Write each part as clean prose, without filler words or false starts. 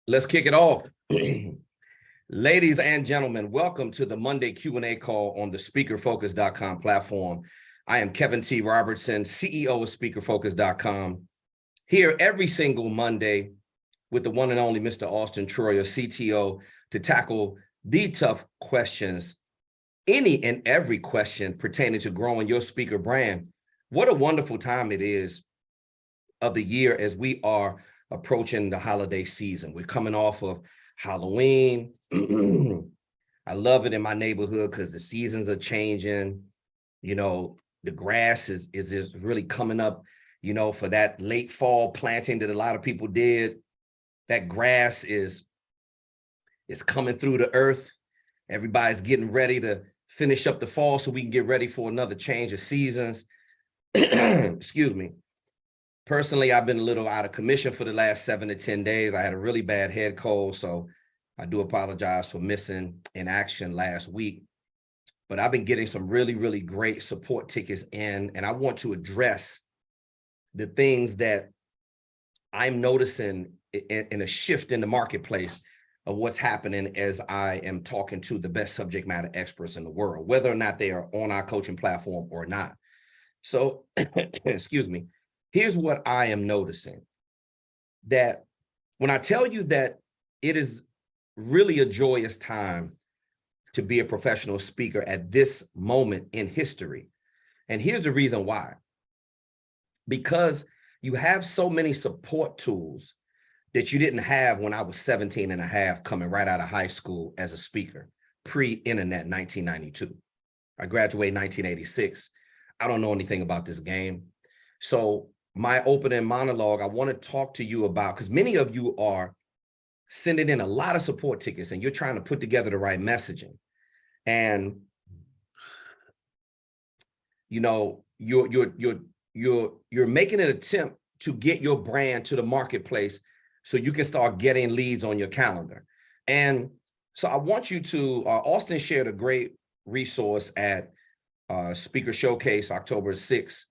Let's kick it off. Ladies and gentlemen, welcome to the Monday Q&A call on the speakerfocus.com platform. I am Kevin T. Robertson, CEO of speakerfocus.com, here every single Monday with the one and only Mr. Auston Troyer, CTO, to tackle the tough questions, any and every question pertaining to growing your speaker brand. What a wonderful time it is of the year as we are approaching the holiday season. We're coming off of Halloween. I love it in my neighborhood because the seasons are changing. You know, the grass is really coming up, you know, for that late fall planting that a lot of people did. That grass is coming through the earth. Everybody's getting ready to finish up the fall so we can get ready for another change of seasons. Excuse me. Personally, I've been a little out of commission for the last 7 to 10 days. I had a really bad head cold, so I do apologize for missing in action last week. But I've been getting some really, really great support tickets in, and I want to address the things that I'm noticing in a shift in the marketplace of what's happening as I am talking to the best subject matter experts in the world, whether or not they are on our coaching platform or not. So, excuse me. Here's what I am noticing, that when I tell you that it is really a joyous time to be a professional speaker at this moment in history. And here's the reason why. Because you have so many support tools that you didn't have when I was 17 and a half coming right out of high school as a speaker, pre-internet 1992. I graduated in 1986. I don't know anything about this game. So my opening monologue, I want to talk to you about, because many of you are sending in a lot of support tickets and you're trying to put together the right messaging. And, you know, you're making an attempt to get your brand to the marketplace so you can start getting leads on your calendar. And so I want you to, Austin shared a great resource at Speaker Showcase October 6th.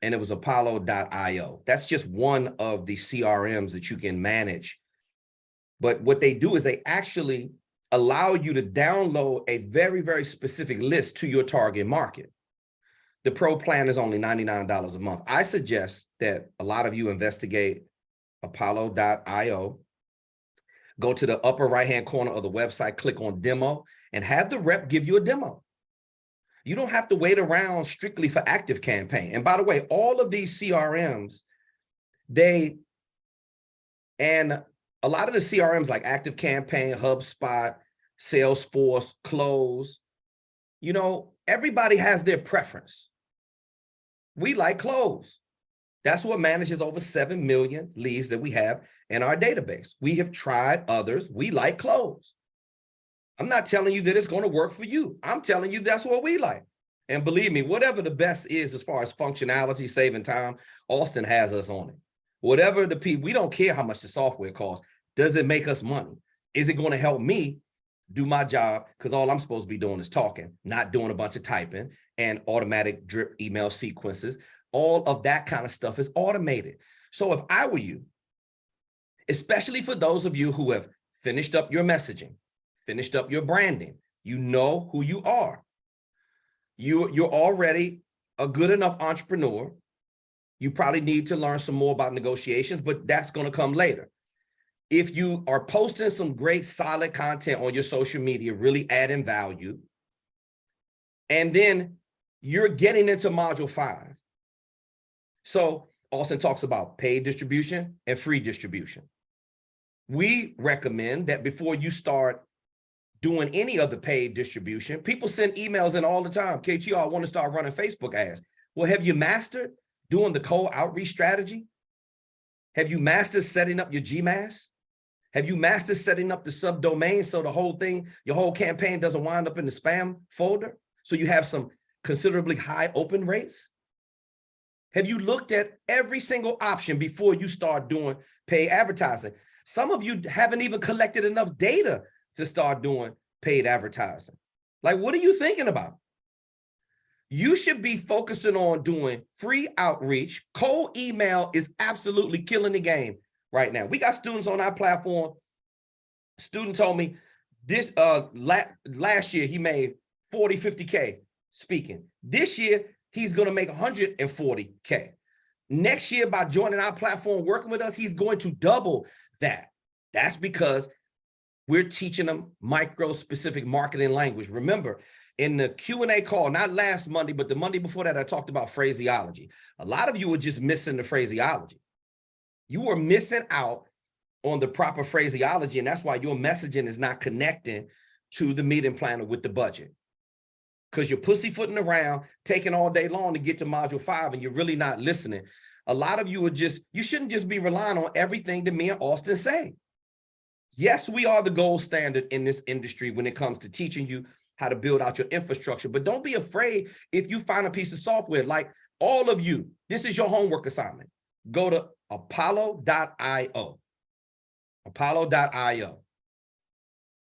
And it was Apollo.io. That's just one of the CRMs that you can manage. But what they do is they actually allow you to download a very, very specific list to your target market. The pro plan is only $99 a month. I suggest that a lot of you investigate Apollo.io. Go to the upper right-hand corner of the website, click on demo, and have the rep give you a demo. You don't have to wait around strictly for ActiveCampaign. And by the way, all of these CRMs, and a lot of the CRMs like ActiveCampaign, HubSpot, Salesforce, Close, you know, everybody has their preference. We like Close. That's what manages over 7 million leads that we have in our database. We have tried others. We like Close. I'm not telling you that it's going to work for you. I'm telling you that's what we like. And believe me, whatever the best is as far as functionality, saving time, Austin has us on it. Whatever the people, we don't care how much the software costs. Does it make us money? Is it going to help me do my job? Because all I'm supposed to be doing is talking, not doing a bunch of typing and automatic drip email sequences. All of that kind of stuff is automated. So if I were you, especially for those of you who have finished up your messaging, finished up your branding, you know who you are. You're already a good enough entrepreneur. You probably need to learn some more about negotiations, but that's going to come later. If you are posting some great solid content on your social media, really adding value, and then you're getting into module 5. So Austin talks about paid distribution and free distribution. We recommend that before you start doing any of the paid distribution, people send emails in all the time. KTR, I want to start running Facebook ads. Well, have you mastered doing the cold outreach strategy? Have you mastered setting up your GMAS? Have you mastered setting up the subdomain so the whole thing, your whole campaign doesn't wind up in the spam folder? So you have some considerably high open rates? Have you looked at every single option before you start doing paid advertising? Some of you haven't even collected enough data to start doing paid advertising. Like, what are you thinking about? You should be focusing on doing free outreach. Cold email is absolutely killing the game right now. We got students on our platform Student told me this last year he made 40, 50K speaking. This year, he's going to make 140K. Next year, by joining our platform, working with us, he's going to double that. That's because we're teaching them micro-specific marketing language. Remember, in the Q&A call, not last Monday, but the Monday before that, I talked about phraseology. A lot of you were just missing the phraseology. You were missing out on the proper phraseology, and that's why your messaging is not connecting to the meeting planner with the budget. Because you're pussyfooting around, taking all day long to get to module 5, and you're really not listening. A lot of you you shouldn't just be relying on everything that me and Austin say. Yes, we are the gold standard in this industry when it comes to teaching you how to build out your infrastructure, but don't be afraid if you find a piece of software. Like all of you, this is your homework assignment. Go to apollo.io, apollo.io.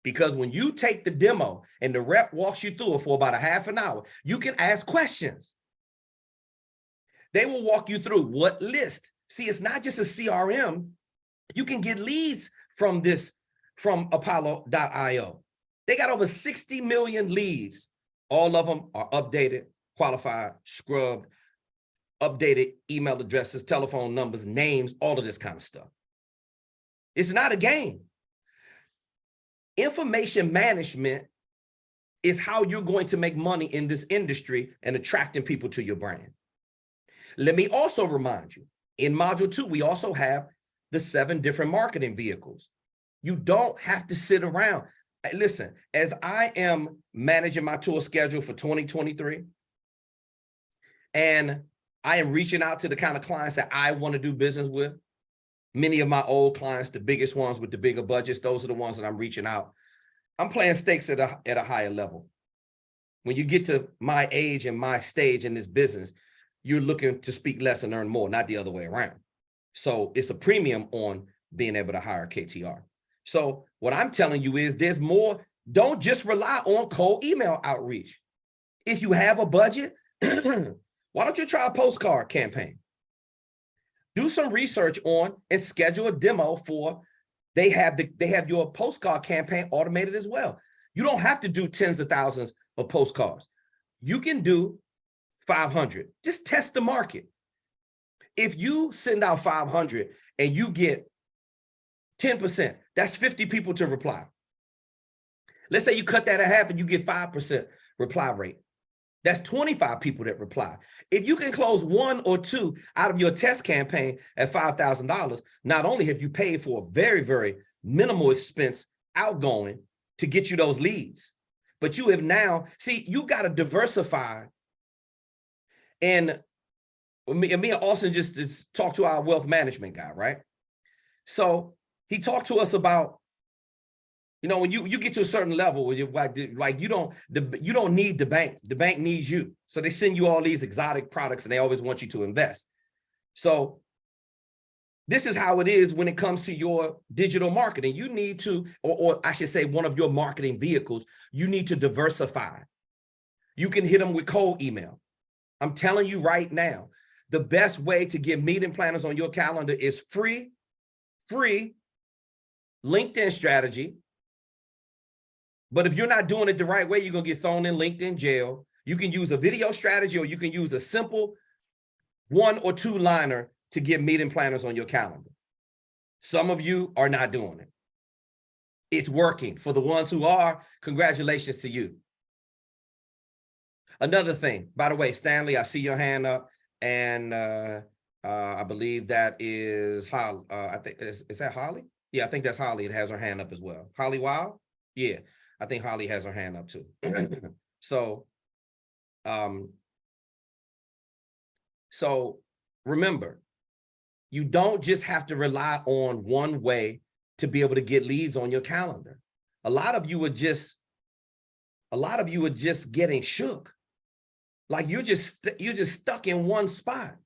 Because when you take the demo and the rep walks you through it for about a half an hour, you can ask questions. They will walk you through what list. See, it's not just a CRM. You can get leads from this, from apollo.io. They got over 60 million leads. All of them are updated, qualified, scrubbed, updated email addresses, telephone numbers, names, all of this kind of stuff. It's not a game. Information management is how you're going to make money in this industry and attracting people to your brand. Let me also remind you, in module 2, we also have the 7 different marketing vehicles. You don't have to sit around. Listen, as I am managing my tour schedule for 2023, and I am reaching out to the kind of clients that I want to do business with, many of my old clients, the biggest ones with the bigger budgets, those are the ones that I'm reaching out. I'm playing stakes at a higher level. When you get to my age and my stage in this business, you're looking to speak less and earn more, not the other way around. So it's a premium on being able to hire KTR. So what I'm telling you is there's more. Don't just rely on cold email outreach. If you have a budget, why don't you try a postcard campaign? Do some research on and schedule a demo for, they have your postcard campaign automated as well. You don't have to do tens of thousands of postcards. You can do 500. Just test the market. If you send out 500 and you get 10%, that's 50 people to reply. Let's say you cut that in half and you get 5% reply rate. That's 25 people that reply. If you can close 1 or 2 out of your test campaign at $5,000, not only have you paid for a very, very minimal expense outgoing to get you those leads, but you have now, see, you got to diversify. And me and Austin just talked to our wealth management guy, right? So he talked to us about, you know, when you get to a certain level where you're like you don't need the bank needs you. So they send you all these exotic products and they always want you to invest. So this is how it is when it comes to your digital marketing. You need to, or I should say one of your marketing vehicles, you need to diversify. You can hit them with cold email. I'm telling you right now, the best way to get meeting planners on your calendar is free LinkedIn strategy. But if you're not doing it the right way, you're going to get thrown in LinkedIn jail. You can use a video strategy, or you can use a simple 1 or 2 liner to get meeting planners on your calendar. Some of you are not doing it. It's working. For the ones who are, congratulations to you. Another thing, by the way, Stanley, I see your hand up, and I believe that is Holly. I think is that Holly? Yeah, I think that's Holly. It has her hand up as well. Holly Wild? Yeah, I think Holly has her hand up too. So remember, you don't just have to rely on one way to be able to get leads on your calendar. A lot of you are just getting shook. Like you're just stuck in one spot.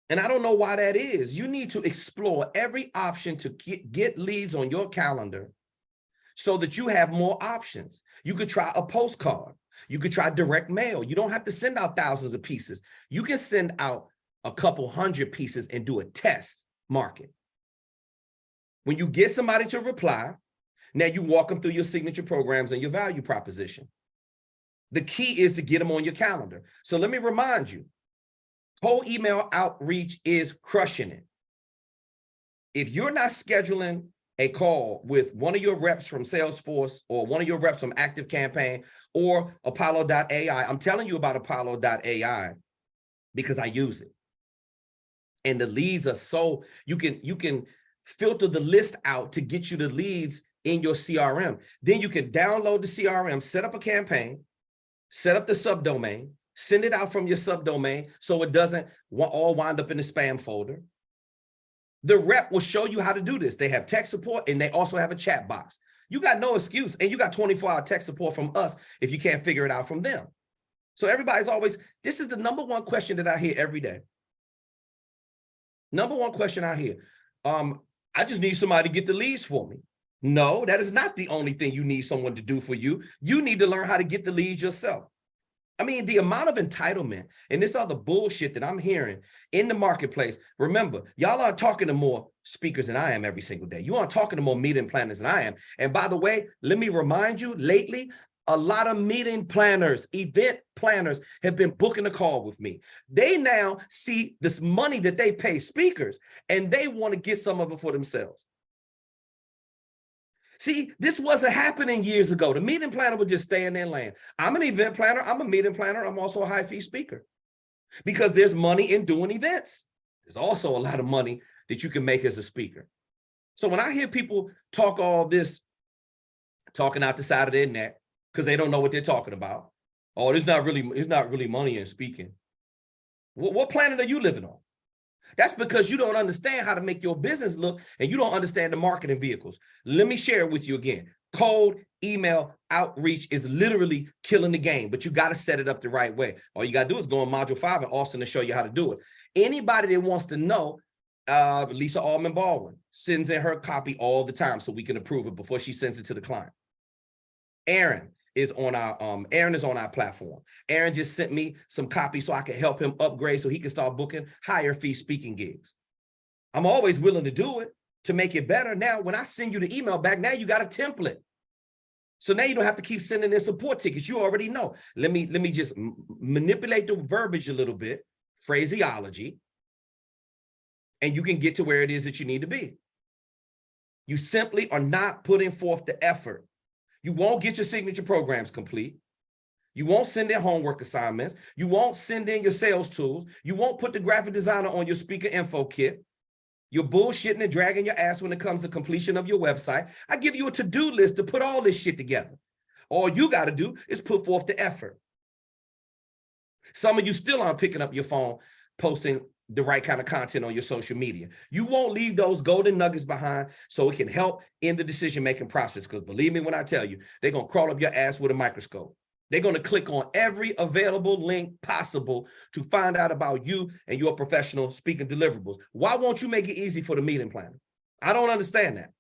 And I don't know why that is. You need to explore every option to get leads on your calendar so that you have more options. You could try a postcard. You could try direct mail. You don't have to send out thousands of pieces. You can send out a couple hundred pieces and do a test market. When you get somebody to reply, Now you walk them through your signature programs and your value proposition. The key is to get them on your calendar. So let me remind you, cold email outreach is crushing it. If you're not scheduling a call with one of your reps from Salesforce or one of your reps from ActiveCampaign or Apollo.ai, I'm telling you about Apollo.ai because I use it. And the leads are so, you can filter the list out to get you the leads in your CRM. Then you can download the CRM, set up a campaign, set up the subdomain, send it out from your subdomain so it doesn't all wind up in the spam folder. The rep will show you how to do this. They have tech support and they also have a chat box. You got no excuse, and you got 24-hour tech support from us if you can't figure it out from them. So everybody's always, this is the number one question that I hear every day. Number one question I hear, I just need somebody to get the leads for me. No, that is not the only thing you need someone to do for you. You need to learn how to get the leads yourself. I mean, the amount of entitlement and this other bullshit that I'm hearing in the marketplace. Remember, y'all are talking to more speakers than I am every single day. You are talking to more meeting planners than I am. And by the way, let me remind you, lately, a lot of meeting planners, event planners have been booking a call with me. They now see this money that they pay speakers and they want to get some of it for themselves. See, this wasn't happening years ago. The meeting planner would just stay in their lane. I'm an event planner. I'm a meeting planner. I'm also a high fee speaker because there's money in doing events. There's also a lot of money that you can make as a speaker. So when I hear people talk all this, talking out the side of their neck because they don't know what they're talking about. Oh, it's not really money in speaking. What planet are you living on? That's because you don't understand how to make your business look and you don't understand the marketing vehicles. Let me share it with you again. Cold email outreach is literally killing the game, but you got to set it up the right way. All you got to do is go on module 5 and Auston to show you how to do it. Anybody that wants to know, Lisa Allman Baldwin sends in her copy all the time so we can approve it before she sends it to the client. Aaron is on our platform. Aaron just sent me some copy so I can help him upgrade so he can start booking higher fee speaking gigs. I'm always willing to do it to make it better. Now, when I send you the email back, now you got a template. So now you don't have to keep sending in support tickets. You already know. Let me just manipulate the verbiage a little bit, phraseology, and you can get to where it is that you need to be. You simply are not putting forth the effort. You won't get your signature programs complete. You won't send in homework assignments. You won't send in your sales tools. You won't put the graphic designer on your speaker info kit. You're bullshitting and dragging your ass when it comes to completion of your website. I give you a to-do list to put all this shit together. All you got to do is put forth the effort. Some of you still aren't picking up your phone, posting the right kind of content on your social media. You won't leave those golden nuggets behind so it can help in the decision-making process. Because believe me when I tell you, they're going to crawl up your ass with a microscope. They're going to click on every available link possible to find out about you and your professional speaking deliverables. Why won't you make it easy for the meeting planner? I don't understand that.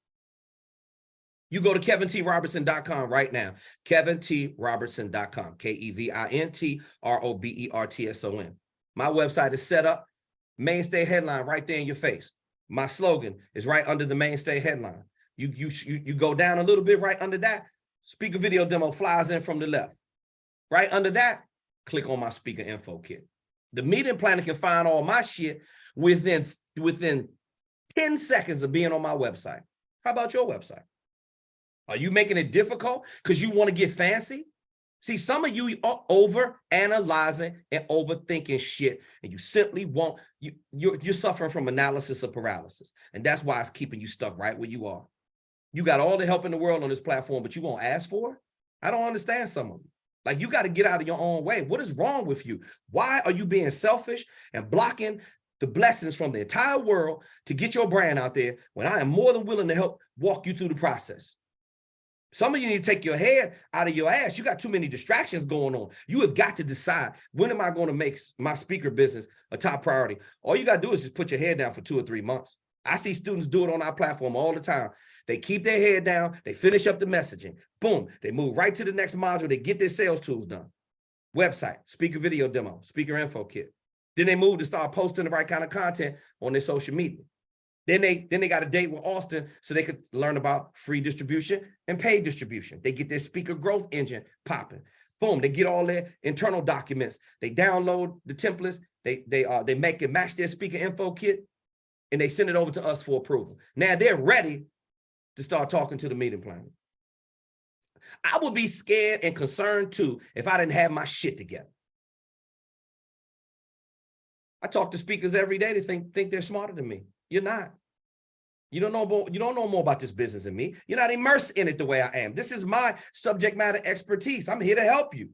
You go to KevinTRobertson.com right now. KevinTRobertson.com. KevinTRobertson. My website is set up. Mainstay headline right there in your face. My slogan is right under the mainstay headline. You go down a little bit right under that. Speaker video demo flies in from the left. Right under that, click on my speaker info kit. The meeting planner can find all my shit within 10 seconds of being on my website. How about your website? Are you making it difficult because you want to get fancy? See, some of you are over analyzing and overthinking shit, and you simply won't. You're suffering from analysis of paralysis, and that's why it's keeping you stuck right where you are. You got all the help in the world on this platform, but you won't ask for it. I don't understand some of you. Like, you got to get out of your own way. What is wrong with you? Why are you being selfish and blocking the blessings from the entire world to get your brand out there when I am more than willing to help walk you through the process? Some of you need to take your head out of your ass. You got too many distractions going on. You have got to decide, when am I going to make my speaker business a top priority? All you got to do is just put your head down for 2 or 3 months. I see students do it on our platform all the time. They keep their head down. They finish up the messaging. Boom. They move right to the next module. They get their sales tools done. Website, speaker video demo, speaker info kit. Then they move to start posting the right kind of content on their social media. Then they got a date with Auston so they could learn about free distribution and paid distribution. They get their speaker growth engine popping. Boom, they get all their internal documents. They download the templates. They make it match their speaker info kit, and they send it over to us for approval. Now they're ready to start talking to the meeting planner. I would be scared and concerned too if I didn't have my shit together. I talk to speakers every day that think they're smarter than me. You're not. You don't know more about this business than me. You're not immersed in it the way I am. This is my subject matter expertise. I'm here to help you.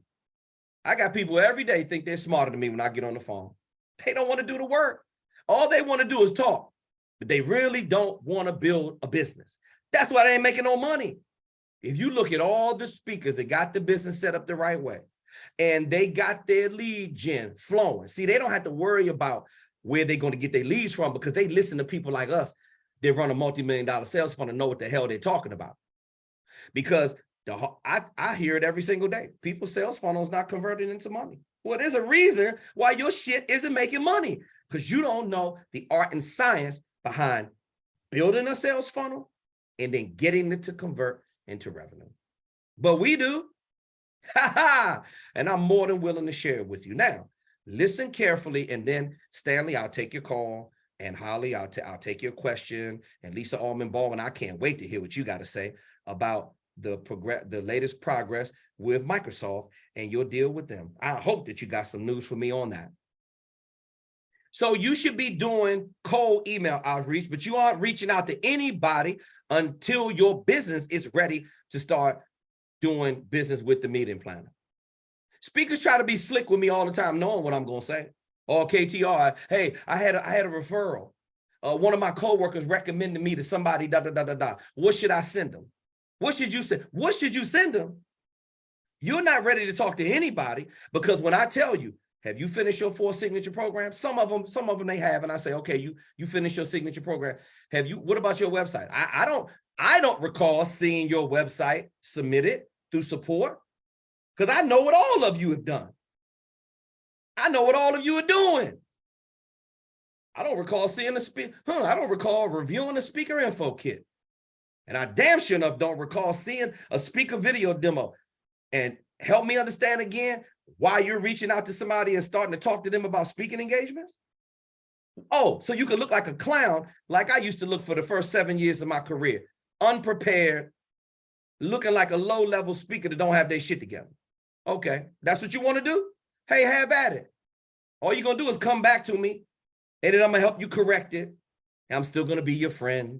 I got people every day think they're smarter than me when I get on the phone. They don't want to do the work. All they want to do is talk, but they really don't want to build a business. That's why they ain't making no money. If you look at all the speakers that got the business set up the right way, and they got their lead gen flowing. See, they don't have to worry about where they're going to get their leads from because they listen to people like us that run a multi-million-dollar sales funnel and know what the hell they're talking about. Because I hear it every single day. People's sales funnel is not converting into money. Well, there's a reason why your shit isn't making money, because you don't know the art and science behind building a sales funnel and then getting it to convert into revenue. But we do. And I'm more than willing to share it with you. Now, listen carefully, and then Stanley, I'll take your call, and Holly, I'll take your question, and Lisa Allman Baldwin, I can't wait to hear what you got to say about the latest progress with Microsoft and your deal with them. I hope that you got some news for me on that. So you should be doing cold email outreach, but you aren't reaching out to anybody until your business is ready to start doing business with the meeting planner. Speakers try to be slick with me all the time, knowing what I'm going to say. Or KTR, hey, I had a referral. One of my coworkers recommended me to somebody, What should I send them? What should you send? What should you send them? You're not ready to talk to anybody, because when I tell you, have you finished your 4 signature programs? Some of them they have, and I say, okay, you finished your signature program. What about your website? I don't recall seeing your website submitted through support, because I know what all of you have done. I know what all of you are doing. I don't recall seeing I don't recall reviewing the speaker info kit. And I damn sure enough don't recall seeing a speaker video demo. And help me understand again why you're reaching out to somebody and starting to talk to them about speaking engagements. Oh, so you can look like a clown, like I used to look for the first 7 years of my career. Unprepared, looking like a low-level speaker that don't have their shit together. Okay, that's what you want to do? Hey, have at it. All you're going to do is come back to me, and then I'm going to help you correct it. And I'm still going to be your friend.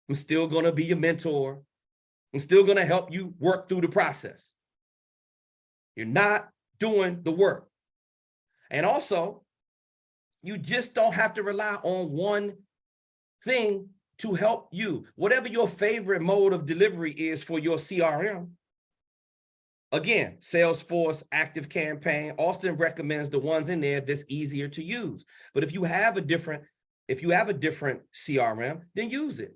I'm still going to be your mentor. I'm still going to help you work through the process. You're not doing the work. And also, you just don't have to rely on one thing to help you. Whatever your favorite mode of delivery is for your CRM. Again, Salesforce, ActiveCampaign, Auston recommends the ones in there that's easier to use. But if you have a different CRM, then use it.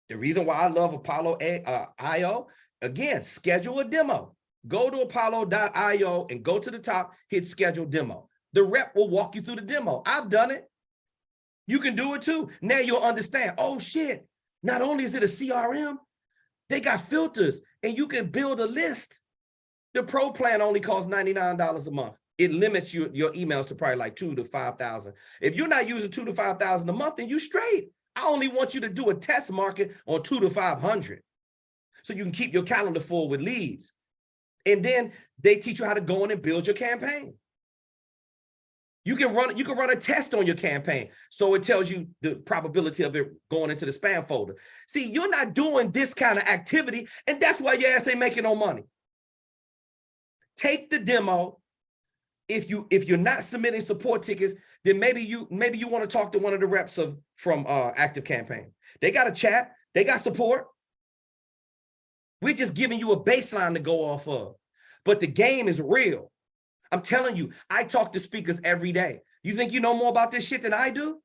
The reason why I love Apollo.io, again, schedule a demo. Go to Apollo.io and go to the top, hit schedule demo. The rep will walk you through the demo. I've done it. You can do it too. Now you'll understand, oh shit, not only is it a CRM, they got filters and you can build a list. The pro plan only costs $99 a month. It limits your emails to probably like 2,000 to 5,000. If you're not using 2,000 to 5,000 a month, then you straight. I only want you to do a test market on 200 to 500. So you can keep your calendar full with leads. And then they teach you how to go in and build your campaign. You can run a test on your campaign. So it tells you the probability of it going into the spam folder. See, you're not doing this kind of activity, and that's why your ass ain't making no money. Take the demo. If you're not submitting support tickets, then maybe you want to talk to one of the reps from ActiveCampaign. They got a chat, they got support. We're just giving you a baseline to go off of. But the game is real. I'm telling you, I talk to speakers every day. You think you know more about this shit than I do?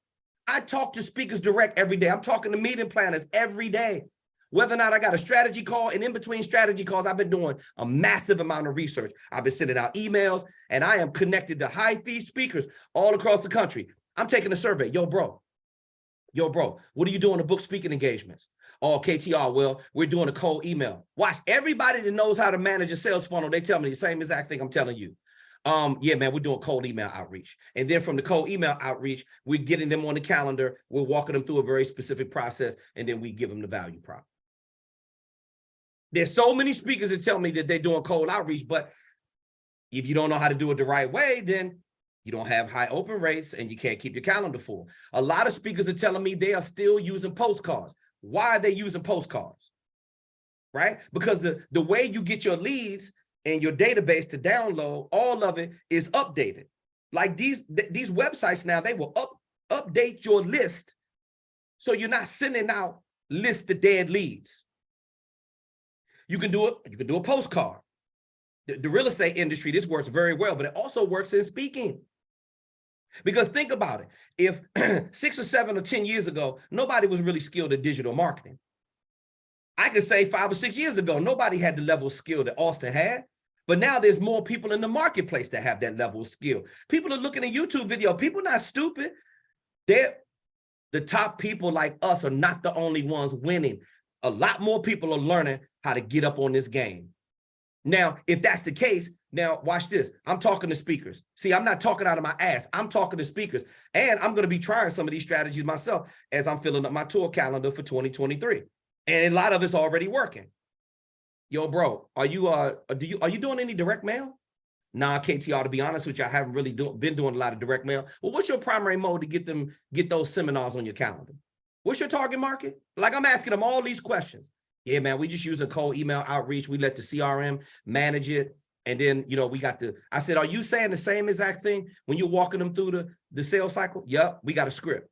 I talk to speakers direct every day. I'm talking to meeting planners every day. Whether or not I got a strategy call, and in between strategy calls, I've been doing a massive amount of research. I've been sending out emails, and I am connected to high-fee speakers all across the country. I'm taking a survey. Yo, bro, Yo, bro, what are you doing to book speaking engagements? Oh, KTR, well, we're doing a cold email. Watch, everybody that knows how to manage a sales funnel, they tell me the same exact thing I'm telling you. Yeah, man, we're doing cold email outreach. And then from the cold email outreach, we're getting them on the calendar. We're walking them through a very specific process, and then we give them the value prop. There's so many speakers that tell me that they're doing cold outreach, but if you don't know how to do it the right way, then you don't have high open rates and you can't keep your calendar full. A lot of speakers are telling me they are still using postcards. Why are they using postcards? Right? Because the way you get your leads and your database to download, all of it is updated. Like these websites now, they will update your list so you're not sending out lists of dead leads. You can do it. You can do a postcard. The real estate industry, this works very well, but it also works in speaking. Because think about it. If 6 or 7 or 10 years ago, nobody was really skilled at digital marketing. I could say 5 or 6 years ago, nobody had the level of skill that Auston had. But now there's more people in the marketplace that have that level of skill. People are looking at YouTube video. People are not stupid. The top people like us are not the only ones winning. A lot more people are learning how to get up on this game. Now, if that's the case, now watch this. I'm talking to speakers. See, I'm not talking out of my ass. I'm talking to speakers. And I'm going to be trying some of these strategies myself as I'm filling up my tour calendar for 2023. And a lot of it's already working. Yo, bro, are you doing any direct mail? Nah, KTR, to be honest with you, I haven't really been doing a lot of direct mail. Well, what's your primary mode to get those seminars on your calendar? What's your target market? Like, I'm asking them all these questions. Yeah, man, we just use a cold email outreach. We let the CRM manage it. And then, we got I said, are you saying the same exact thing when you're walking them through the sales cycle? Yep, we got a script.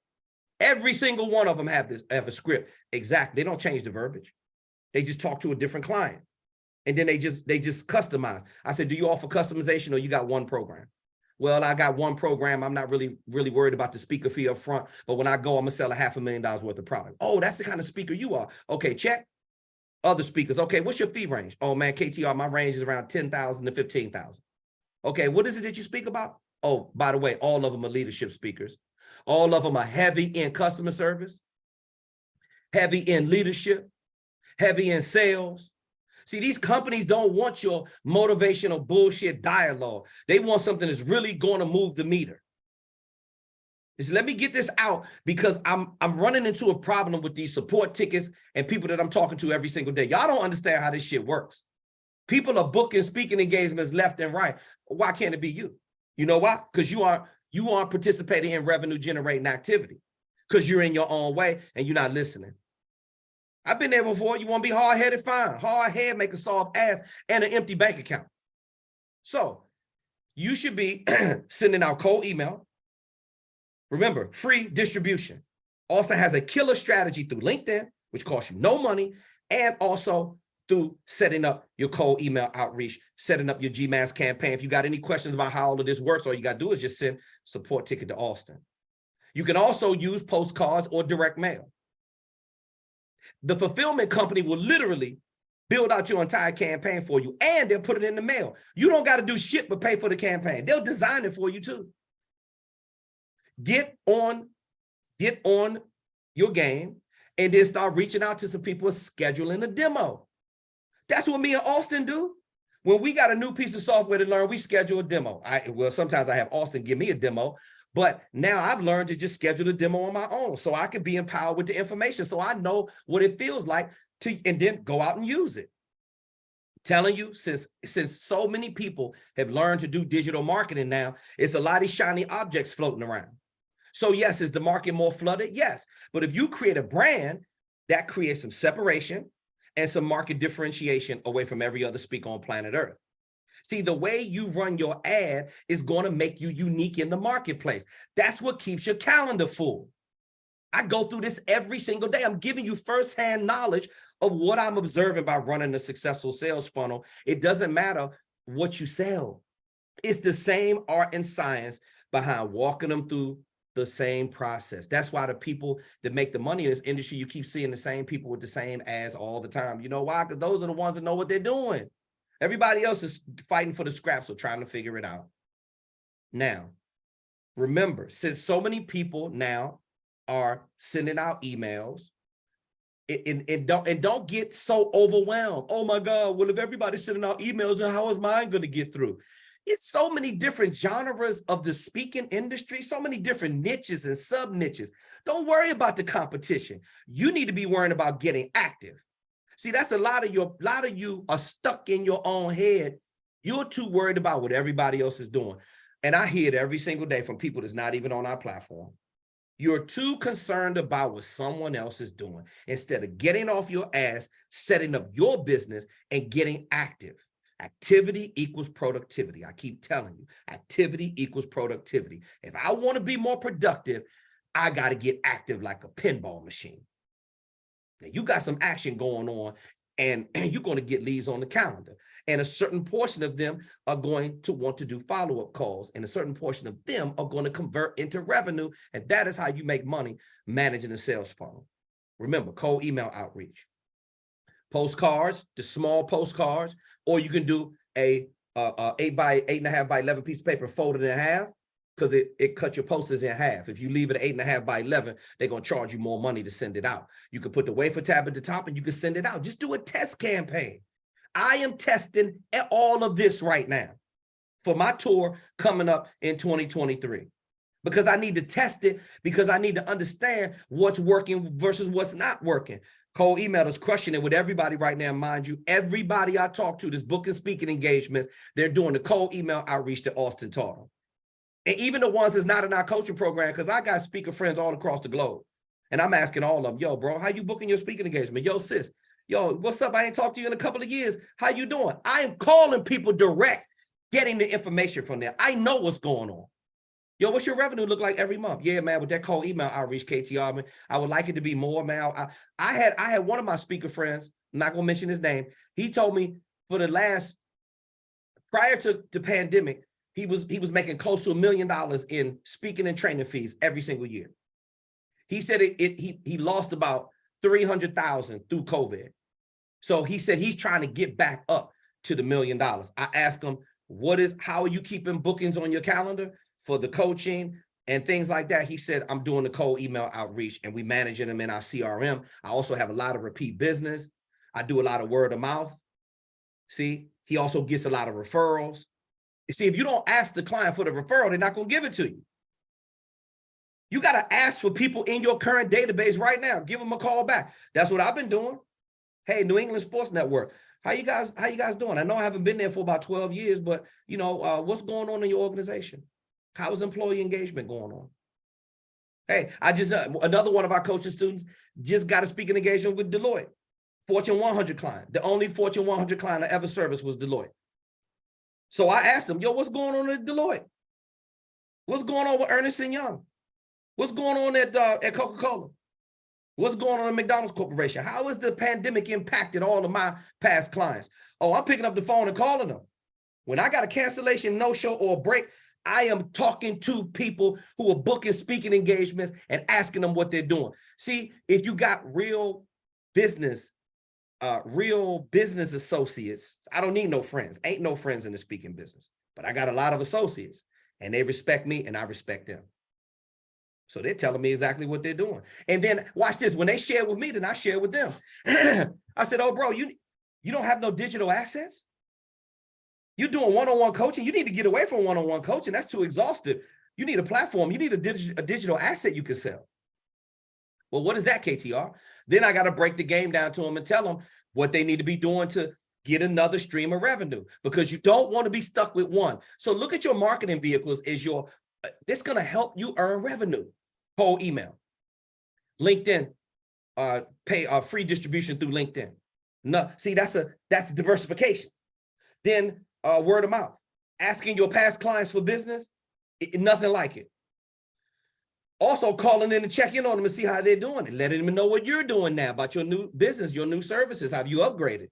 Every single one of them have a script. Exactly. They don't change the verbiage. They just talk to a different client. And then they just customize. I said, do you offer customization or you got one program? Well, I got one program. I'm not really worried about the speaker fee up front. But when I go, I'm going to sell $500,000 worth of product. Oh, that's the kind of speaker you are. Okay, check. Other speakers. Okay, what's your fee range? Oh, man, KTR, my range is around 10,000 to 15,000. Okay, what is it that you speak about? Oh, by the way, all of them are leadership speakers. All of them are heavy in customer service, heavy in leadership, heavy in sales. See, these companies don't want your motivational bullshit dialogue. They want something that's really going to move the meter. Just let me get this out because I'm running into a problem with these support tickets and people that I'm talking to every single day. Y'all don't understand how this shit works. People are booking speaking engagements left and right. Why can't it be you? You know why? Because you aren't participating in revenue generating activity because you're in your own way and you're not listening. I've been there before. You want to be hard-headed? Fine. Hard head, make a soft ass and an empty bank account. So you should be sending out cold email. Remember, free distribution. Auston has a killer strategy through LinkedIn, which costs you no money, and also through setting up your cold email outreach, setting up your GMAS campaign. If you got any questions about how all of this works, all you got to do is just send support ticket to Auston. You can also use postcards or direct mail. The fulfillment company will literally build out your entire campaign for you, and they'll put it in the mail. You don't got to do shit but pay for the campaign. They'll design it for you too. Get on your game and then start reaching out to some people scheduling a demo. That's what me and Auston do. When we got a new piece of software to learn, we schedule a demo. Sometimes I have Auston give me a demo, but now I've learned to just schedule a demo on my own so I can be empowered with the information so I know what it feels like and then go out and use it. Telling you, since so many people have learned to do digital marketing now, it's a lot of shiny objects floating around. So yes, is the market more flooded? Yes. But if you create a brand, that creates some separation and some market differentiation away from every other speaker on planet Earth. See, the way you run your ad is going to make you unique in the marketplace. That's what keeps your calendar full. I go through this every single day. I'm giving you firsthand knowledge of what I'm observing by running a successful sales funnel. It doesn't matter what you sell. It's the same art and science behind walking them through the same process. That's why the people that make the money in this industry, you keep seeing the same people with the same ads all the time. You know why? Because those are the ones that know what they're doing. Everybody else is fighting for the scraps or trying to figure it out. Now, remember, since so many people now are sending out emails and don't get so overwhelmed. Oh my God, well, if everybody's sending out emails, then how is mine going to get through? It's so many different genres of the speaking industry, so many different niches and sub niches. Don't worry about the competition. You need to be worrying about getting active. See, that's a lot of you are stuck in your own head. You're too worried about what everybody else is doing. And I hear it every single day from people that's not even on our platform. You're too concerned about what someone else is doing instead of getting off your ass, setting up your business and getting active. Activity equals productivity. I keep telling you, activity equals productivity. If I want to be more productive, I got to get active like a pinball machine. Now you got some action going on and you're going to get leads on the calendar. And a certain portion of them are going to want to do follow-up calls. And a certain portion of them are going to convert into revenue. And that is how you make money managing the sales funnel. Remember, cold email outreach. Postcards, the small postcards, or you can do a 8 by 8.5 by 11 piece of paper folded in half, because it cuts your posters in half. If you leave it 8.5 by 11, they're going to charge you more money to send it out. You can put the wafer tab at the top and you can send it out. Just do a test campaign. I am testing all of this right now for my tour coming up in 2023, because I need to test it, because I need to understand what's working versus what's not working. Cold email is crushing it with everybody right now. Mind you, everybody I talk to, this booking speaking engagements, they're doing the cold email outreach to Auston Troyer. And even the ones that's not in our coaching program, because I got speaker friends all across the globe. And I'm asking all of them, yo, bro, how you booking your speaking engagement? Yo, sis, yo, what's up? I ain't talked to you in a couple of years. How you doing? I am calling people direct, getting the information from them. I know what's going on. Yo, what's your revenue look like every month? Yeah, man, with that cold email outreach, KTR, man, I would like it to be more, man. I had one of my speaker friends, I'm not gonna mention his name. He told me for the last, prior to the pandemic, he was making close to $1 million in speaking and training fees every single year. He said he lost about 300,000 through COVID. So he said he's trying to get back up to the $1 million. I asked him, how are you keeping bookings on your calendar for the coaching and things like that? He said, I'm doing the cold email outreach and we managing them in our CRM. I also have a lot of repeat business. I do a lot of word of mouth. See, he also gets a lot of referrals. You see, if you don't ask the client for the referral, they're not going to give it to you. You got to ask for people in your current database right now. Give them a call back. That's what I've been doing. Hey, New England Sports Network, how you guys doing? I know I haven't been there for about 12 years, but you know, what's going on in your organization? How is employee engagement going on? Hey, I just, another one of our coaching students just got a speaking engagement with Deloitte, Fortune 100 client. The only Fortune 100 client I ever serviced was Deloitte. So I asked him, yo, what's going on at Deloitte? What's going on with Ernst & Young? What's going on at Coca-Cola? What's going on at McDonald's Corporation? How has the pandemic impacted all of my past clients? Oh, I'm picking up the phone and calling them. When I got a cancellation, no-show, or a break, I am talking to people who are booking speaking engagements and asking them what they're doing. See, if you got real business associates, I don't need no friends. Ain't no friends in the speaking business, but I got a lot of associates and they respect me and I respect them. So they're telling me exactly what they're doing. And then watch this, when they share with me, then I share with them. I said, oh, bro, you don't have no digital assets? You're doing one-on-one coaching. You need to get away from one-on-one coaching. That's too exhaustive. You need a platform. You need a digital asset you can sell. Well, what is that, KTR? Then I got to break the game down to them and tell them what they need to be doing to get another stream of revenue, because you don't want to be stuck with one. So look at your marketing vehicles as your, this is going to help you earn revenue. Cold email, LinkedIn, pay free distribution through LinkedIn. No, see, that's diversification. Then word of mouth, asking your past clients for business, nothing like it. Also calling in and checking on them and see how they're doing it, letting them know what you're doing now about your new business, your new services, have you upgraded?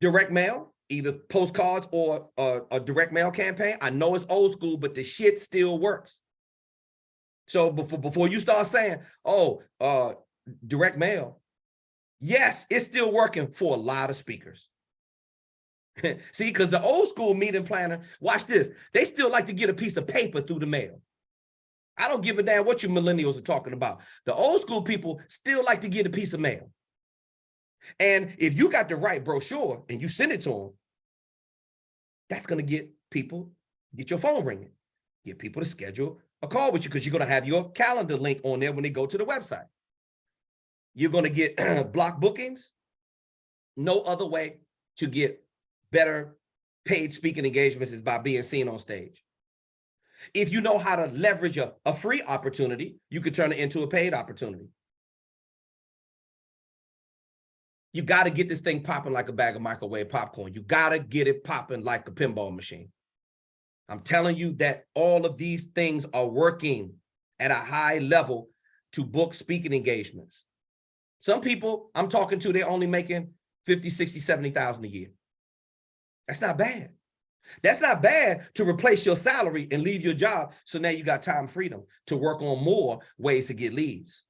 Direct mail, either postcards or a direct mail campaign. I know it's old school, but the shit still works. So before you start saying, oh, direct mail, yes, it's still working for a lot of speakers. See, because the old school meeting planner, watch this, they still like to get a piece of paper through the mail. I don't give a damn what you millennials are talking about. The old school people still like to get a piece of mail. And if you got the right brochure and you send it to them, that's going to get your phone ringing, get people to schedule a call with you because you're going to have your calendar link on there when they go to the website. You're going to get block bookings. No other way to get better paid speaking engagements is by being seen on stage. If you know how to leverage a free opportunity, you could turn it into a paid opportunity. You got to get this thing popping like a bag of microwave popcorn. You got to get it popping like a pinball machine. I'm telling you that all of these things are working at a high level to book speaking engagements. Some people I'm talking to, they're only making 50, 60, 70,000 a year. That's not bad. That's not bad to replace your salary and leave your job. So now you got time freedom to work on more ways to get leads.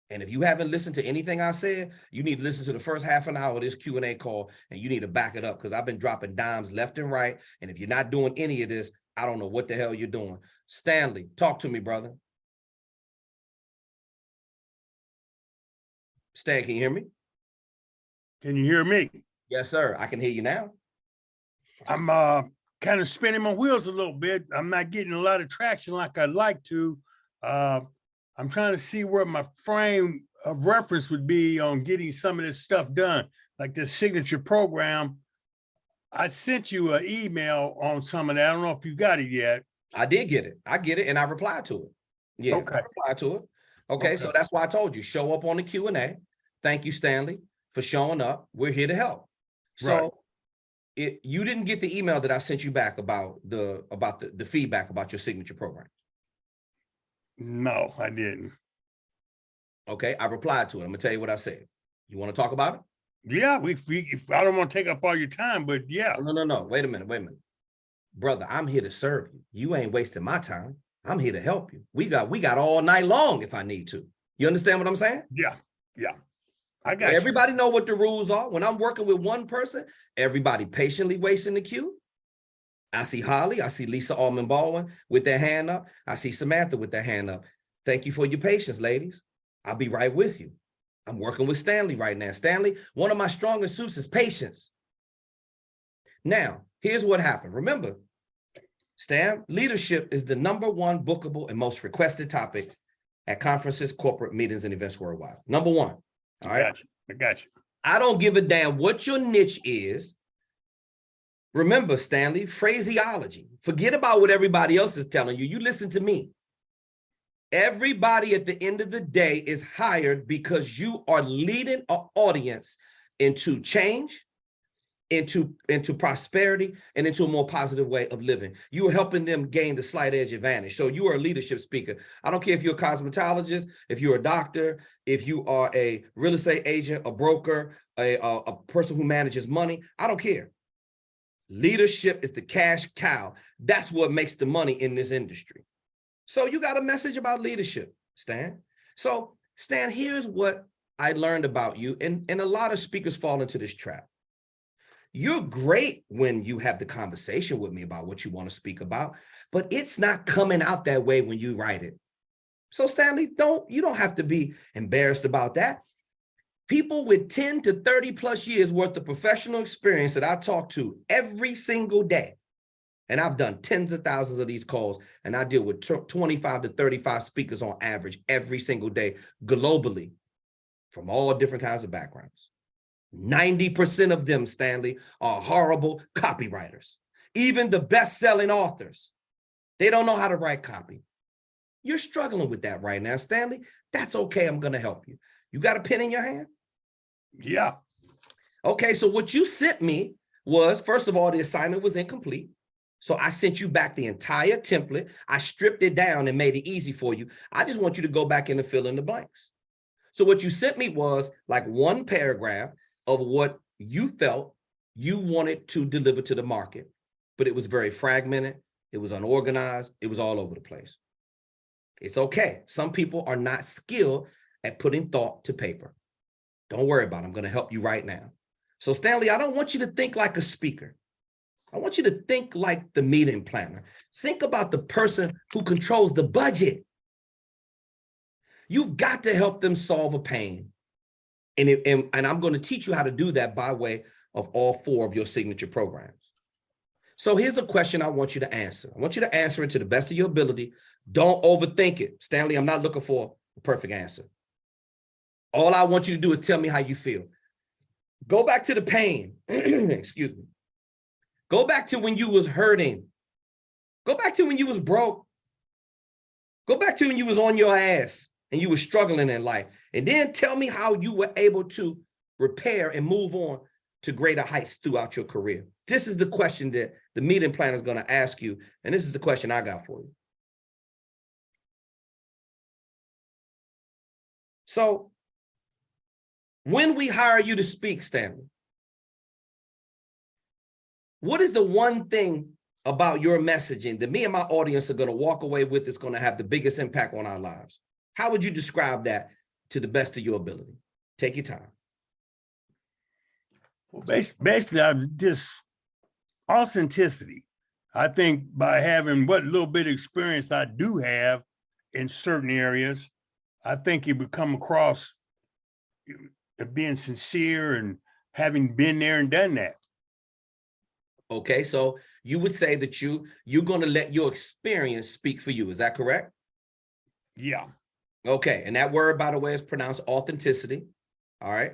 And if you haven't listened to anything I said, you need to listen to the first half an hour of this Q&A call, and you need to back it up because I've been dropping dimes left and right. And if you're not doing any of this, I don't know what the hell you're doing. Stanley, talk to me, brother. Stan, can you hear me? Can you hear me? Yes, sir. I can hear you now. I'm kind of spinning my wheels a little bit. I'm not getting a lot of traction like I'd like to. I'm trying to see where my frame of reference would be on getting some of this stuff done, like this signature program. I sent you an email on some of that. I don't know if you got it yet. I did get it. I get it, and I replied to it. Yeah, okay. I replied to it. Okay, so that's why I told you, show up on the Q&A. Thank you, Stanley, for showing up. We're here to help. So you didn't get the email that I sent you back about the feedback about your signature program. No, I didn't. Okay, I replied to it. I'm gonna tell you what I said. You want to talk about it? Yeah, if I don't want to take up all your time, but yeah. No. Wait a minute. Brother, I'm here to serve you. You ain't wasting my time. I'm here to help you. We got all night long if I need to. You understand what I'm saying? Yeah. I got everybody know what the rules are. When I'm working with one person, everybody patiently waits in the queue. I see Holly, I see Lisa Allman Baldwin with their hand up. I see Samantha with their hand up. Thank you for your patience, ladies. I'll be right with you. I'm working with Stanley right now. Stanley, one of my strongest suits is patience. Now, here's what happened. Remember, Stan, leadership is the #1 bookable and most requested topic at conferences, corporate meetings, and events worldwide. #1. All right. I got you. I don't give a damn what your niche is. Remember, Stanley, phraseology. Forget about what everybody else is telling you. You listen to me. Everybody at the end of the day is hired because you are leading an audience into change, into prosperity, and into a more positive way of living. You are helping them gain the slight edge advantage. So you are a leadership speaker. I don't care if you're a cosmetologist, if you're a doctor, if you are a real estate agent, a broker, a person who manages money. I don't care. Leadership is the cash cow. That's what makes the money in this industry. So you got a message about leadership, Stan. So Stan, here's what I learned about you. And a lot of speakers fall into this trap. You're great when you have the conversation with me about what you want to speak about, but it's not coming out that way when you write it. So Stanley, you don't have to be embarrassed about that. People with 10 to 30 plus years worth of professional experience that I talk to every single day, and I've done tens of thousands of these calls, and I deal with 25 to 35 speakers on average every single day globally from all different kinds of backgrounds. 90% of them, Stanley, are horrible copywriters. Even the best-selling authors, they don't know how to write copy. You're struggling with that right now, Stanley. That's okay. I'm going to help you. You got a pen in your hand? Yeah. Okay, so what you sent me was, first of all, the assignment was incomplete. So I sent you back the entire template. I stripped it down and made it easy for you. I just want you to go back in and fill in the blanks. So what you sent me was like one paragraph of what you felt you wanted to deliver to the market, but it was very fragmented. It was unorganized. It was all over the place. It's okay. Some people are not skilled at putting thought to paper. Don't worry about it. I'm going to help you right now. So Stanley, I don't want you to think like a speaker. I want you to think like the meeting planner. Think about the person who controls the budget. You've got to help them solve a pain. And I'm going to teach you how to do that by way of all 4 of your signature programs. So here's a question I want you to answer. I want you to answer it to the best of your ability. Don't overthink it. Stanley, I'm not looking for a perfect answer. All I want you to do is tell me how you feel. Go back to the pain. Excuse me. Go back to when you was hurting. Go back to when you was broke. Go back to when you was on your ass and you were struggling in life. And then tell me how you were able to repair and move on to greater heights throughout your career. This is the question that the meeting planner is going to ask you. And this is the question I got for you. So when we hire you to speak, Stanley, what is the one thing about your messaging that me and my audience are going to walk away with that's going to have the biggest impact on our lives? How would you describe that to the best of your ability? Take your time. Well, basically, I'm just authenticity. I think by having what little bit of experience I do have in certain areas, I think you become across being sincere and having been there and done that. Okay, so you would say that you're going to let your experience speak for you. Is that correct? Yeah. Okay, and that word, by the way, is pronounced authenticity. All right.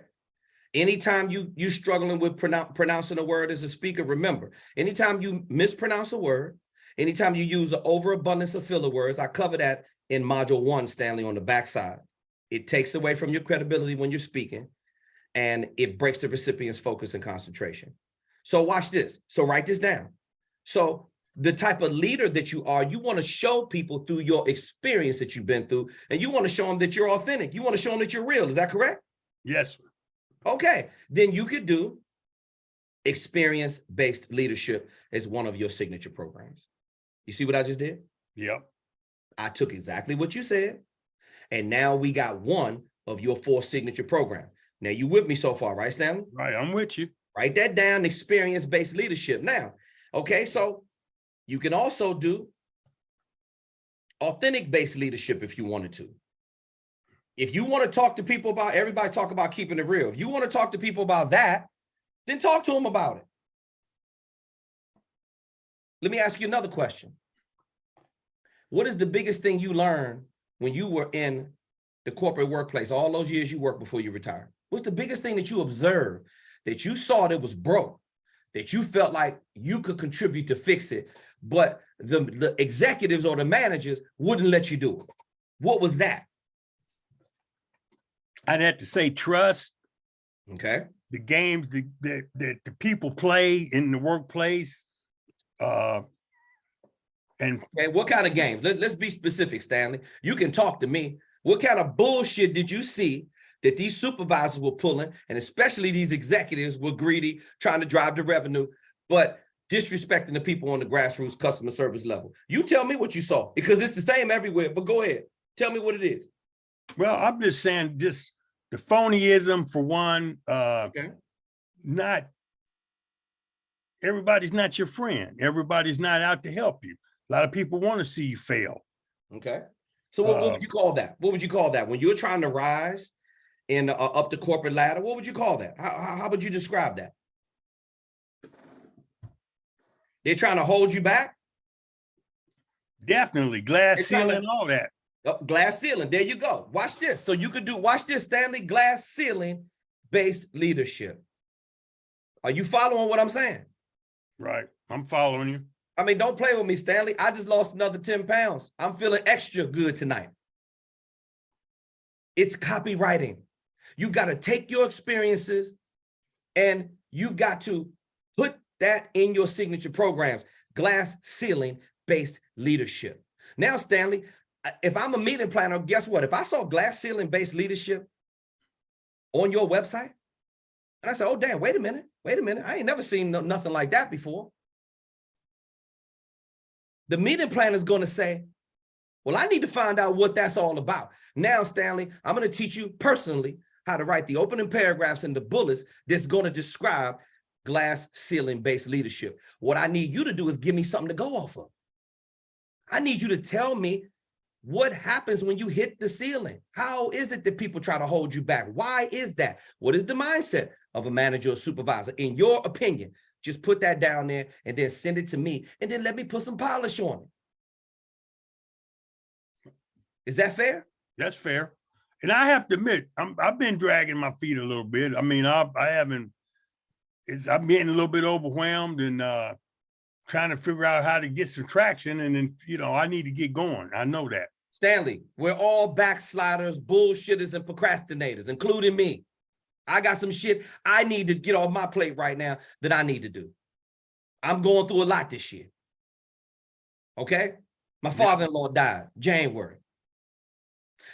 Anytime you struggling with pronouncing a word as a speaker, remember, anytime you mispronounce a word, anytime you use an overabundance of filler words, I cover that in module 1, Stanley, on the backside. It takes away from your credibility when you're speaking, and it breaks the recipient's focus and concentration. So watch this. So write this down. So the type of leader that you are, you want to show people through your experience that you've been through, and you want to show them that you're authentic. You want to show them that you're real. Is that correct? Yes, sir. Okay, then you could do experience-based leadership as one of your signature programs. You see what I just did? Yep. I took exactly what you said, and now we got one of your 4 signature programs. Now, you with me so far, right, Stanley? Right, I'm with you. Write that down, experience-based leadership. Now, okay, so you can also do authentic-based leadership if you wanted to. If you want to talk to people about, everybody talk about keeping it real. If you want to talk to people about that, then talk to them about it. Let me ask you another question. What is the biggest thing you learned when you were in the corporate workplace, all those years you worked before you retired? What's the biggest thing that you observed, that you saw that was broke, that you felt like you could contribute to fix it, but the executives or the managers wouldn't let you do it? What was that? I'd have to say trust. Okay. The games that the people play in the workplace. And okay, what kind of games? Let's be specific, Stanley. You can talk to me. What kind of bullshit did you see that these supervisors were pulling, and especially these executives were greedy, trying to drive the revenue, but disrespecting the people on the grassroots customer service level? You tell me what you saw, because it's the same everywhere, but go ahead. Tell me what it is. Well, I'm just saying, just the phonyism for one. Okay. Not everybody's not your friend. Everybody's not out to help you. A lot of people want to see you fail. Okay. So what would you call that? What would you call that when you're trying to rise in up the corporate ladder? What would you call that? How would you describe that? They're trying to hold you back? Definitely. Glass ceiling, all that. Glass ceiling. There you go. Watch this. So you could do, watch this, Stanley, glass ceiling based leadership. Are you following what I'm saying? Right. I'm following you. I mean, don't play with me, Stanley. I just lost another 10 pounds. I'm feeling extra good tonight. It's copywriting. You got to take your experiences and you've got to put that in your signature programs. Glass ceiling based leadership. Now, Stanley, if I'm a meeting planner, guess what? If I saw glass ceiling based leadership on your website, and I said, oh, damn, wait a minute. I ain't never seen nothing like that before. The meeting planner is going to say, well, I need to find out what that's all about. Now, Stanley, I'm going to teach you personally how to write the opening paragraphs and the bullets that's going to describe glass ceiling based leadership. What I need you to do is give me something to go off of. I need you to tell me What happens when you hit the ceiling? How is it that people try to hold you back? Why is that? What is the mindset of a manager or supervisor? In your opinion, just put that down there and then send it to me, and then let me put some polish on it. Is that fair? That's fair. And I have to admit, I've been dragging my feet a little bit. I mean, I'm getting a little bit overwhelmed and trying to figure out how to get some traction. And then, I need to get going. I know that. Stanley, we're all backsliders, bullshitters, and procrastinators, including me. I got some shit I need to get off my plate right now that I need to do. I'm going through a lot this year. Okay? My father-in-law died January.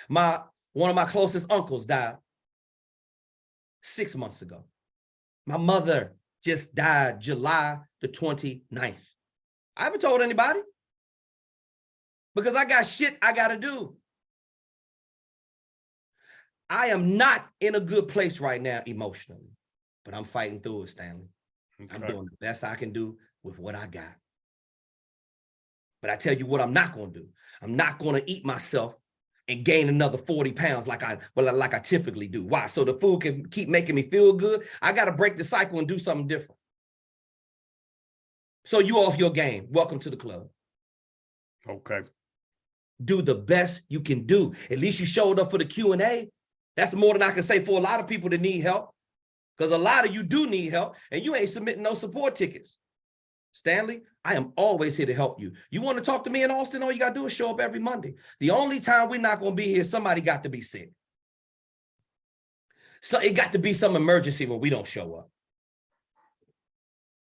One of my closest uncles died 6 months ago. My mother just died July the 29th. I haven't told anybody because I got shit I got to do. I am not in a good place right now emotionally, but I'm fighting through it, Stanley. Okay. I'm doing the best I can do with what I got. But I tell you what I'm not going to do. I'm not going to eat myself and gain another 40 pounds like I typically do. Why? So the food can keep making me feel good. I got to break the cycle and do something different. So you off your game. Welcome to the club. Okay. Do the best you can do. At least you showed up for the Q&A. That's more than I can say for a lot of people that need help, because a lot of you do need help and you ain't submitting no support tickets. Stanley, I am always here to help you. You want to talk to me in Austin? All you got to do is show up every Monday. The only time we're not going to be here, somebody got to be sick. So it got to be some emergency when we don't show up.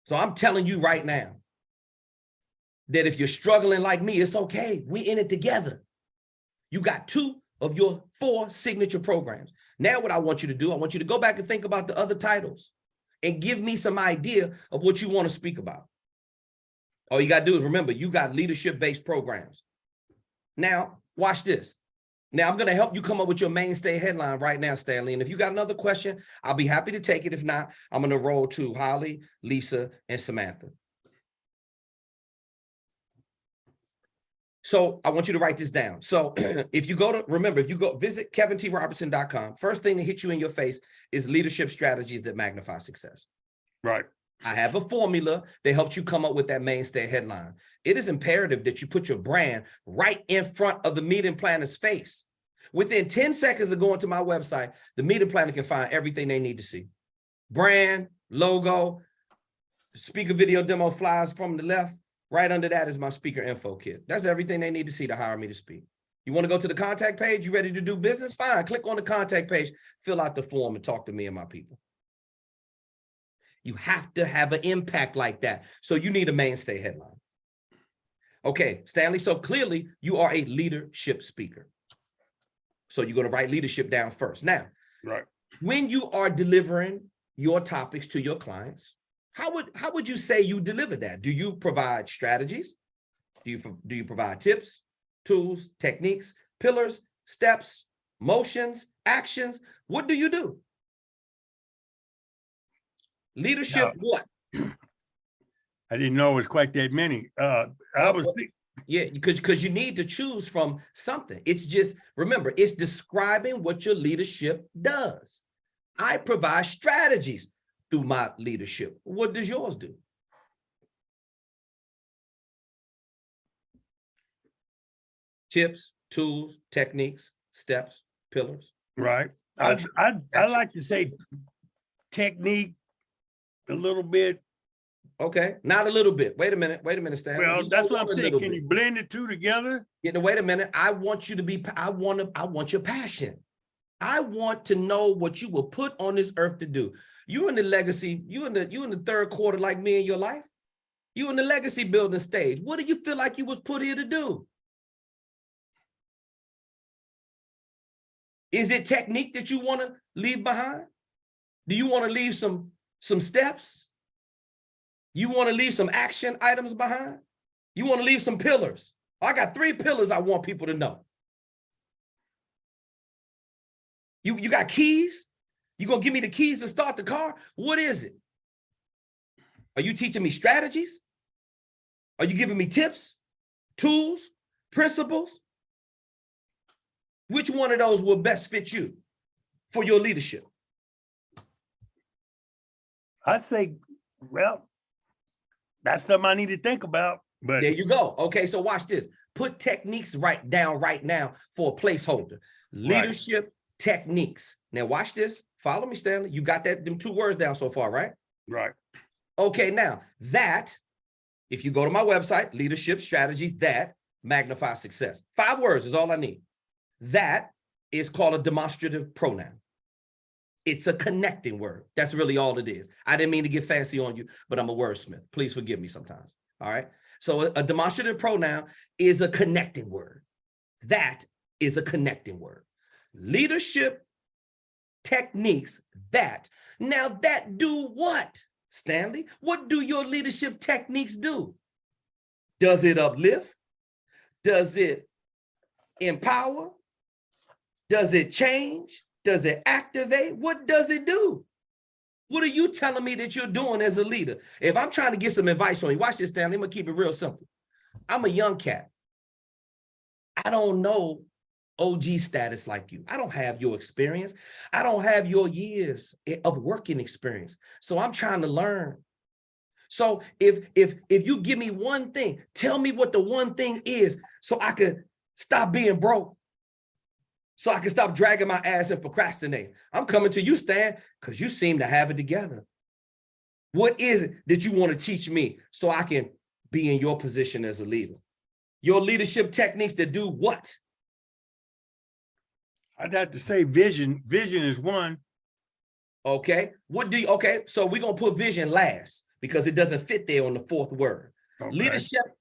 So I'm telling you right now that if you're struggling like me, it's okay. We in it together. You got 2 of your 4 signature programs. Now what I want you to do, I want you to go back and think about the other titles and give me some idea of what you want to speak about. All you got to do is remember, you got leadership-based programs. Now, watch this. Now, I'm going to help you come up with your mainstay headline right now, Stanley. And if you got another question, I'll be happy to take it. If not, I'm going to roll to Holly, Lisa, and Samantha. So I want you to write this down. So if you visit KevinTRobertson.com, first thing that hits you in your face is leadership strategies that magnify success. Right. I have a formula that helps you come up with that mainstay headline. It is imperative that you put your brand right in front of the meeting planner's face. Within 10 seconds of going to my website, the meeting planner can find everything they need to see. Brand, logo, speaker video demo flyers from the left. Right under that is my speaker info kit. That's everything they need to see to hire me to speak. You want to go to the contact page? You ready to do business? Fine. Click on the contact page, fill out the form, and talk to me and my people. You have to have an impact like that. So you need a mainstay headline. Okay, Stanley, so clearly you are a leadership speaker. So you're going to write leadership down first. Now, right, when you are delivering your topics to your clients, how would you say you deliver that? Do you provide strategies? Do you provide tips, tools, techniques, pillars, steps, motions, actions? What do you do? Leadership, what? I didn't know it was quite that many. Yeah, because you need to choose from something. It's just, remember, it's describing what your leadership does. I provide strategies through my leadership. What does yours do? Tips, tools, techniques, steps, pillars. Right. I like to say technique a little bit. Okay, not a little bit. Wait a minute, Stan. Well, that's what I'm saying. Can you blend the two together? Yeah, wait a minute. I want you to be, I want your passion. I want to know what you were put on this earth to do. You in the legacy, you in the third quarter like me in your life. You in the legacy building stage. What do you feel like you was put here to do? Is it technique that you want to leave behind? Do you want to leave some steps? You want to leave some action items behind? You want to leave some pillars? I got 3 pillars I want people to know. You got keys? You gonna give me the keys to start the car? What is it? Are you teaching me strategies? Are you giving me tips, tools, principles? Which one of those will best fit you for your leadership? I say, well, that's something I need to think about. But there you go. Okay, so watch this. Put techniques down right now for a placeholder. Leadership techniques. Now watch this. Follow me, Stanley. You got them 2 words down so far, right? Right. Okay, now that, if you go to my website, leadership strategies that magnify success. 5 words is all I need. That is called a demonstrative pronoun. It's a connecting word. That's really all it is. I didn't mean to get fancy on you, but I'm a wordsmith. Please forgive me sometimes. All right. So a demonstrative pronoun is a connecting word. That is a connecting word. Leadership techniques that. Now that do what, Stanley? What do your leadership techniques do? Does it uplift? Does it empower? Does it change? Does it activate? What does it do? What are you telling me that you're doing as a leader? If I'm trying to get some advice on you, watch this, Stanley. I'm going to keep it real simple. I'm a young cat. I don't know OG status like you. I don't have your experience. I don't have your years of working experience. So I'm trying to learn. So if you give me one thing, tell me what the one thing is so I could stop being broke. So I can stop dragging my ass and procrastinating. I'm coming to you, Stan, because you seem to have it together. What is it that you want to teach me so I can be in your position as a leader? Your leadership techniques that do what? I'd have to say vision. Vision is one. Okay. Okay. So we're going to put vision last because it doesn't fit there on the 4th word. Okay.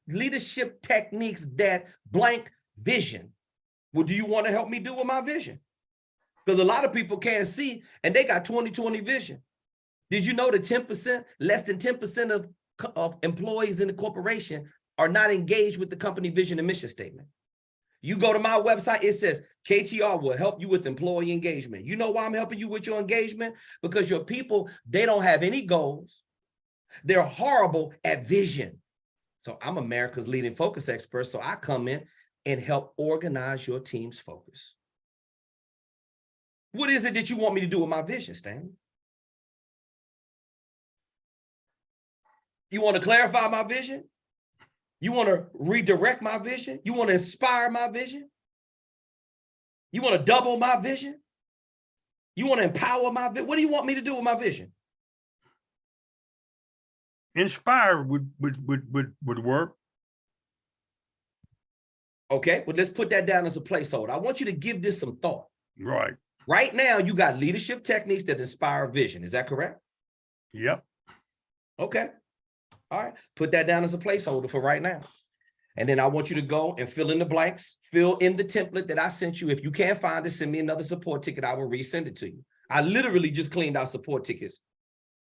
Leadership techniques that blank vision. Well, do you want to help me do with my vision? Because a lot of people can't see and they got 20/20 vision. Did you know that 10%, less than 10% of employees in the corporation are not engaged with the company vision and mission statement? You go to my website, it says KTR will help you with employee engagement. You know why I'm helping you with your engagement? Because your people, they don't have any goals. They're horrible at vision. So I'm America's leading focus expert. So I come in and help organize your team's focus. What is it that you want me to do with my vision, Stan? You want to clarify my vision? You want to redirect my vision? You want to inspire my vision? You want to double my vision? You want to empower my vision? What do you want me to do with my vision? Inspire would work. Okay, well, let's put that down as a placeholder. I want you to give this some thought. Right. Right now, you got leadership techniques that inspire vision. Is that correct? Yep. Okay. All right. Put that down as a placeholder for right now. And then I want you to go and fill in the blanks, fill in the template that I sent you. If you can't find it, send me another support ticket. I will resend it to you. I literally just cleaned out support tickets.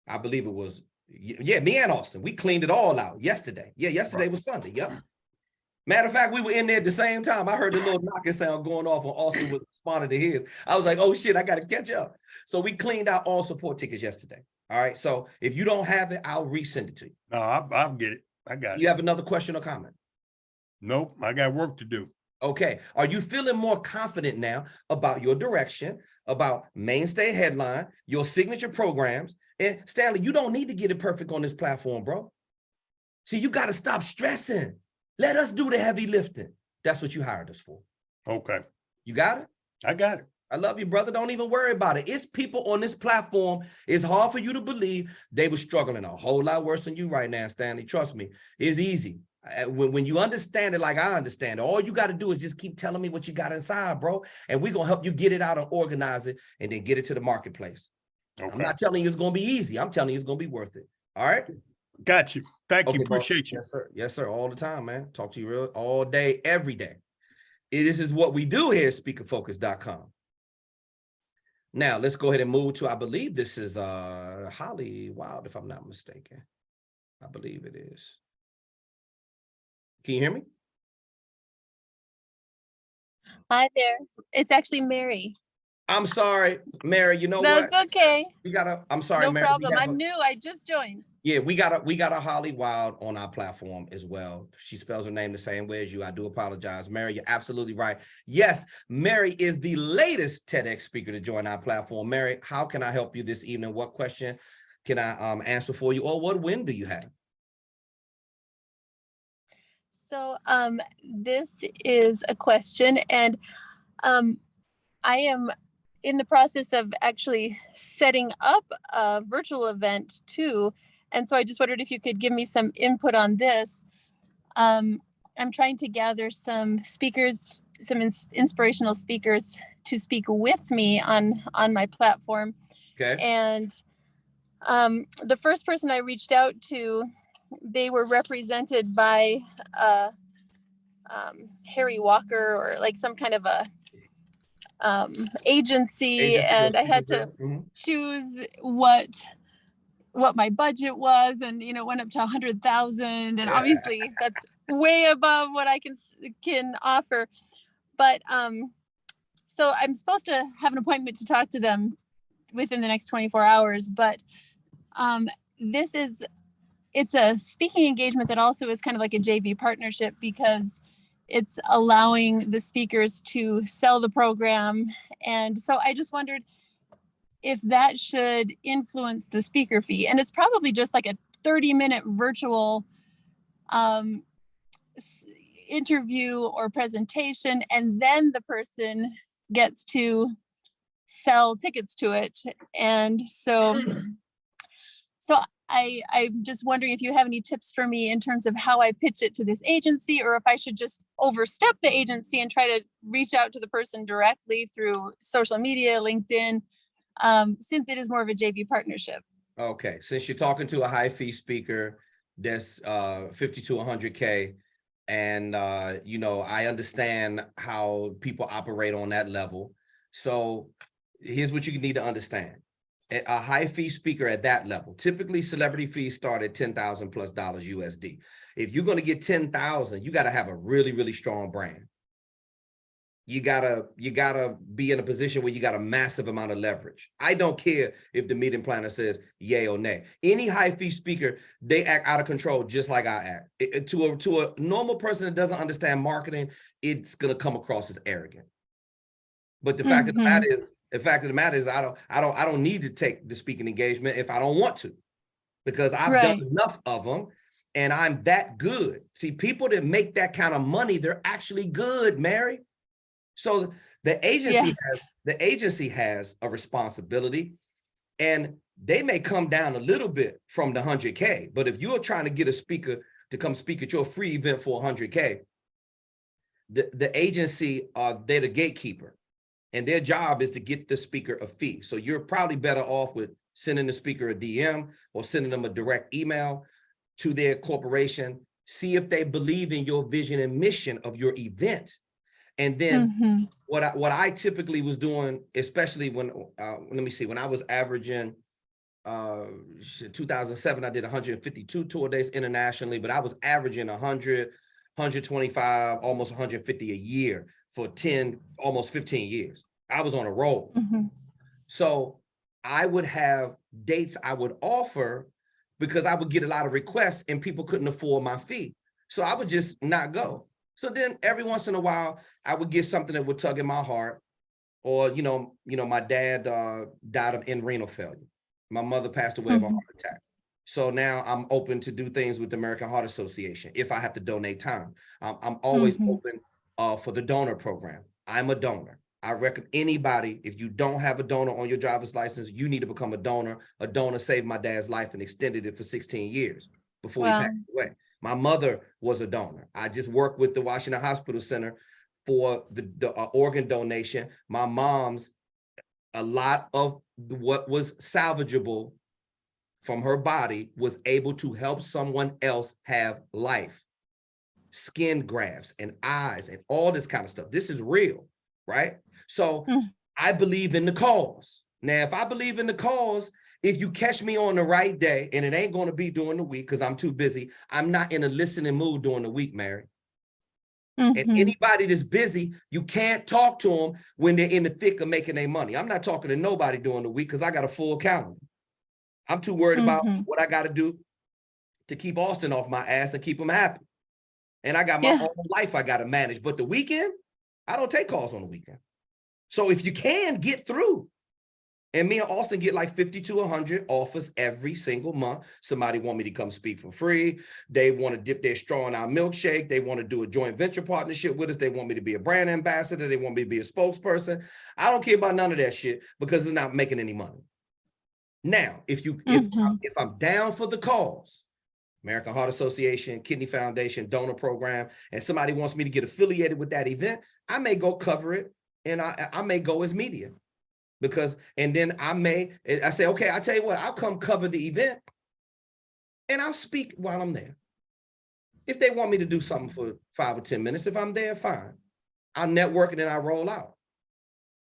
I believe it was, yeah, me and Austin, we cleaned it all out yesterday. Yeah, yesterday was Sunday. Yep. Matter of fact, we were in there at the same time. I heard the little knocking sound going off when Austin was responding to his. I was like, oh shit, I got to catch up. So we cleaned out all support tickets yesterday. All right. So if you don't have it, I'll resend it to you. No, I'll get it. I got it. You have another question or comment? Nope. I got work to do. Okay. Are you feeling more confident now about your direction, about mainstay headline, your signature programs? And Stanley, you don't need to get it perfect on this platform, bro. See, you got to stop stressing. Let us do the heavy lifting. That's what you hired us for. Okay. You got it? I got it. I love you, brother. Don't even worry about it. It's people on this platform. It's hard for you to believe they were struggling a whole lot worse than you right now, Stanley. Trust me, it's easy. When you understand it like I understand it, all you got to do is just keep telling me what you got inside, bro. And we're going to help you get it out and organize it and then get it to the marketplace. Okay. I'm not telling you it's going to be easy. I'm telling you it's going to be worth it. All right? Got you. Thank you. Appreciate you. Yes, sir. Yes, sir. All the time, man. Talk to you real all day, every day. This is what we do here at speakerfocus.com. Now, let's go ahead and move to, I believe this is Holly Wild, if I'm not mistaken. I believe it is. Can you hear me? Hi there. It's actually Mary. I'm sorry, Mary, you know what? That's okay. I'm sorry, No Mary. problem. I'm new. I just joined. Yeah, we got a Holly Wild on our platform as well. She spells her name the same way as you. I do apologize. Mary, you're absolutely right. Yes, Mary is the latest TEDx speaker to join our platform. Mary, how can I help you this evening? What question can I answer for you, or what win do you have? So this is a question, and I am in the process of actually setting up a virtual event too. And so I just wondered if you could give me some input on this. I'm trying to gather some speakers, some inspirational speakers to speak with me on my platform. Okay. And the first person I reached out to, they were represented by Harry Walker, or like some kind of a agency, and I had to choose what my budget was, and it went up to 100,000, and obviously that's way above what I can offer. But so I'm supposed to have an appointment to talk to them within the next 24 hours. But it's a speaking engagement that also is kind of like a JV partnership, because it's allowing the speakers to sell the program. And so I just wondered if that should influence the speaker fee. And it's probably just like a 30-minute virtual interview or presentation, and then the person gets to sell tickets to it. And so I'm just wondering if you have any tips for me in terms of how I pitch it to this agency, or if I should just overstep the agency and try to reach out to the person directly through social media, LinkedIn, since it is more of a JV partnership. Okay, since you're talking to a high fee speaker that's 50 to 100K, and I understand how people operate on that level. So here's what you need to understand. A high fee speaker at that level, typically celebrity fees start at $10,000+ USD. If you're going to get 10,000, you got to have a really, really strong brand. You gotta be in a position where you got a massive amount of leverage. I don't care if the meeting planner says yay or nay. Any high fee speaker, they act out of control just like I act. To a normal person that doesn't understand marketing, it's gonna come across as arrogant. But the fact of the matter is, I don't need to take the speaking engagement if I don't want to, because I've done enough of them and I'm that good. See, people that make that kind of money, they're actually good, Mary. So the agency has a responsibility, and they may come down a little bit from the 100K. But if you're trying to get a speaker to come speak at your free event for 100K, the agency, they're the gatekeeper, and their job is to get the speaker a fee. So you're probably better off with sending the speaker a DM or sending them a direct email to their corporation. See if they believe in your vision and mission of your event. And then what I typically was doing, especially when I was averaging 2007, I did 152 tour days internationally, but I was averaging 100, 125, almost 150 a year for almost 15 years. I was on a roll. So I would have dates I would offer because I would get a lot of requests and people couldn't afford my fee. So I would just not go. So then every once in a while, I would get something that would tug in my heart. Or, my dad died of renal failure. My mother passed away of a heart attack. So now I'm open to do things with the American Heart Association if I have to donate time. I'm always open for the donor program. I'm a donor. I recommend anybody, if you don't have a donor on your driver's license, you need to become a donor. A donor saved my dad's life and extended it for 16 years before he passed away. My mother was a donor. I just worked with the Washington Hospital Center for the organ donation. My mom's, a lot of what was salvageable from her body was able to help someone else have life. Skin grafts and eyes and all this kind of stuff. This is real, right? So I believe in the cause. Now, if I believe in the cause, if you catch me on the right day, and it ain't going to be during the week because I'm too busy, I'm not in a listening mood during the week, Mary. And Mhm. anybody that's busy, you can't talk to them when they're in the thick of making their money. I'm not talking to nobody during the week because I got a full calendar. I'm too worried about Mhm. what I got to do to keep Austin off my ass and keep him happy. And I got my Yeah. own life I got to manage. But the weekend, I don't take calls on the weekend. So if you can get through, and me and Austin get like 50 to 100 offers every single month. Somebody want me to come speak for free. They want to dip their straw in our milkshake. They want to do a joint venture partnership with us. They want me to be a brand ambassador. They want me to be a spokesperson. I don't care about none of that shit because it's not making any money. Now, if Mhm. I'm down for the cause, American Heart Association, Kidney Foundation, donor program, and somebody wants me to get affiliated with that event, I may go cover it, and I may go as media. Because, and then I say, okay, I'll tell you what, I'll come cover the event and I'll speak while I'm there. If they want me to do something for 5 or 10 minutes, if I'm there, fine. I'll network and then I roll out.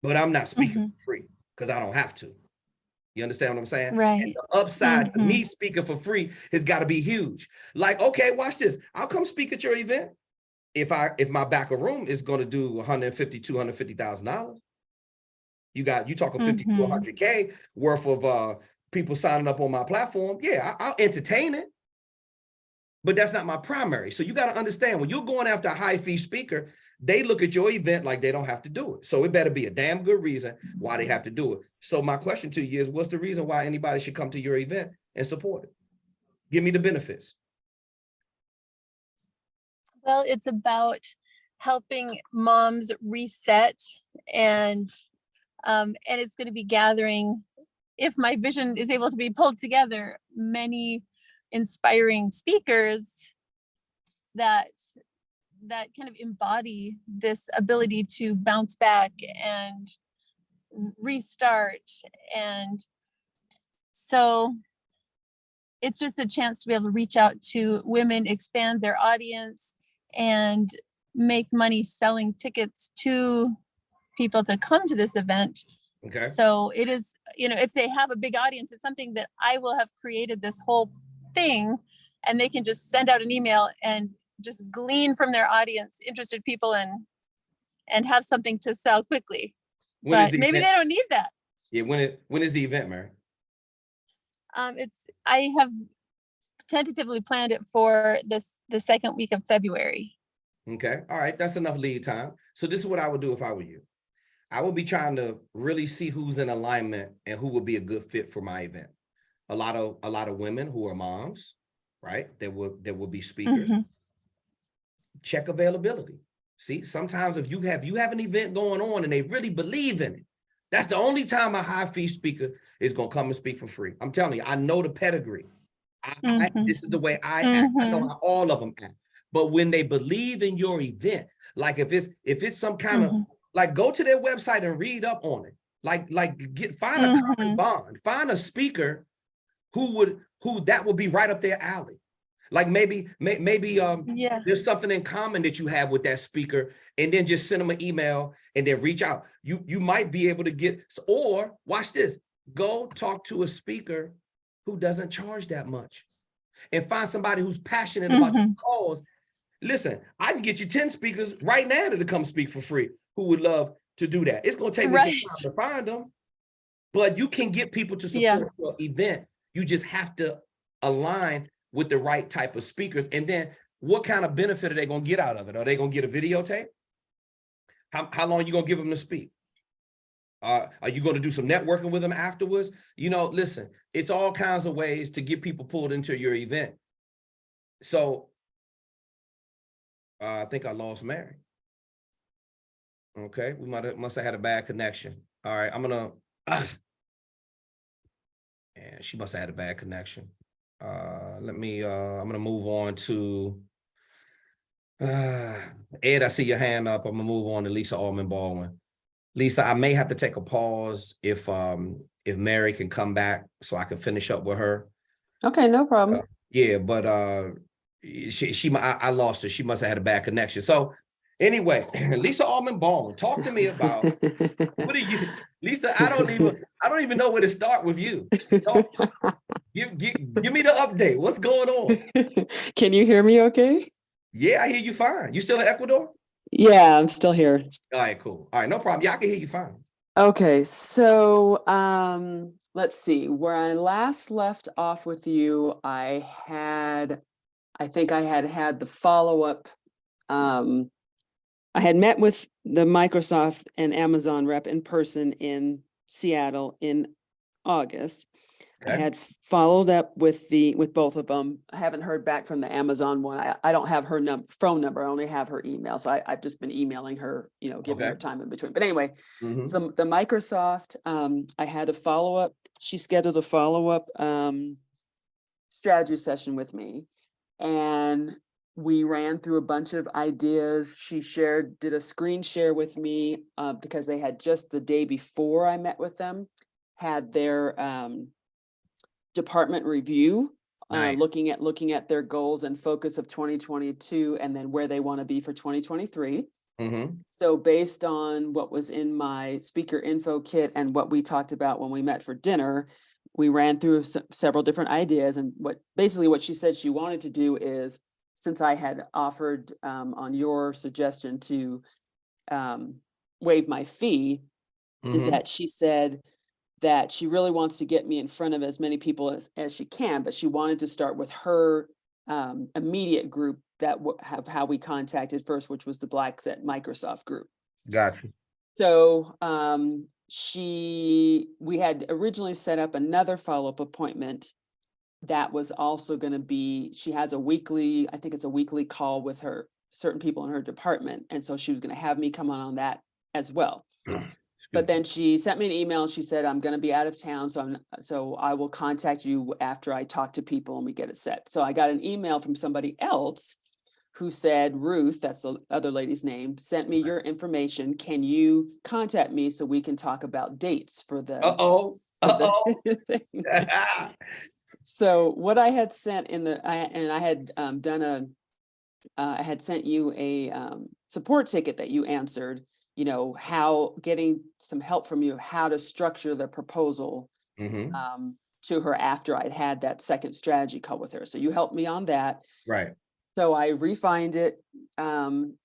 But I'm not speaking Mhm. for free because I don't have to. You understand what I'm saying? And Right. the upside to Mhm. me speaking for free has got to be huge. Like, okay, watch this. I'll come speak at your event if my back of room is going to do $150,000, $250,000. You talking 50 to Mhm. 100K worth of people signing up on my platform. Yeah, I'll entertain it, but that's not my primary. So you got to understand, when you're going after a high fee speaker, they look at your event like they don't have to do it. So it better be a damn good reason why they have to do it. So my question to you is, what's the reason why anybody should come to your event and support it? Give me the benefits. Well, it's about helping moms reset, and it's going to be gathering, if my vision is able to be pulled together, many inspiring speakers that kind of embody this ability to bounce back and restart. And so it's just a chance to be able to reach out to women, expand their audience, and make money selling tickets to people to come to this event. Okay. So it is, if they have a big audience, it's something that I will have created this whole thing, and they can just send out an email and just glean from their audience, interested people, and have something to sell quickly. When is But the maybe event? they don't need that. Yeah, when is the event, Mary? I have tentatively planned it for the second week of February. Okay. All right. That's enough lead time. So this is what I would do if I were you. I would be trying to really see who's in alignment and who would be a good fit for my event. A lot of women who are moms, right? There will be speakers. Mhm. Check availability. See, sometimes if you have an event going on and they really believe in it, that's the only time a high fee speaker is going to come and speak for free. I'm telling you, I know the pedigree. This is the way I act. I know how all of them act. But when they believe in your event, like if it's some kind of, like, go to their website and read up on it. Find a common bond. Find a speaker who that would be right up their alley. Like maybe Yeah. there's something in common that you have with that speaker, and then just send them an email and then reach out. You might be able to get, or watch this, go talk to a speaker who doesn't charge that much and find somebody who's passionate about your cause. Listen, I can get you 10 speakers right now to come speak for free who would love to do that. It's going to take me some time to find them, but you can get people to support your event. You just have to align with the right type of speakers. And then what kind of benefit are they going to get out of it? Are they going to get a videotape? How long are you going to give them to speak? Are you going to do some networking with them afterwards? Listen, it's all kinds of ways to get people pulled into your event. So I think I lost Mary. Okay, we must have had a bad connection. All right, I'm gonna. And she must have had a bad connection. I'm gonna move on to Ed. I see your hand up. I'm gonna move on to Lisa Allman Baldwin. Lisa, I may have to take a pause if Mary can come back so I can finish up with her. Okay, no problem. Yeah, but I lost her. She must have had a bad connection. So anyway, Lisa Allman Baldwin, talk to me about what are you, Lisa? I don't even know where to start with you. Give me the update. What's going on? Can you hear me okay? Yeah, I hear you fine. You still in Ecuador? Yeah, I'm still here. All right, cool. All right, no problem. Yeah, I can hear you fine. Okay, so let's see. Where I last left off with you, I think I had the follow-up. I had met with the Microsoft and Amazon rep in person in Seattle in August. I Okay. had followed up with both of them. I haven't heard back from the Amazon one. I don't have her phone number. I only have her email. So I've just been emailing her, giving her Okay. time in between. But anyway, Mhm. so the Microsoft, I had a follow-up. She scheduled a follow-up strategy session with me. And we ran through a bunch of ideas. She did a screen share with me because they had just the day before I met with them, had their department review, Nice. looking at their goals and focus of 2022 and then where they want to be for 2023. Mm-hmm. So based on what was in my speaker info kit and what we talked about when we met for dinner, we ran through several different ideas. And what she said she wanted to do is, since I had offered on your suggestion to waive my fee, is Mm-hmm. that she said that she really wants to get me in front of as many people as she can, but she wanted to start with her immediate group that have how we contacted first, which was the Blacks at Microsoft group. Gotcha. So we had originally set up another follow-up appointment that was also going to be, she has I think it's a weekly call with her, certain people in her department. And so she was going to have me come on that as well. But then she sent me an email. She said, I'm going to be out of town. So I will contact you after I talk to people and we get it set. So I got an email from somebody else who said, Ruth, that's the other lady's name, sent me your information. Can you contact me so we can talk about dates for the, So what I had sent I had sent you a support ticket that you answered, how getting some help from you, how to structure the proposal Mm-hmm. To her after I'd had that second strategy call with her. So you helped me on that. Right. So I refined it from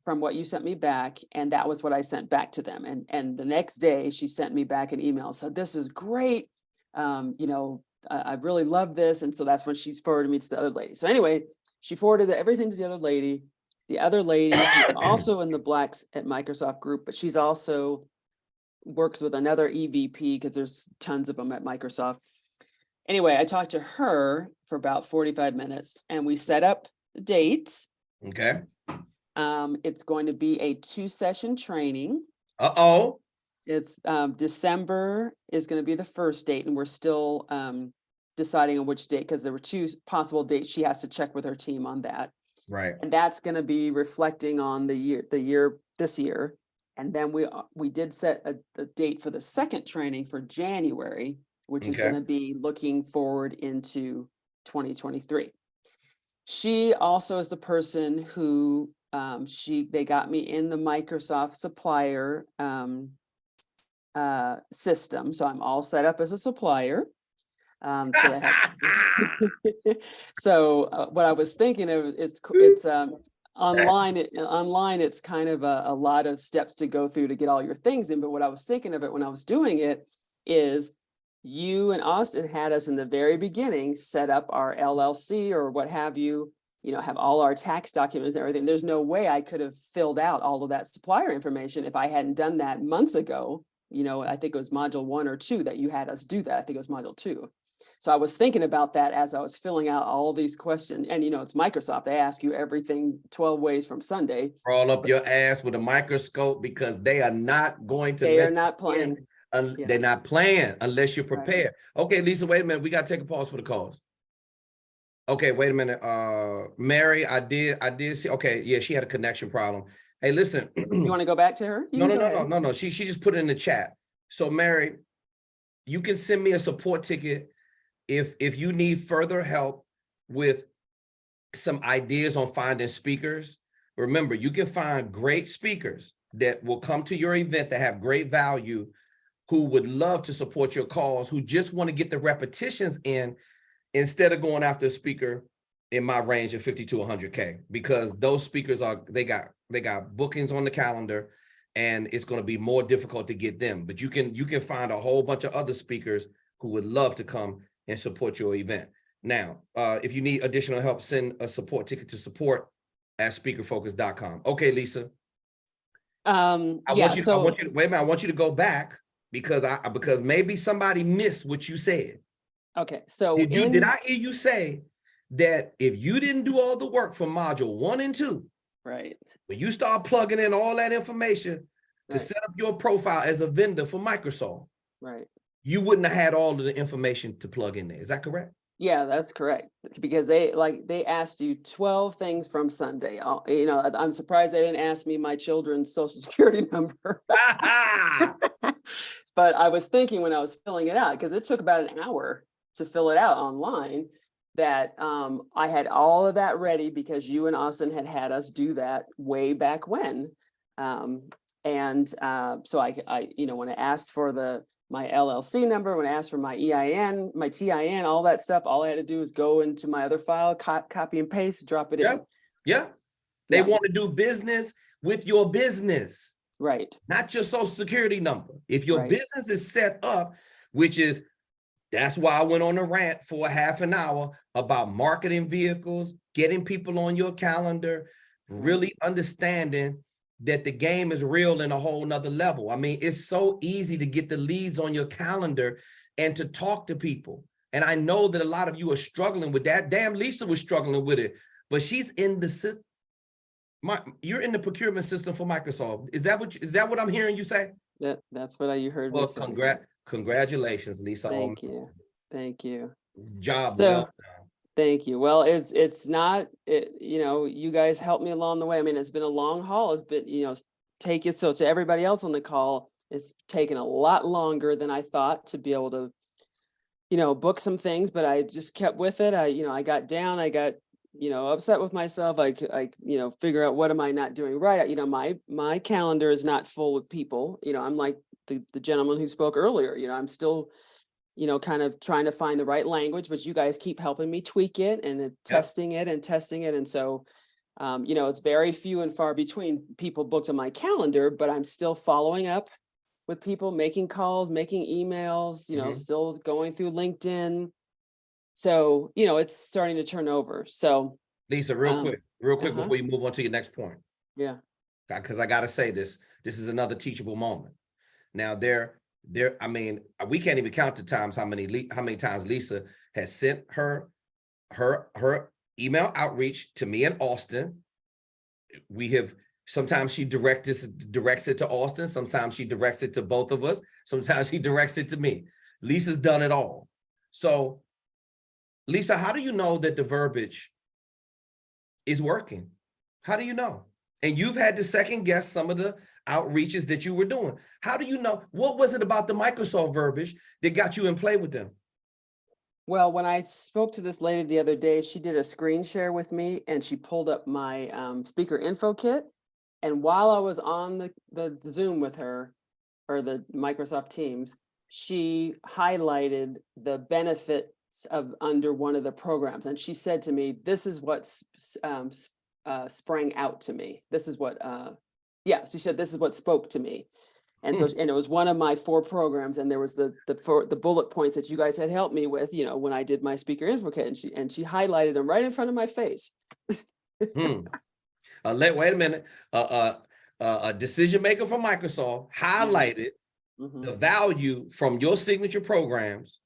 what you sent me back, and that was what I sent back to them. And the next day she sent me back an email. So this is great. I really love this. And so that's when she forwarded me to the other lady. So anyway, she forwarded everything to the other lady. The other lady is also in the Blacks at Microsoft group, but she's also works with another EVP because there's tons of them at Microsoft. Anyway, I talked to her for about 45 minutes and we set up the dates. Okay. It's going to be a 2-session training. It's December is going to be the first date, and we're still deciding on which date because there were 2 possible dates. She has to check with her team on that. Right. And that's going to be reflecting on the year this year. And then we did set a date for the second training for January, which is going to be looking forward into 2023. She also is the person who they got me in the Microsoft supplier system. So I'm all set up as a supplier. So what I was thinking of, it's online. Online, it's kind of a lot of steps to go through to get all your things in. But what I was thinking of it when I was doing it is, you and Austin had us in the very beginning set up our LLC or what have you, have all our tax documents and everything. There's no way I could have filled out all of that supplier information if I hadn't done that months ago. I think it was module 1 or 2 that you had us do that. I think it was module 2. So I was thinking about that as I was filling out all these questions. And, it's Microsoft. They ask you everything 12 ways from Sunday. Crawl up your ass with a microscope because they are not going to. They are not playing. They're not playing unless you're prepared. Right. Okay, Lisa, wait a minute. We got to take a pause for the calls. Okay, wait a minute. Mary, I did see. Okay, yeah, she had a connection problem. Hey, listen. You want to go back to her? No. She just put it in the chat. So, Mary, you can send me a support ticket if you need further help with some ideas on finding speakers. Remember, you can find great speakers that will come to your event that have great value, who would love to support your cause, who just want to get the repetitions in instead of going after a speaker in my range of 50 to 100K, because those speakers they got bookings on the calendar, and it's going to be more difficult to get them. But you can find a whole bunch of other speakers who would love to come and support your event. Now, if you need additional help, send a support ticket to support@speakerfocus.com. Okay, Lisa. I want you to wait a minute. I want you to go back because maybe somebody missed what you said. Okay, so did I hear you say that if you didn't do all the work for module 1 and 2, right, when you start plugging in all that information to set up your profile as a vendor for Microsoft, right, you wouldn't have had all of the information to plug in there. Is that correct? Yeah, that's correct. Because they asked you 12 things from Sunday. I'm surprised they didn't ask me my children's social security number. But I was thinking when I was filling it out, because it took about an hour to fill it out online, that I had all of that ready because you and Austin had us do that way back when. So I when I asked for my LLC number, when I asked for my EIN, my TIN, all that stuff, all I had to do is go into my other file, copy and paste, drop it in. Yeah. They want to do business with your business. Right. Not your social security number. If your business is set up, that's why I went on a rant for a half an hour about marketing vehicles, getting people on your calendar, really understanding that the game is real in a whole nother level. I mean, it's so easy to get the leads on your calendar and to talk to people. And I know that a lot of you are struggling with that. Damn, Lisa was struggling with it, but she's in the system. You're in the procurement system for Microsoft. Is that what I'm hearing you say? That's what you heard me say. Congratulations, Lisa. Thank you. Thank you. Job well done. Thank you. Well, it's not, you guys helped me along the way. I mean, it's been a long haul. It's been, so to everybody else on the call, it's taken a lot longer than I thought to be able to, book some things, but I just kept with it. I got down, I got, upset with myself. I figure out what am I not doing right. My calendar is not full with people. I'm like the gentleman who spoke earlier, I'm still kind of trying to find the right language, but you guys keep helping me tweak it and testing it. And so, it's very few and far between people booked on my calendar, but I'm still following up with people, making calls, making emails, still going through LinkedIn. So, it's starting to turn over. So Lisa, real quick before you move on to your next point. Yeah. Because I got to say this is another teachable moment. Now I mean, we can't even count the times how many times Lisa has sent her email outreach to me and Austin. Sometimes she directs it to Austin. Sometimes she directs it to both of us. Sometimes she directs it to me. Lisa's done it all. So, Lisa, how do you know that the verbiage is working? How do you know? And you've had to second guess some of the outreaches that you were doing. How do you know? What was it about the Microsoft verbiage that got you in play with them? Well, when I spoke to this lady the other day, she did a screen share with me and she pulled up my speaker info kit. And while I was on the Zoom with her, or the Microsoft Teams, she highlighted the benefits of under one of the programs. And she said to me, this is what sprang out to me. This is what, she said, this is what spoke to me. And so, and it was one of my 4 programs, and there was the bullet points that you guys had helped me with, when I did my speaker info kit, and she highlighted them right in front of my face. Wait a minute. A decision maker from Microsoft highlighted the value from your signature programs.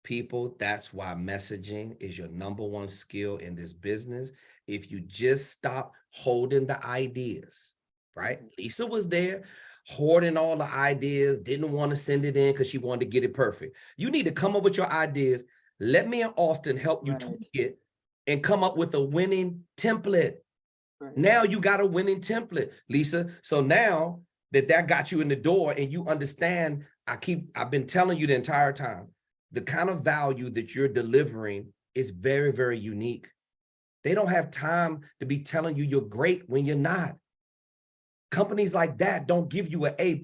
People, that's why messaging is your #1 skill in this business. If you just stop holding the ideas, right? Lisa was there hoarding all the ideas, didn't want to send it in because she wanted to get it perfect. You need to come up with your ideas. Let me and Austin help you tweak it and come up with a winning template. Now you got a winning template, Lisa. So now that got you in the door and you understand, I've been telling you the entire time, the kind of value that you're delivering is very, very unique. They don't have time to be telling you you're great when you're not. Companies like that don't give you an A+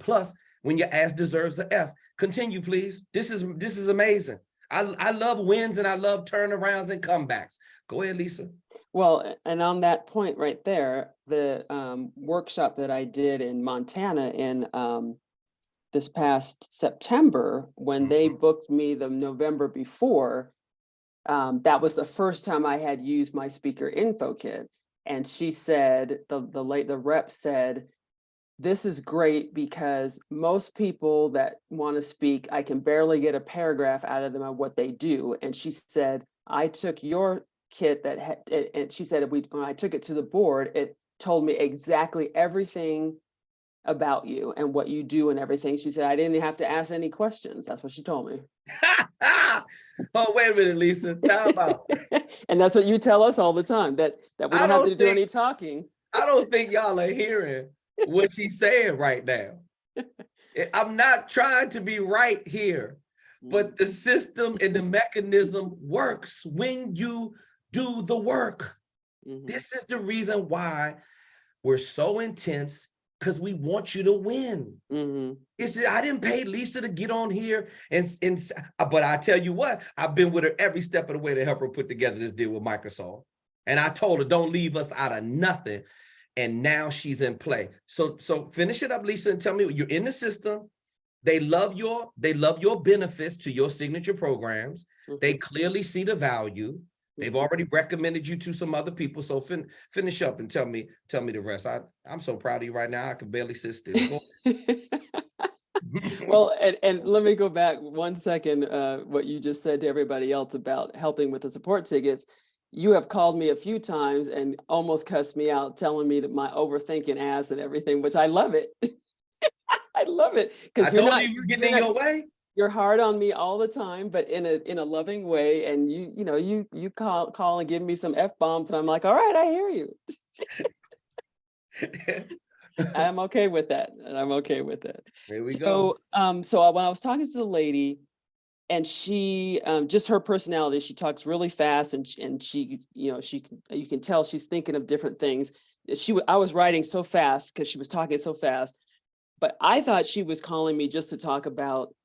when your ass deserves an F. Continue, please. This is amazing. I love wins and I love turnarounds and comebacks. Go ahead, Lisa. Well, and on that point right there, the workshop that I did in Montana in this past September, when they booked me the November before, that was the first time I had used my speaker info kit. And she said, the rep said, this is great because most people that want to speak, I can barely get a paragraph out of them on what they do. And she said, I took your kit that had, and she said, when I took it to the board, it told me exactly everything about you and what you do and everything. She said, I didn't have to ask any questions. That's what she told me. Oh, wait a minute, Lisa. Time out. And that's what you tell us all the time, that we don't have to do any talking. I don't think y'all are hearing what she's saying right now. I'm not trying to be right here, but the system and the mechanism works when you do the work. This is the reason why we're so intense, because we want you to win. I didn't pay Lisa to get on here but I tell you what, I've been with her every step of the way to help her put together this deal with Microsoft. And I told her, don't leave us out of nothing. And now she's in play. So finish it up, Lisa, and tell me, you're in the system. They love your benefits to your signature programs. They clearly see the value. They've already recommended you to some other people. So finish up and tell me the rest. I'm so proud of you right now. I can barely sit still. Well, and let me go back 1 second. What you just said to everybody else about helping with the support tickets. You have called me a few times and almost cussed me out, telling me that my overthinking ass and everything, which I love it. I love it because you're getting in your way. You're hard on me all the time, but in a loving way. And you call and give me some F-bombs, and I'm like, all right, I hear you. I'm okay with that. And I'm okay with it. There we go. So when I was talking to the lady, and she just her personality, she talks really fast, and she you can tell she's thinking of different things. I was writing so fast because she was talking so fast, but I thought she was calling me just to talk about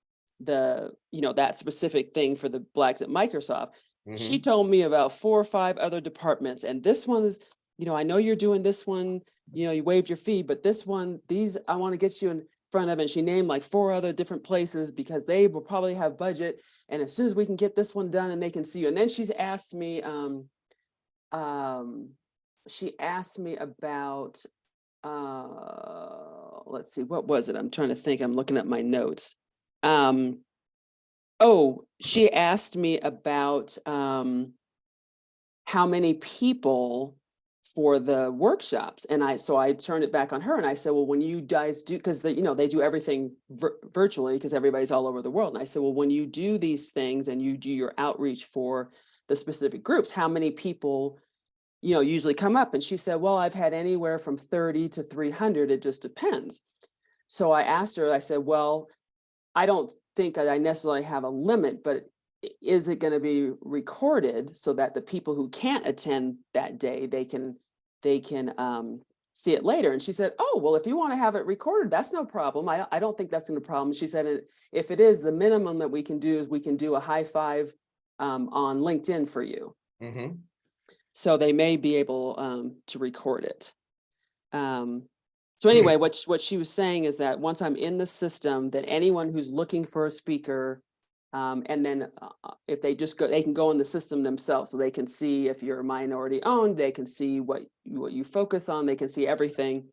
that specific thing for the Blacks at Microsoft. She told me about 4 or 5 other departments, and this one is, I know you're doing this one, you waived your fee, but this one, I want to get you in front of. And she named like 4 other different places because they will probably have budget, and as soon as we can get this one done and they can see you. And then she's asked me about let's see, what was it? I'm trying to think. I'm looking at my notes. She asked me about how many people for the workshops. And I turned it back on her, and I said, well, when you guys do, because they do everything virtually because everybody's all over the world. And I said, well, when you do these things and you do your outreach for the specific groups, how many people, usually come up? And she said, well, I've had anywhere from 30 to 300. It just depends. So I asked her, I said, well, I don't think I necessarily have a limit, but is it going to be recorded so that the people who can't attend that day, they can see it later? And she said, oh, well, if you want to have it recorded, that's no problem. I don't think that's a problem. She said, if it is, the minimum that we can do is we can do a high five on LinkedIn for you. So they may be able to record it. So anyway, what she was saying is that once I'm in the system, that anyone who's looking for a speaker, and then if they can go in the system themselves, so they can see if you're minority owned, they can see what you focus on, they can see everything,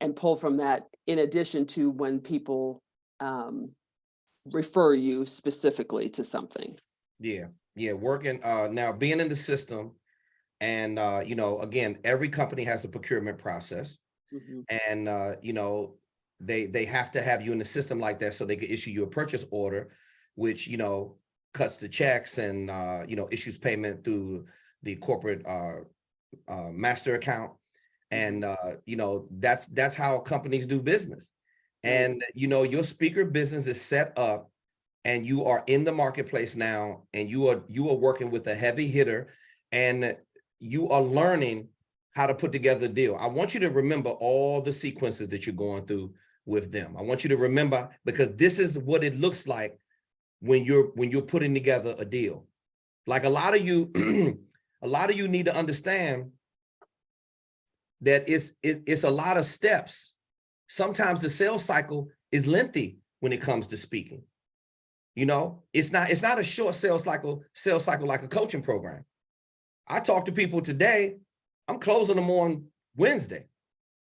and pull from that. In addition to when people refer you specifically to something. Yeah, working now, being in the system, and again, every company has a procurement process. And they have to have you in the system like that so they can issue you a purchase order, which cuts the checks and issues payment through the corporate master account. And that's how companies do business. And your speaker business is set up, and you are in the marketplace now, and you are working with a heavy hitter, and you are learning how to put together a deal. I want you to remember all the sequences that you're going through with them. I want you to remember, because this is what it looks like when you're putting together a deal. Like a lot of you, a lot of you need to understand that it's a lot of steps. Sometimes the sales cycle is lengthy when it comes to speaking. You know, it's not a short sales cycle like a coaching program. I talk to people today, I'm closing them on Wednesday.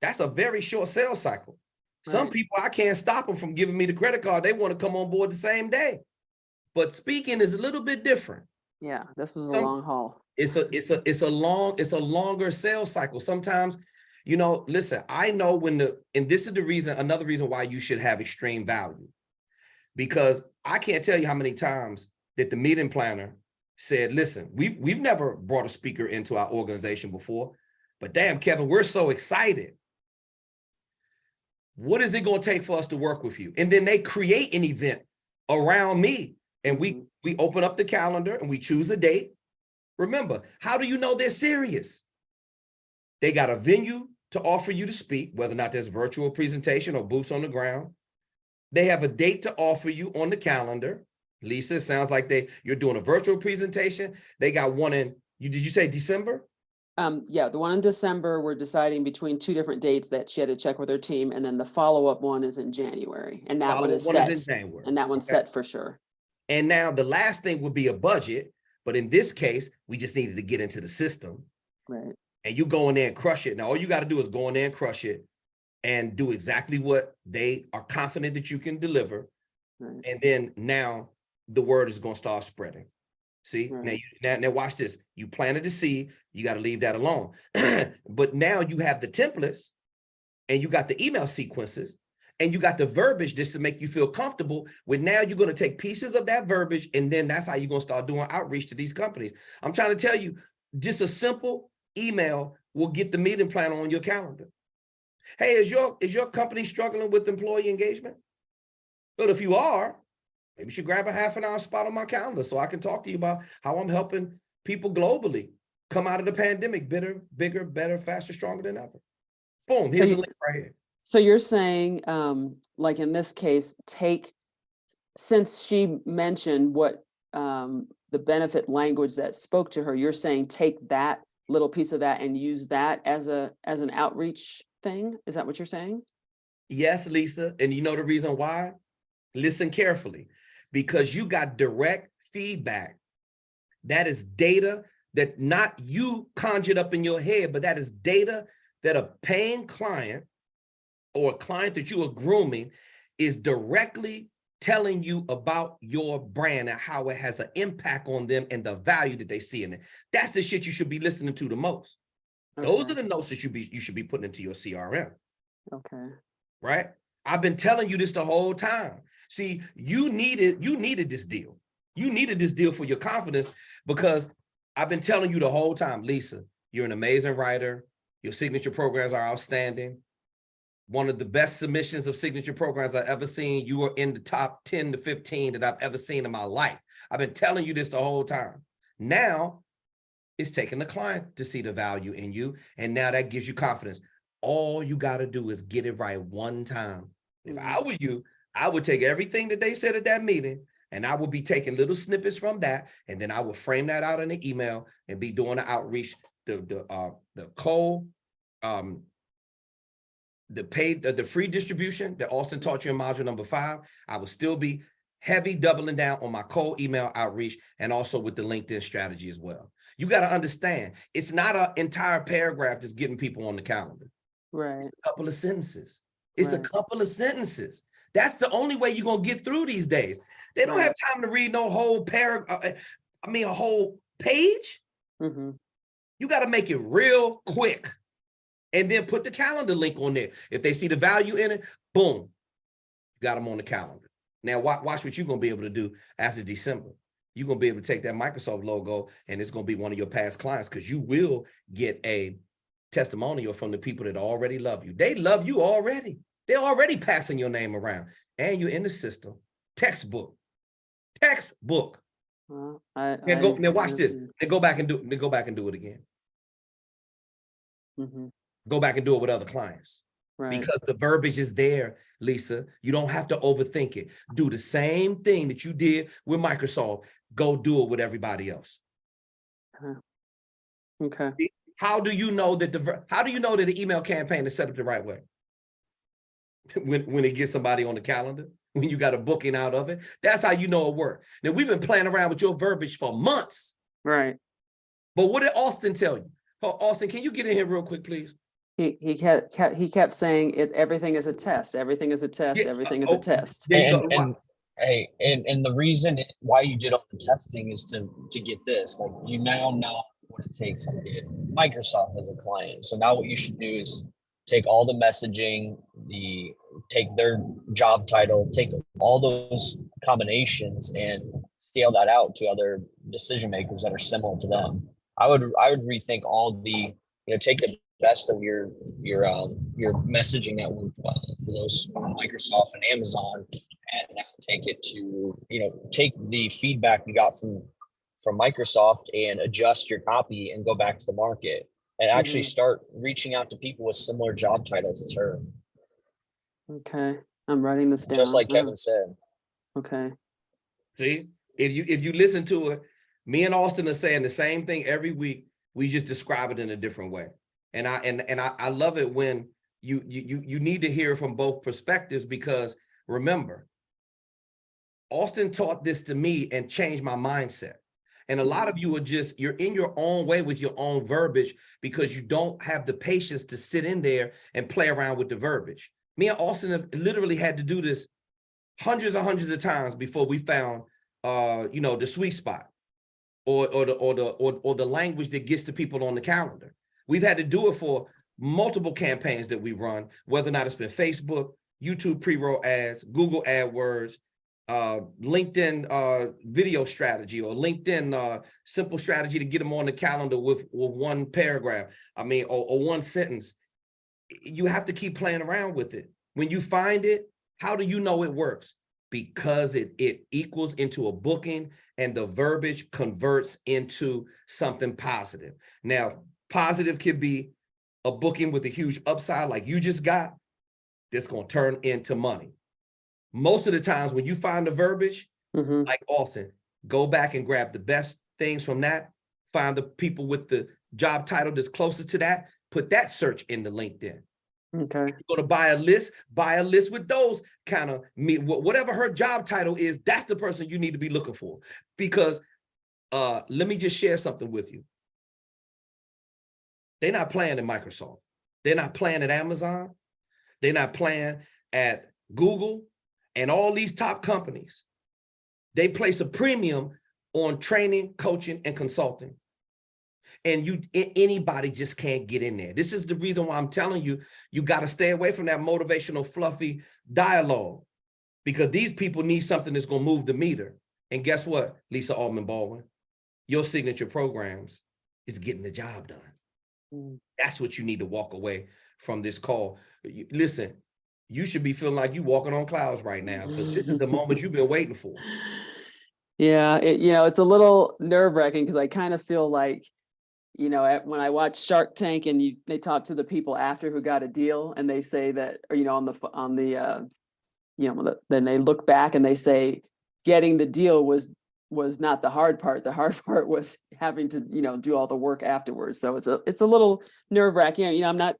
That's a very short sales cycle. Some people, I can't stop them from giving me the credit card. They want to come on board the same day. But speaking is a little bit different. Yeah, this was a long haul. It's a longer sales cycle. Sometimes, you know, listen, I know and this is the reason, another reason why you should have extreme value, because I can't tell you how many times that the meeting planner said, listen, we've never brought a speaker into our organization before, but damn, Kevin, we're so excited. What is it going to take for us to work with you? And then they create an event around me, and we open up the calendar and we choose a date. Remember, how do you know they're serious? They got a venue to offer you to speak, whether or not there's virtual presentation or boots on the ground. They have a date to offer you on the calendar. Lisa, it sounds like you're doing a virtual presentation. They got one did you say December? Yeah, the one in December, we're deciding between two different dates that she had to check with her team. And then the follow-up one is in January. And that one is set. And that one's set for sure. And now the last thing would be a budget. But in this case, we just needed to get into the system. Right. And you go in there and crush it. Now, all you got to do is go in there and crush it and do exactly what they are confident that you can deliver. Right. And then now the word is going to start spreading. See, right. Now watch this. You planted the seed, you got to leave that alone. But now you have the templates and you got the email sequences and you got the verbiage just to make you feel comfortable with. Now you're going to take pieces of that verbiage, and then that's how you're going to start doing outreach to these companies. I'm trying to tell you, just a simple email will get the meeting plan on your calendar. Hey, is your company struggling with employee engagement? But if you are, maybe you should grab a half an hour spot on my calendar so I can talk to you about how I'm helping people globally come out of the pandemic better, bigger, better, faster, stronger than ever. Boom, here's a link right here. So you're saying, like in this case, since she mentioned what the benefit language that spoke to her, you're saying take that little piece of that and use that as an outreach thing? Is that what you're saying? Yes, Lisa. And you know the reason why? Listen carefully, because you got direct feedback. That is data that not you conjured up in your head, but that is data that a paying client or a client that you are grooming is directly telling you about your brand and how it has an impact on them and the value that they see in it. That's the shit you should be listening to the most. Okay. Those are the notes that you should be putting into your CRM. Okay. Right? I've been telling you this the whole time. See, you needed this deal. You needed this deal for your confidence, because I've been telling you the whole time, Lisa, you're an amazing writer. Your signature programs are outstanding. One of the best submissions of signature programs I've ever seen. You are in the top 10 to 15 that I've ever seen in my life. I've been telling you this the whole time. Now it's taking the client to see the value in you. And now that gives you confidence. All you got to do is get it right one time. If I were you, I would take everything that they said at that meeting, and I would be taking little snippets from that, and then I would frame that out in an email and be doing the outreach, the free distribution that Auston taught you in module number 5. I would still be heavy doubling down on my cold email outreach, and also with the LinkedIn strategy as well. You got to understand, it's not an entire paragraph that's getting people on the calendar. Right. It's a couple of sentences. It's a couple of sentences. That's the only way you're going to get through these days. They don't have time to read no whole paragraph. A whole page. Mm-hmm. You got to make it real quick, and then put the calendar link on there. If they see the value in it, boom, you got them on the calendar. Now watch what you're going to be able to do after December. You're going to be able to take that Microsoft logo, and it's going to be one of your past clients, because you will get a testimonial from the people that already love you. They love you already. They're already passing your name around, and you're in the system. Textbook. Well, now watch this. Then go back and do it again. Mm-hmm. Go back and do it with other clients. Right. because the verbiage is there, Lisa. You don't have to overthink it. Do the same thing that you did with Microsoft. Go do it with everybody else. Okay. How do you know that the email campaign is set up the right way? When it gets somebody on the calendar, when you got a booking out of it, that's how you know it worked. Now, we've been playing around with your verbiage for months. Right. But what did Austin tell you? Oh, Austin, can you get in here real quick, please? He kept saying everything is a test. Everything is a test. Yeah, Everything is a test. There you go. And the reason why you did all the testing is to get this. Like, you now know what it takes to get Microsoft as a client. So now what you should do is take all the messaging, take their job title, take all those combinations and scale that out to other decision makers that are similar to them. I would rethink all the, take the best of your messaging that worked well for those Microsoft and Amazon, and now take it to, take the feedback you got from Microsoft and adjust your copy and go back to the market and actually start reaching out to people with similar job titles as her. Okay. I'm writing this down. Just like Kevin said. Okay. See, if you listen to it, me and Austin are saying the same thing every week. We just describe it in a different way. And I love it when you need to hear from both perspectives, because remember, Austin taught this to me and changed my mindset. And a lot of you you're in your own way with your own verbiage because you don't have the patience to sit in there and play around with the verbiage. Me and Austin have literally had to do this hundreds of times before we found the sweet spot or the language that gets to people on the calendar. We've had to do it for multiple campaigns that we run, whether or not it's been Facebook, YouTube pre-roll ads, Google AdWords, LinkedIn video strategy, or LinkedIn simple strategy to get them on the calendar with one paragraph. Or one sentence. You have to keep playing around with it. When you find it, how do you know it works? Because it equals into a booking and the verbiage converts into something positive. Now, positive could be a booking with a huge upside like you just got, that's going to turn into money. Most of the times when you find the verbiage, like Austin, go back and grab the best things from that, find the people with the job title that's closest to that, put that search into LinkedIn. Okay. You're going to buy a list with those kind of, whatever her job title is, that's the person you need to be looking for. Because let me just share something with you. They're not playing at Microsoft. They're not playing at Amazon. They're not playing at Google and all these top companies. They place a premium on training, coaching, and consulting. And anybody just can't get in there. This is the reason why I'm telling you, you got to stay away from that motivational, fluffy dialogue, because these people need something that's going to move the meter. And guess what, Lisa Altman Baldwin? Your signature programs is getting the job done. That's what you need to walk away from this call. Listen, you should be feeling like you're walking on clouds right now, because this is the moment you've been waiting for. Yeah, it's a little nerve-wracking because I kind of feel like, when I watch Shark Tank and they talk to the people after who got a deal, and they say that, or then they look back and they say getting the deal was not the hard part. The hard part was having to, do all the work afterwards. So it's a little nerve-wracking. I'm not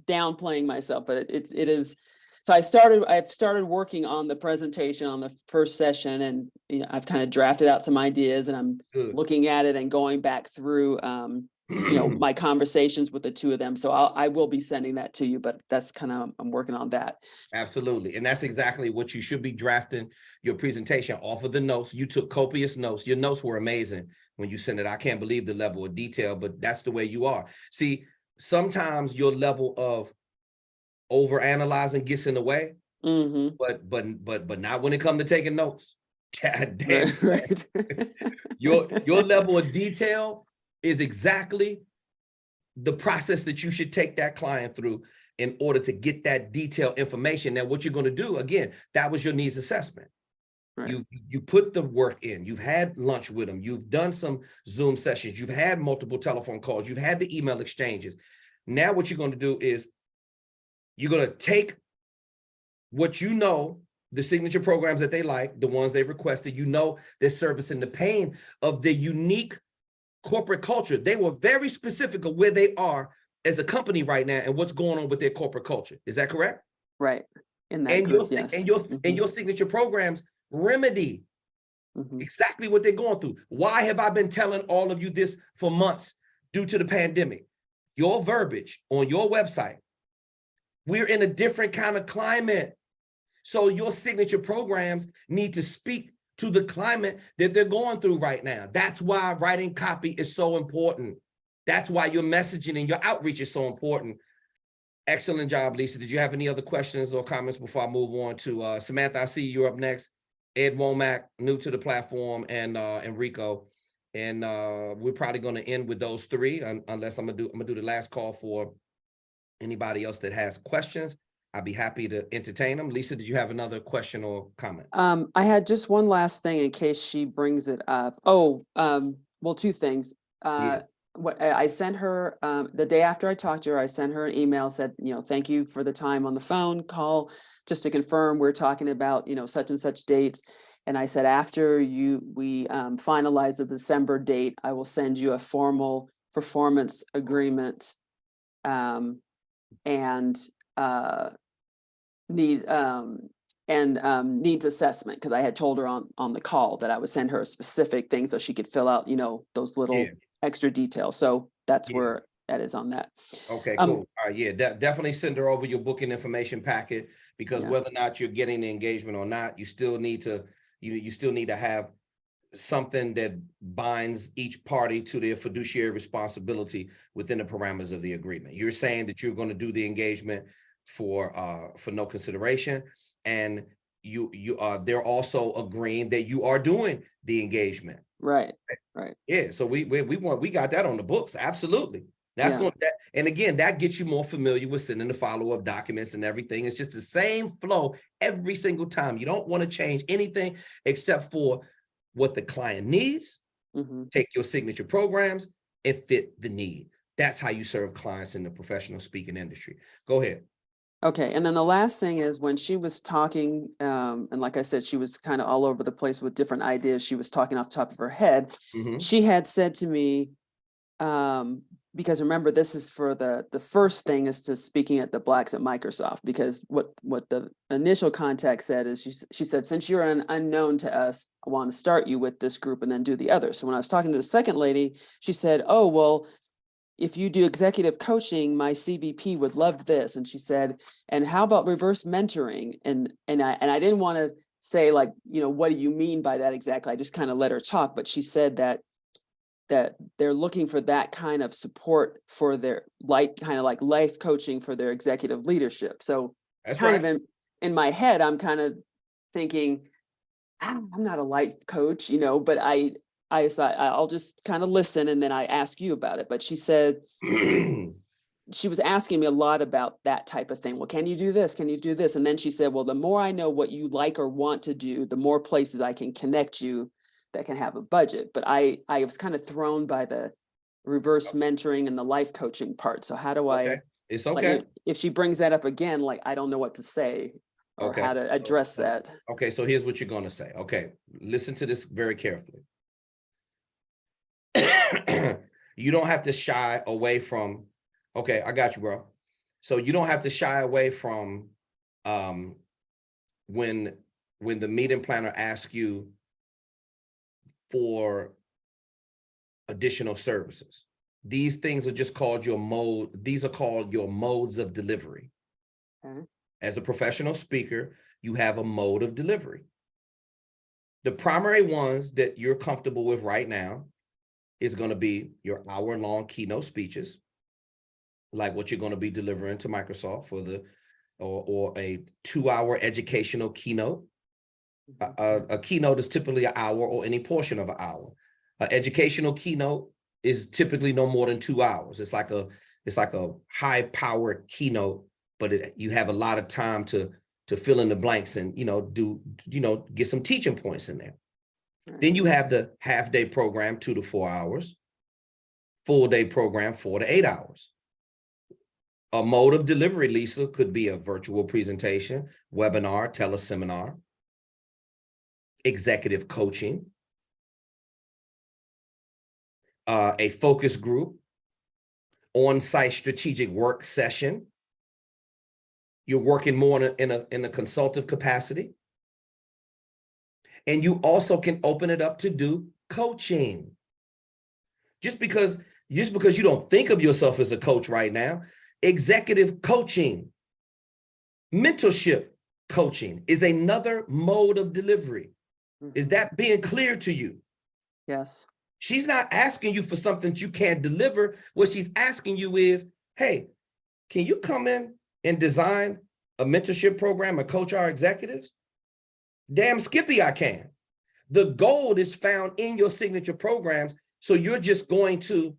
downplaying myself, but it is. So I've started working on the presentation on the first session, and I've kind of drafted out some ideas, and I'm looking at it and going back through my conversations with the two of them. So I will be sending that to you, but that's kind of, I'm working on that. Absolutely. And that's exactly what you should be drafting your presentation off of the notes. You took copious notes. Your notes were amazing when you sent it. I can't believe the level of detail, but that's the way you are. See, sometimes your level of over-analyzing gets in the way, but not when it comes to taking notes. God damn. Right. Your level of detail is exactly the process that you should take that client through in order to get that detailed information. Now, what you're going to do, again, that was your needs assessment. Right. You put the work in. You've had lunch with them. You've done some Zoom sessions. You've had multiple telephone calls. You've had the email exchanges. Now what you're going to do is You're going to take what you know, the signature programs that they like, the ones they requested, you know, they're servicing the pain of the unique corporate culture. They were very specific of where they are as a company right now and what's going on with their corporate culture. Is that correct? Right. In that And group, yes. and your signature programs remedy exactly what they're going through. Why have I been telling all of you this for months due to the pandemic? Your verbiage on your website, we're in a different kind of climate. So your signature programs need to speak to the climate that they're going through right now. That's why writing copy is so important. That's why your messaging and your outreach is so important. Excellent job, Lisa. Did you have any other questions or comments before I move on to Samantha? I see you're up next. Ed Womack, new to the platform, and Enrico. And we're probably going to end with those three, unless I'm gonna do the last call for anybody else that has questions. I'd be happy to entertain them. Lisa, did you have another question or comment? I had just one last thing in case she brings it up. Oh, well, two things. What I sent her the day after I talked to her, I sent her an email, said, you know, thank you for the time on the phone call, just to confirm we're talking about, you know, such and such dates. And I said, after we finalize the December date, I will send you a formal performance agreement and needs assessment, because I had told her on the call that I would send her specific things so she could fill out, you know, those little extra details. So that's where that is on that. Okay, cool. All right, yeah, definitely send her over your booking information packet, because whether or not you're getting the engagement or not, you still need to you still need to have something that binds each party to their fiduciary responsibility within the parameters of the agreement. You're saying that you're going to do the engagement for no consideration, and they're also agreeing that you are doing the engagement. Right. Yeah. So we got that on the books. Absolutely. That's going to, and again, that gets you more familiar with sending the follow-up documents and everything. It's just the same flow every single time. You don't want to change anything except for what the client needs. Take your signature programs and fit the need. That's how you serve clients in the professional speaking industry. Go ahead. Okay. And then the last thing is, when she was talking, and like I said, she was kind of all over the place with different ideas. She was talking off the top of her head. She had said to me, because remember, this is for the first thing is to speaking at the Blacks at Microsoft, because what the initial contact said is she said, since you're an unknown to us, I want to start you with this group and then do the other. So when I was talking to the second lady, she said, oh, well, if you do executive coaching, my CVP would love this. And she said, and how about reverse mentoring? And I didn't want to say, like, you know, what do you mean by that exactly? I just kind of let her talk, but she said that they're looking for that kind of support for their kind of like life coaching for their executive leadership. So that's kind of in my head, I'm kind of thinking, I'm not a life coach, you know, but I thought I'll just kind of listen and then I ask you about it. But she said, she was asking me a lot about that type of thing. Well, can you do this? Can you do this? And then she said, well, the more I know what you like or want to do, the more places I can connect you that can have a budget. But I was kind of thrown by the reverse mentoring and the life coaching part. So how do I, it's okay. Like, if she brings that up again, like, I don't know what to say or how to address that. Okay. So here's what you're going to say. Okay. Listen to this very carefully. You don't have to shy away from, okay, I got you, bro. So you don't have to shy away from when the meeting planner asks you for additional services. These things are just called your mode. These are called your modes of delivery. As a professional speaker, you have a mode of delivery. The primary ones that you're comfortable with right now is going to be your hour-long keynote speeches, like what you're going to be delivering to Microsoft for or a 2-hour educational keynote. A keynote is typically an hour or any portion of an hour. An educational keynote is typically no more than 2 hours. It's like a high-powered keynote, but you have a lot of time to fill in the blanks and get some teaching points in there. Then you have the half-day program, 2 to 4 hours, full-day program, 4 to 8 hours. A mode of delivery, Lisa, could be a virtual presentation, webinar, teleseminar, executive coaching, a focus group, on-site strategic work session. You're working more in a consultative capacity. And you also can open it up to do coaching. Just because you don't think of yourself as a coach right now, executive coaching, mentorship coaching is another mode of delivery. Is that being clear to you? Yes. She's not asking you for something you can't deliver. What she's asking you is, hey, can you come in and design a mentorship program and coach our executives? Damn Skippy, I can. The gold is found in your signature programs. So you're just going to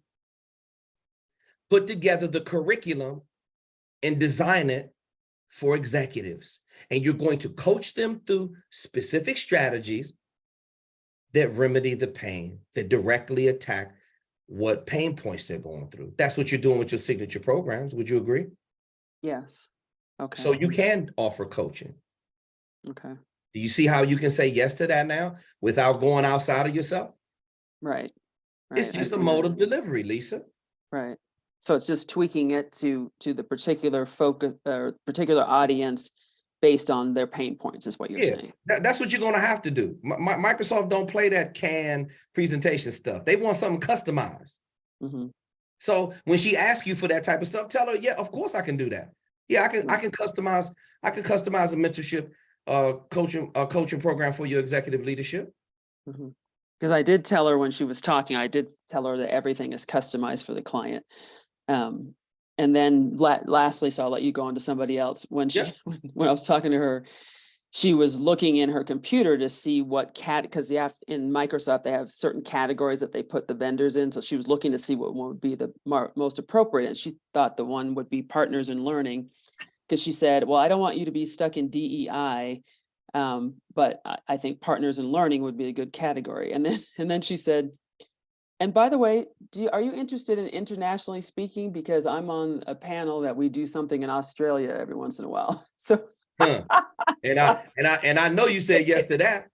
put together the curriculum and design it for executives. And you're going to coach them through specific strategies that remedy the pain, that directly attack what pain points they're going through. That's what you're doing with your signature programs. Would you agree? Yes. Okay. So you can offer coaching. Okay. Do you see how you can say yes to that now without going outside of yourself? Right. It's Right. I just a see mode that. of delivery, Lisa. Right. So it's just tweaking it to the particular focus or particular audience based on their pain points is what you're Yeah, saying. that's what you're going to have to do. Microsoft don't play that canned presentation stuff. They want something customized. Mm-hmm. So when she asks you for that type of stuff, tell her, yeah, of course I can do that. Yeah, I can customize a mentorship coaching program for your executive leadership. Mm-hmm. Because I did tell her when she was talking, I did tell her that everything is customized for the client. And then lastly, so I'll let you go on to somebody else. When when I was talking to her, she was looking in her computer to see what because in Microsoft, they have certain categories that they put the vendors in. So she was looking to see what one would be the most appropriate. And she thought the one would be partners in learning, because she said, well, I don't want you to be stuck in DEI. But I think partners in learning would be a good category. And then she said, and by the way, are you interested in internationally speaking? Because I'm on a panel that we do something in Australia every once in a while. So, Huh. And I know you said yes to that.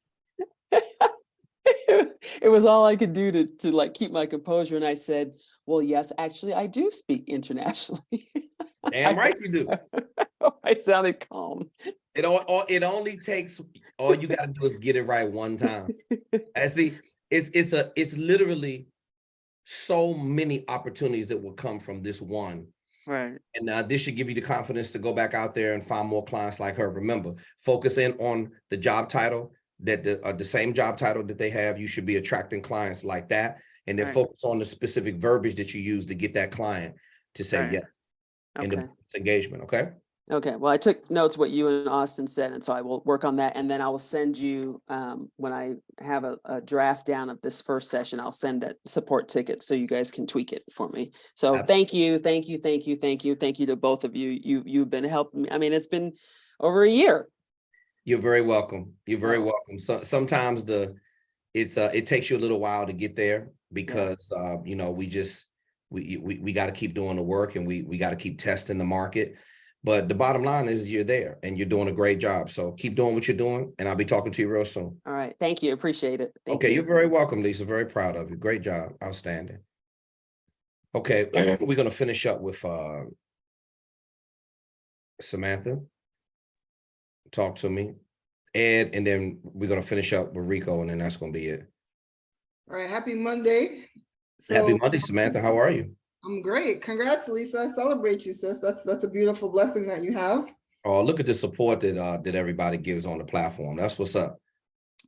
It was all I could do to like keep my composure. And I said, well, yes, actually, I do speak internationally. Damn right you do. I sounded calm. It only takes, all you got to do is get it right one time. And see, it's literally so many opportunities that will come from this one. Right. And this should give you the confidence to go back out there and find more clients like her. Remember, focus in on the job title, that the same job title that they have. You should be attracting clients like that. And then focus on the specific verbiage that you use to get that client to say yes in the engagement. Okay. Okay, well, I took notes what you and Austin said, and so I will work on that, and then I will send you, when I have a draft down of this first session, I'll send a support ticket so you guys can tweak it for me. So thank you to both of you. You've been helping me. I mean, it's been over a year. You're very welcome. You're very welcome. So sometimes it takes you a little while to get there because you know, we got to keep doing the work, and we got to keep testing the market. But the bottom line is you're there and you're doing a great job. So keep doing what you're doing, and I'll be talking to you real soon. All right. Thank you. Appreciate it. Thank you. You're very welcome, Lisa. Very proud of you. Great job. Outstanding. Okay. We're going to finish up with Samantha. Talk to me. Ed, and then we're going to finish up with Rico, and then that's going to be it. All right. Happy Monday. Happy Monday, Samantha. How are you? I'm great. Congrats, Lisa. I celebrate you, sis. That's a beautiful blessing that you have. Oh, look at the support that everybody gives on the platform. That's what's up.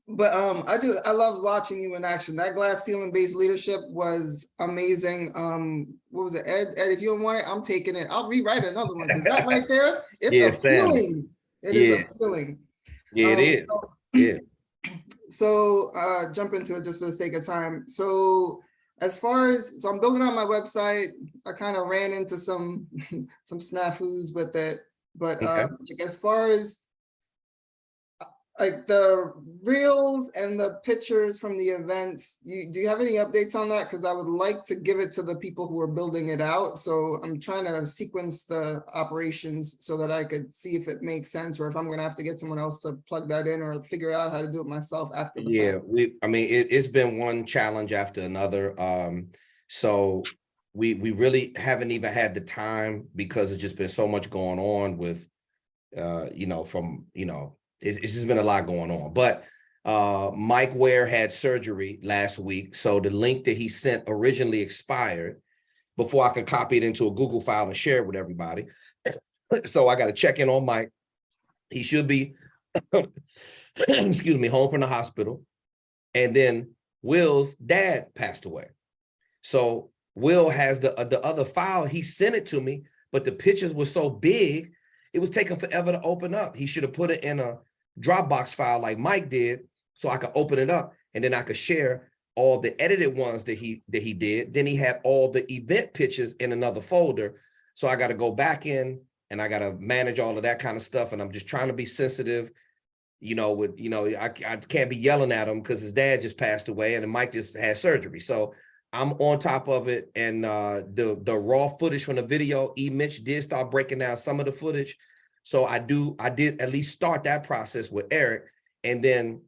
But I love watching you in action. That glass ceiling based leadership was amazing. What was it, Ed? Ed, if you don't want it, I'm taking it. I'll rewrite another one. Is that right there? It's appealing. It is appealing. Yeah, it is. So jump into it just for the sake of time. So as far as, I'm building out my website. I kind of ran into some snafus with it, but like as far as like the reels and the pictures from the events, do you have any updates on that? Because I would like to give it to the people who are building it out. So I'm trying to sequence the operations so that I could see if it makes sense, or if I'm gonna have to get someone else to plug that in or figure out how to do it myself after the Yeah, fact. I mean, it's been one challenge after another. So we really haven't even had the time because it's just been so much going on with, it's just been a lot going on. But Mike Ware had surgery last week. So the link that he sent originally expired before I could copy it into a Google file and share it with everybody. So I got to check in on Mike. He should be, excuse me, home from the hospital. And then Will's dad passed away. So Will has the other file. He sent it to me, but the pictures were so big, it was taking forever to open up. He should have put it in a Dropbox file like Mike did, so I could open it up and then I could share all the edited ones that he did. Then he had all the event pictures in another folder. So I got to go back in and I got to manage all of that kind of stuff. And I'm just trying to be sensitive. I can't be yelling at him because his dad just passed away and Mike just had surgery. So I'm on top of it. And the raw footage from the video, Mitch did start breaking down some of the footage. So I did at least start that process with Eric. And then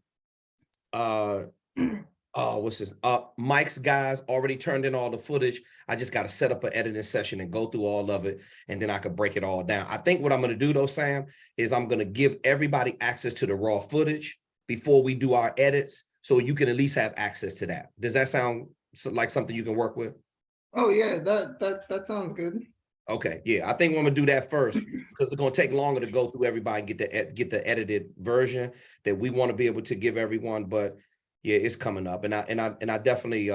Mike's guys already turned in all the footage. I just got to set up an editing session and go through all of it, and then I could break it all down. I think what I'm going to do though, Sam, is I'm going to give everybody access to the raw footage before we do our edits, so you can at least have access to that. Does that sound like something you can work with? Oh yeah, that sounds good. Okay, yeah, I think I'm gonna do that first because it's gonna take longer to go through everybody and get the edited version that we want to be able to give everyone. But yeah, it's coming up, and I definitely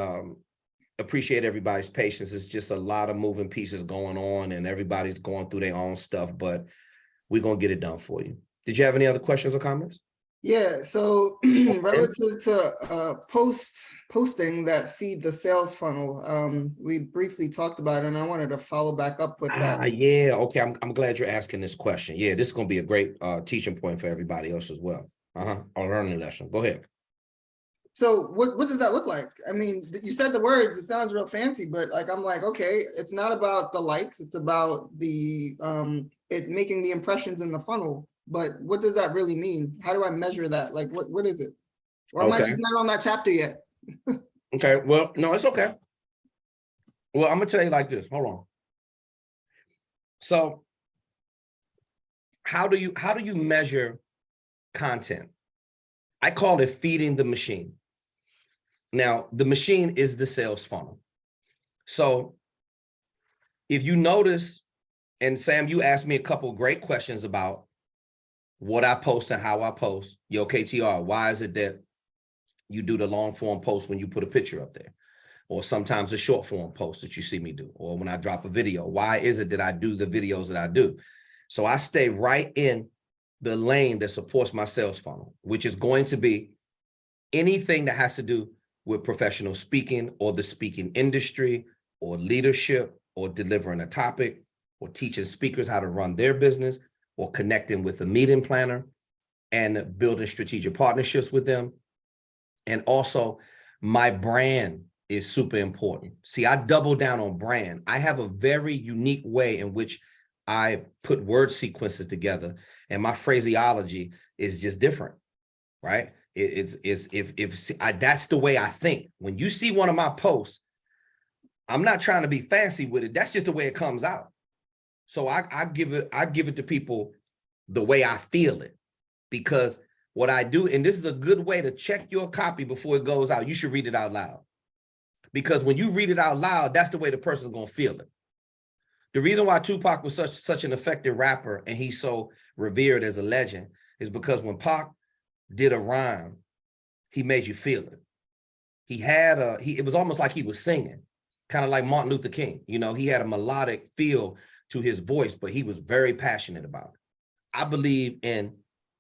appreciate everybody's patience. It's just a lot of moving pieces going on, and everybody's going through their own stuff. But we're gonna get it done for you. Did you have any other questions or comments? Yeah, so relative to posting that feed the sales funnel, we briefly talked about it, and I wanted to follow back up with that. Yeah, okay. I'm glad you're asking this question. Yeah, this is gonna be a great teaching point for everybody else as well. A learning lesson. Go ahead. So what does that look like? I mean, you said the words, it sounds real fancy, but like, I'm like, okay, it's not about the likes, it's about the it making the impressions in the funnel. But what does that really mean? How do I measure that? Like, what is it? Or am I just not on that chapter yet? Okay, well, no, it's okay. Well, I'm gonna tell you like this. Hold on. So how do you measure content? I call it feeding the machine. Now, the machine is the sales funnel. So if you notice, and Sam, you asked me a couple of great questions about what I post and how I post. Yo, KTR, why is it that you do the long form post when you put a picture up there? Or sometimes a short form post that you see me do, or when I drop a video. Why is it that I do the videos that I do? So I stay right in the lane that supports my sales funnel, which is going to be anything that has to do with professional speaking or the speaking industry or leadership or delivering a topic or teaching speakers how to run their business or connecting with a meeting planner and building strategic partnerships with them. And also my brand is super important. See, I double down on brand. I have a very unique way in which I put word sequences together, and my phraseology is just different, right? That's the way I think. When you see one of my posts, I'm not trying to be fancy with it. That's just the way it comes out. So I give it to people the way I feel it, because what I do, and this is a good way to check your copy before it goes out. You should read it out loud, because when you read it out loud, that's the way the person's gonna feel it. The reason why Tupac was such an effective rapper and he's so revered as a legend is because when Pac did a rhyme, he made you feel it. It was almost like he was singing, kind of like Martin Luther King. You know, he had a melodic feel to his voice, but he was very passionate about it. I believe in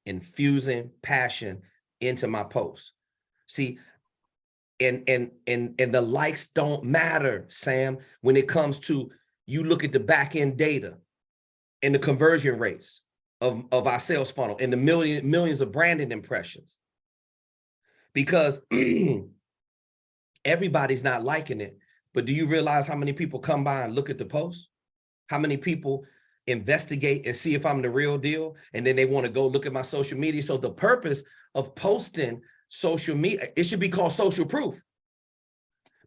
infusing passion into my posts. See, and the likes don't matter, Sam, when it comes to, you look at the back end data and the conversion rates. of our sales funnel and the millions of branding impressions, because everybody's not liking it. But do you realize how many people come by and look at the post? How many people investigate and see if I'm the real deal? And then they want to go look at my social media. So the purpose of posting social media, it should be called social proof.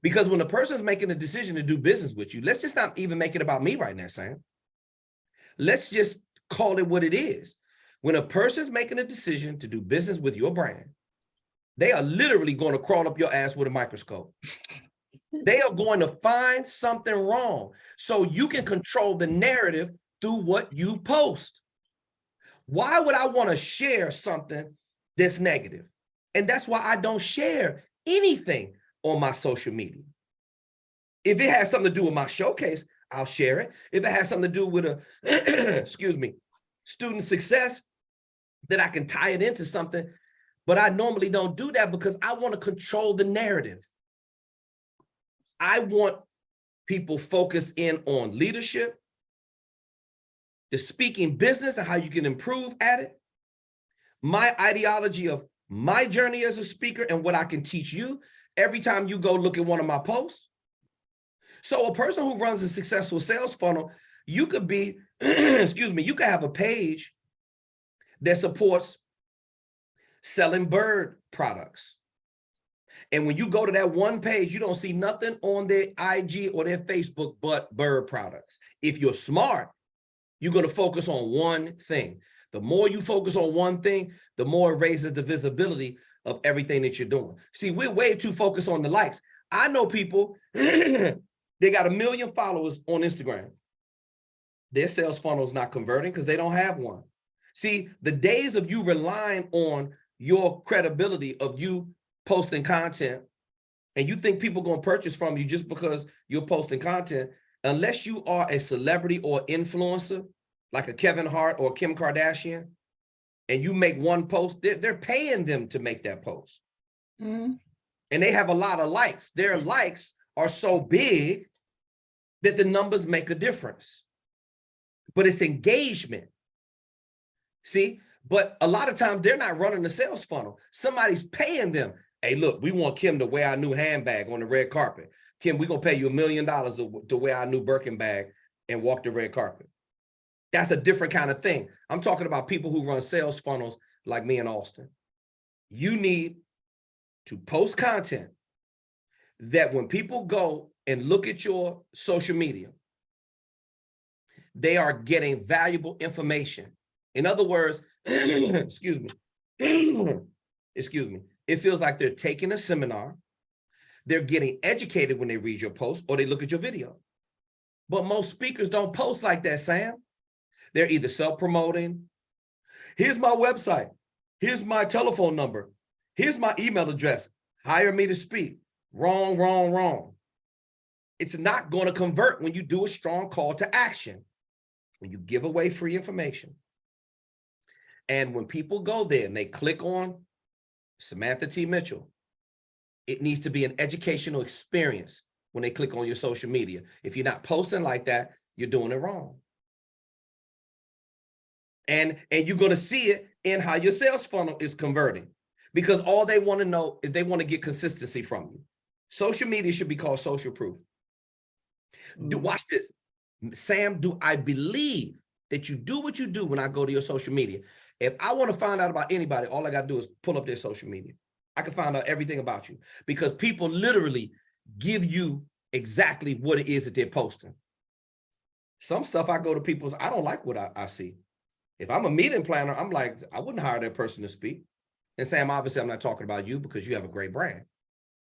Because when a person's making a decision to do business with you, let's just not even make it about me right now, Sam. Let's just call it what it is. When a person's making a decision to do business with your brand, they are literally going to crawl up your ass with a microscope. They are going to find something wrong so you can control the narrative through what you post. Why would I want to share something that's negative? And that's why I don't share anything on my social media. If it has something to do with my showcase, I'll share it. If it has something to do with a, excuse me, student success, then I can tie it into something. But I normally don't do that because I want to control the narrative. I want people focused in on leadership, the speaking business and how you can improve at it, my ideology of my journey as a speaker and what I can teach you every time you go look at one of my posts. So a person who runs a successful sales funnel, you could be, excuse me, you could have a page that supports selling bird products. And when you go to that one page, you don't see nothing on their IG or their Facebook but bird products. If you're smart, you're going to focus on one thing. The more you focus on one thing, the more it raises the visibility of everything that you're doing. See, we're way too focused on the likes. I know people, they got 1 million followers on Instagram. Their sales funnel is not converting because they don't have one. See, the days of you relying on your credibility of you posting content and you think people going to purchase from you just because you're posting content, unless you are a celebrity or influencer, like a Kevin Hart or Kim Kardashian, and you make one post, they're paying them to make that post. Mm-hmm. And they have a lot of likes. Their likes are so big that the numbers make a difference. But it's engagement. See, but a lot of times they're not running the sales funnel. Somebody's paying them. Hey, look, we want Kim to wear our new handbag on the red carpet. Kim, we're going to pay you $1 million to wear our new Birkin bag and walk the red carpet. That's a different kind of thing. I'm talking about people who run sales funnels like me and Austin. You need to post content that when people go and look at your social media, they are getting valuable information. In other words, excuse me, it feels like they're taking a seminar, they're getting educated when they read your post or they look at your video. But most speakers don't post like that, Sam. They're either self-promoting. Here's my website. Here's my telephone number. Here's my email address. Hire me to speak. Wrong, wrong, wrong. It's not going to convert when you do a strong call to action, when you give away free information. And when people go there and they click on Samantha T. Mitchell, it needs to be an educational experience when they click on your social media. If you're not posting like that, you're doing it wrong. And you're going to see it in how your sales funnel is converting, because all they want to know is they want to get consistency from you. Social media should be called social proof. Watch this. Sam, do I believe that you do what you do when I go to your social media? If I want to find out about anybody, all I got to do is pull up their social media. I can find out everything about you because people literally give you exactly what it is that they're posting. Some stuff I go to people's, I don't like what I see. If I'm a meeting planner, I'm like, I wouldn't hire that person to speak. And Sam, obviously, I'm not talking about you because you have a great brand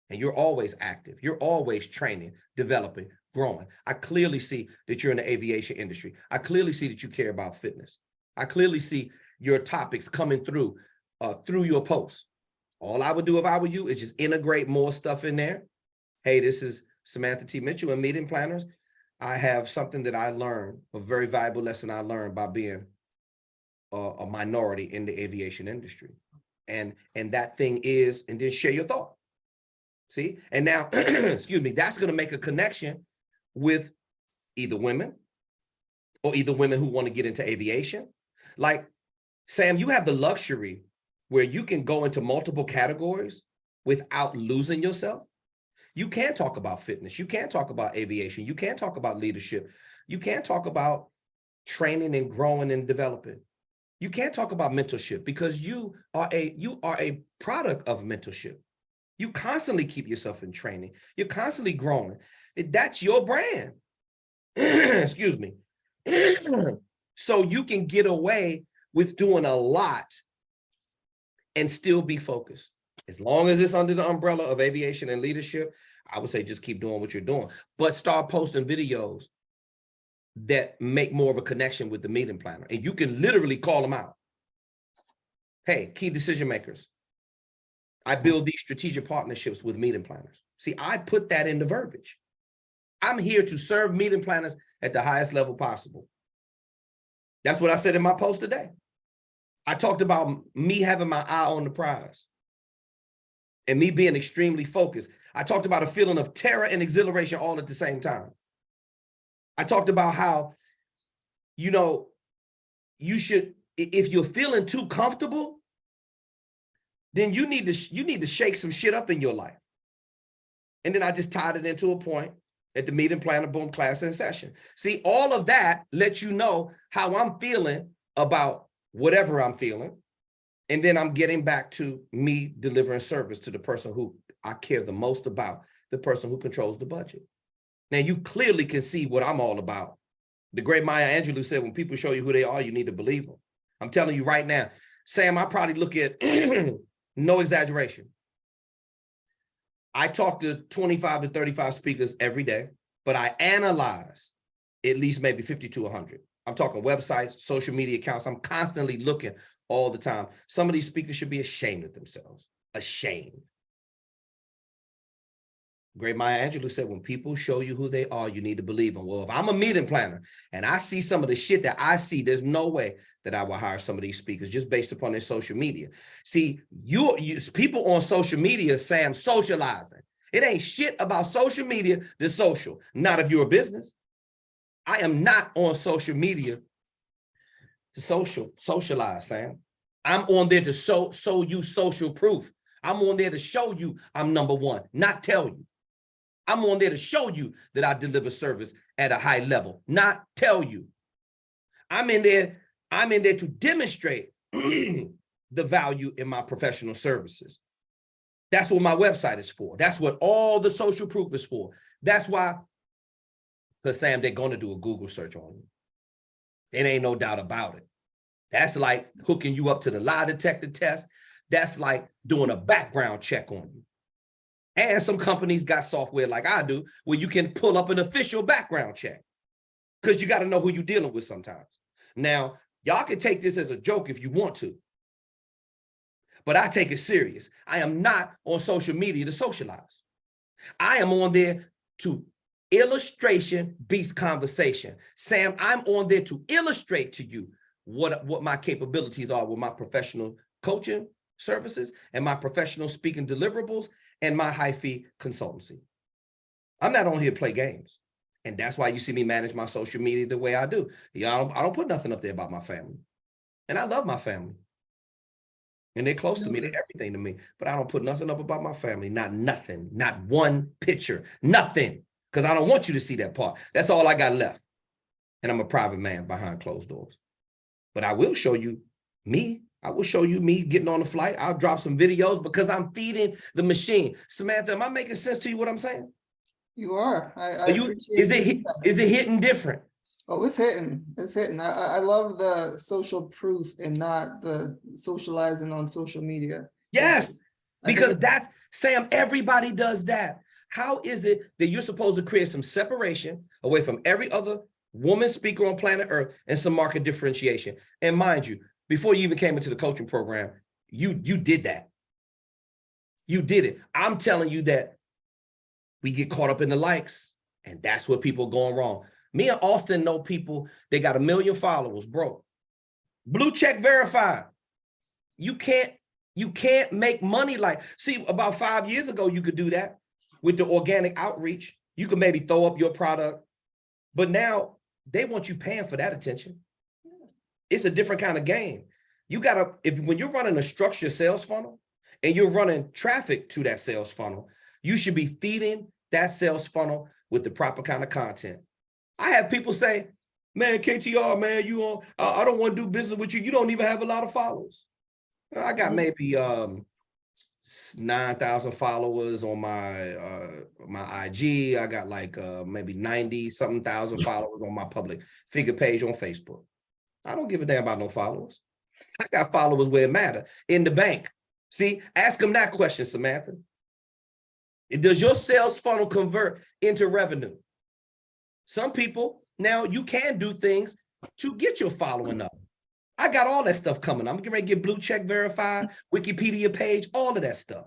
and you're always active. You're always training, developing, growing. I clearly see that you're in the aviation industry. I clearly see that you care about fitness. I clearly see your topics coming through your posts. All I would do if I were you is just integrate more stuff in there. Hey, this is Samantha T. Mitchell and Meeting Planners. I have something that I learned, a very valuable lesson I learned by being a minority in the aviation industry. And that thing is, and then share your thought. See? And now, excuse me, that's going to make a connection with either women or either women who want to get into aviation. Like Sam, you have the luxury where you can go into multiple categories without losing yourself. You can talk about fitness. You can talk about aviation. You can talk about leadership. You can talk about training and growing and developing. You can't talk about mentorship because you are a product of mentorship. You constantly keep yourself in training. You're constantly growing. That's your brand. Excuse me. So you can get away with doing a lot and still be focused. As long as it's under the umbrella of aviation and leadership, I would say just keep doing what you're doing, but start posting videos that make more of a connection with the meeting planner. And you can literally call them out. Hey, key decision makers, I build these strategic partnerships with meeting planners. See, I put that in the verbiage. I'm here to serve meeting planners at the highest level possible. That's what I said in my post today. I talked about me having my eye on the prize and me being extremely focused. I talked about a feeling of terror and exhilaration all at the same time. I talked about how, you know, you should, if you're feeling too comfortable, then you need to shake some shit up in your life. And then I just tied it into a point at the meeting planner boom class in session. See, all of that lets you know how I'm feeling about whatever I'm feeling. And then I'm getting back to me delivering service to the person who I care the most about, the person who controls the budget. Now you clearly can see what I'm all about. The great Maya Angelou said, when people show you who they are, you need to believe them. I'm telling you right now, Sam, I probably look at, no exaggeration, I talk to 25 to 35 speakers every day, but I analyze at least maybe 50 to 100. I'm talking websites, social media accounts. I'm constantly looking all the time. Some of these speakers should be ashamed of themselves, ashamed. Great Maya Angelou said, when people show you who they are, you need to believe them. Well, if I'm a meeting planner and I see some of the shit that I see, there's no way that I will hire some of these speakers just based upon their social media. See, you people on social media, Sam, socializing. It ain't shit about social media that's social. Not if you're a business. I am not on social media to socialize, Sam. I'm on there to show you social proof. I'm on there to show you I'm number one, not tell you. I'm on there to show you that I deliver service at a high level, not tell you. I'm in there to demonstrate the value in my professional services. That's what my website is for. That's what all the social proof is for. That's why, because Sam, they're going to do a Google search on you. It ain't no doubt about it. That's like hooking you up to the lie detector test. That's like doing a background check on you. And some companies got software like I do, where you can pull up an official background check because you got to know who you're dealing with sometimes. Now, y'all can take this as a joke if you want to, but I take it serious. I am not on social media to socialize. I am on there to illustration beats conversation. Sam, I'm on there to illustrate to you what my capabilities are with my professional coaching services and my professional speaking deliverables and my high fee consultancy. I'm not on here to play games. And that's why you see me manage my social media the way I do. I don't put nothing up there about my family. And I love my family. And they're close to me, they're everything to me. But I don't put nothing up about my family, not nothing, not one picture, nothing. Because I don't want you to see that part. That's all I got left. And I'm a private man behind closed doors. But I will show you me. I will show you me getting on the flight. I'll drop some videos because I'm feeding the machine. Samantha, am I making sense to you what I'm saying? You are. Is it hitting different? Oh, it's hitting. It's hitting. I love the social proof and not the socializing on social media. Yes, because that's, Sam, everybody does that. How is it that you're supposed to create some separation away from every other woman speaker on planet Earth and some market differentiation? And mind you, before you even came into the coaching program, you did that. You did it. I'm telling you that we get caught up in the likes, and that's where people are going wrong. Me and Austin know people, they got 1 million followers, bro. Blue check verified. You can't make money like, see, about 5 years ago, you could do that with the organic outreach. You could maybe throw up your product, but now they want you paying for that attention. It's a different kind of game. You gotta, when you're running a structured sales funnel and you're running traffic to that sales funnel, you should be feeding that sales funnel with the proper kind of content. I have people say, man, KTR, man, I don't want to do business with you. You don't even have a lot of followers. I got maybe 9,000 followers on my IG. I got like maybe 90 something thousand followers on my public figure page on Facebook. I don't give a damn about no followers. I got followers where it matters, in the bank. See, ask them that question, Samantha. Does your sales funnel convert into revenue? Some people, now you can do things to get your following up. I got all that stuff coming. I'm getting ready to get blue check verified, Wikipedia page, all of that stuff.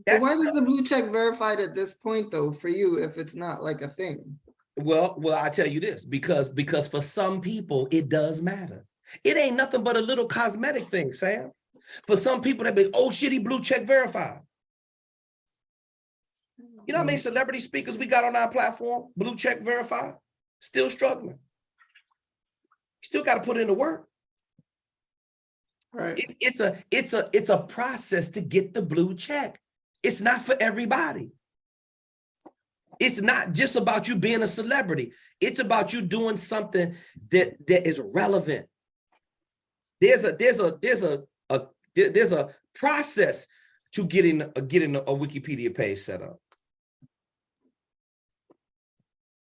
But why is the blue check verified at this point though, for you, if it's not like a thing? Well, I tell you this, because for some people, it does matter. It ain't nothing but a little cosmetic thing, Sam. For some people, that be, oh shit, he blue check verified. You know how many celebrity speakers we got on our platform, blue check verified, still struggling. Still got to put in the work. Right. It's a process to get the blue check. It's not for everybody. It's not just about you being a celebrity. It's about you doing something that is relevant. There's a process to getting a Wikipedia page set up.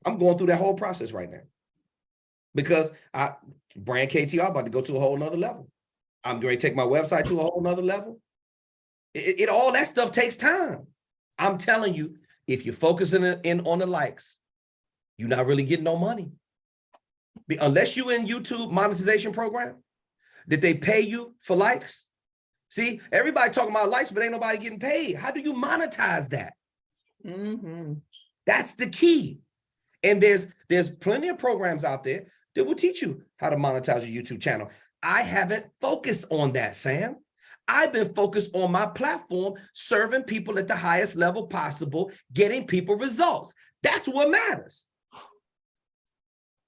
I'm going through that whole process right now because brand KTR about to go to a whole nother level. I'm going to take my website to a whole nother level. All that stuff takes time. I'm telling you, if you're focusing in on the likes, you're not really getting no money. Unless you're in YouTube monetization program, that they pay you for likes. See, everybody talking about likes, but ain't nobody getting paid. How do you monetize that? That's the key. And there's plenty of programs out there that will teach you how to monetize your YouTube channel. I haven't focused on that, Sam. I've been focused on my platform, serving people at the highest level possible, getting people results. That's what matters.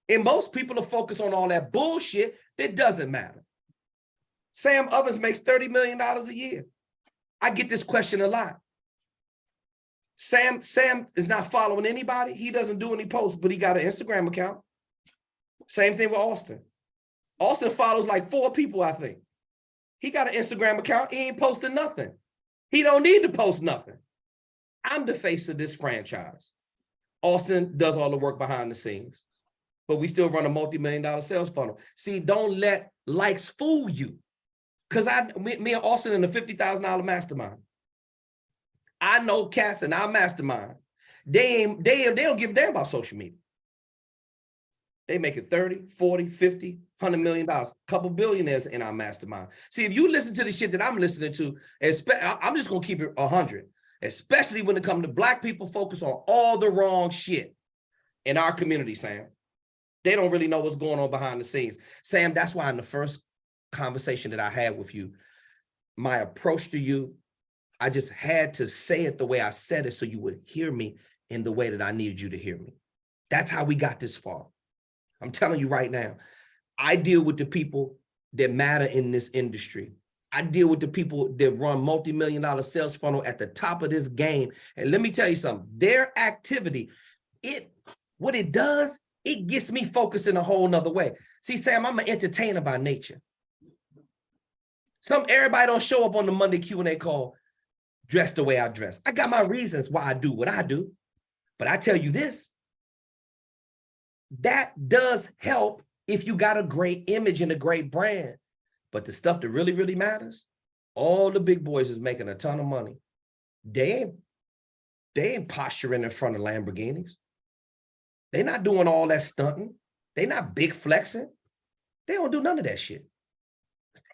And most people are focused on all that bullshit that doesn't matter. Sam Ovens makes $30 million a year. I get this question a lot. Sam is not following anybody. He doesn't do any posts, but he got an Instagram account. Same thing with Auston. Auston follows like 4 people, I think. He got an Instagram account. He ain't posting nothing. He don't need to post nothing. I'm the face of this franchise. Auston does all the work behind the scenes, but we still run a multi-million-dollar sales funnel. See, don't let likes fool you. Because me and Auston in the $50,000 mastermind. I know cats in our mastermind. They don't give a damn about social media. They make it 30, 40, 50, $100 million, a couple billionaires in our mastermind. See, if you listen to the shit that I'm listening to, I'm just going to keep it 100, especially when it comes to Black people focus on all the wrong shit in our community, Sam. They don't really know what's going on behind the scenes. Sam, that's why in the first conversation that I had with you, my approach to you, I just had to say it the way I said it so you would hear me in the way that I needed you to hear me. That's how we got this far. I'm telling you right now, I deal with the people that matter in this industry. I deal with the people that run multi-million-dollar sales funnel at the top of this game. And let me tell you something, their activity, what it does, it gets me focused in a whole nother way. See, Sam, I'm an entertainer by nature. Everybody don't show up on the Monday Q&A call dressed the way I dress. I got my reasons why I do what I do. But I tell you this, that does help if you got a great image and a great brand. But the stuff that really, really matters, all the big boys is making a ton of money. They ain't posturing in front of Lamborghinis. They're not doing all that stunting. They're not big flexing. They don't do none of that shit.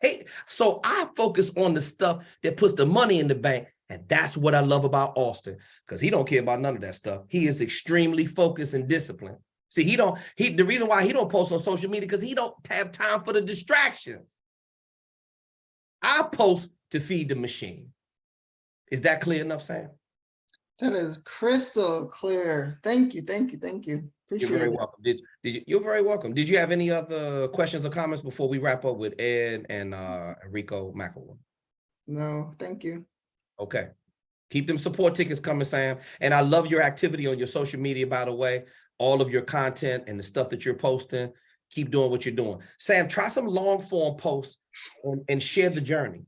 Hey, so I focus on the stuff that puts the money in the bank. And that's what I love about Auston, because he don't care about none of that stuff. He is extremely focused and disciplined. See, the reason why he don't post on social media, because he don't have time for the distractions. I post to feed the machine. Is that clear enough, Sam? That is crystal clear. Thank you, thank you, thank you. Appreciate You're very it. welcome. You're very welcome. Did you have any other questions or comments before we wrap up with Ed and Rico McElroy? No, thank you. Okay. Keep them support tickets coming, Sam. And I love your activity on your social media, by the way, all of your content and the stuff that you're posting. Keep doing what you're doing. Sam, try some long form posts and share the journey.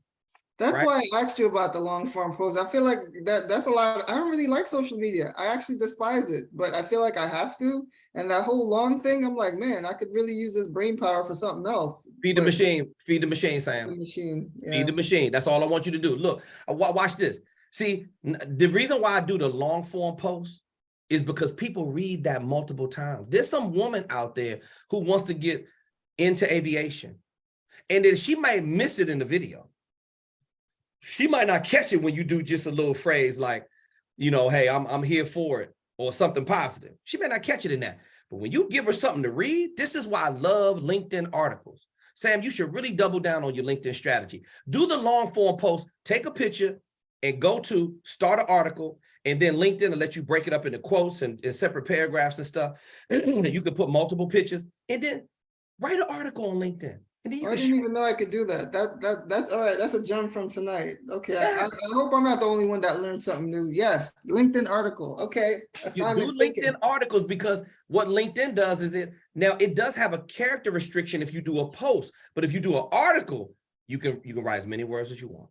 That's Right. why I asked you about the long form post. I feel like that's a lot. I don't really like social media. I actually despise it, but I feel like I have to. And that whole long thing, I'm like, man, I could really use this brain power for something else. Feed the But machine. Feed the machine, Sam. the machine, Feed yeah. the machine. That's all I want you to do. Look, watch this. See, the reason why I do the long form post is because people read that multiple times. There's some woman out there who wants to get into aviation, and then she might miss it in the video. She might not catch it when you do just a little phrase like, you know, hey, I'm here for it, or something positive. She may not catch it in that. But when you give her something to read, this is why I love LinkedIn articles. Sam, you should really double down on your LinkedIn strategy. Do the long form post, take a picture and go to start an article, and then LinkedIn will let you break it up into quotes and separate paragraphs and stuff. You can put multiple pictures and then write an article on LinkedIn. And then you I can didn't even know I could do that. That's all right. That's a gem from tonight. Okay, Yeah. I hope I'm not the only one that learned something new. Yes, LinkedIn article. Okay, You assignment do taken. LinkedIn articles, because what LinkedIn does is it does have a character restriction if you do a post, but if you do an article, you can write as many words as you want.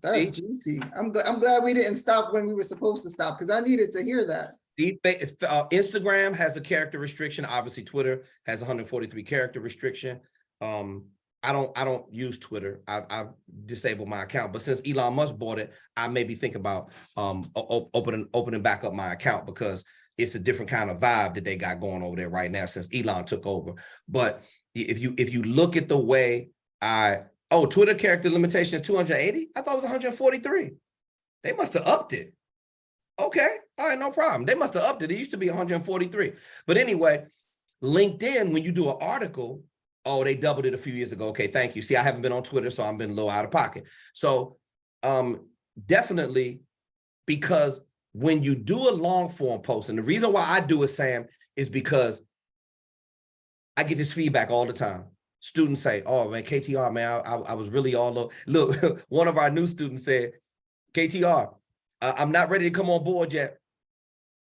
That's See? juicy. I'm glad we didn't stop when we were supposed to stop, because I needed to hear that. See, Instagram has a character restriction. Obviously, Twitter has 143 character restriction. I don't use Twitter. I've disabled my account, but since Elon Musk bought it, I maybe think about opening back up my account, because it's a different kind of vibe that they got going over there right now since Elon took over. But if you look at the way Twitter character limitation is 280. I thought it was 143. They must have upped it. Okay, all right, no problem. They must have upped it. It used to be 143. But anyway, LinkedIn, when you do an article, they doubled it a few years ago. Okay, thank you. See, I haven't been on Twitter, so I've been a little out of pocket. So definitely, because when you do a long form post, and the reason why I do it, Sam, is because I get this feedback all the time. Students say, oh man, KTR, man, I was really all over. Look, one of our new students said, KTR, I'm not ready to come on board yet.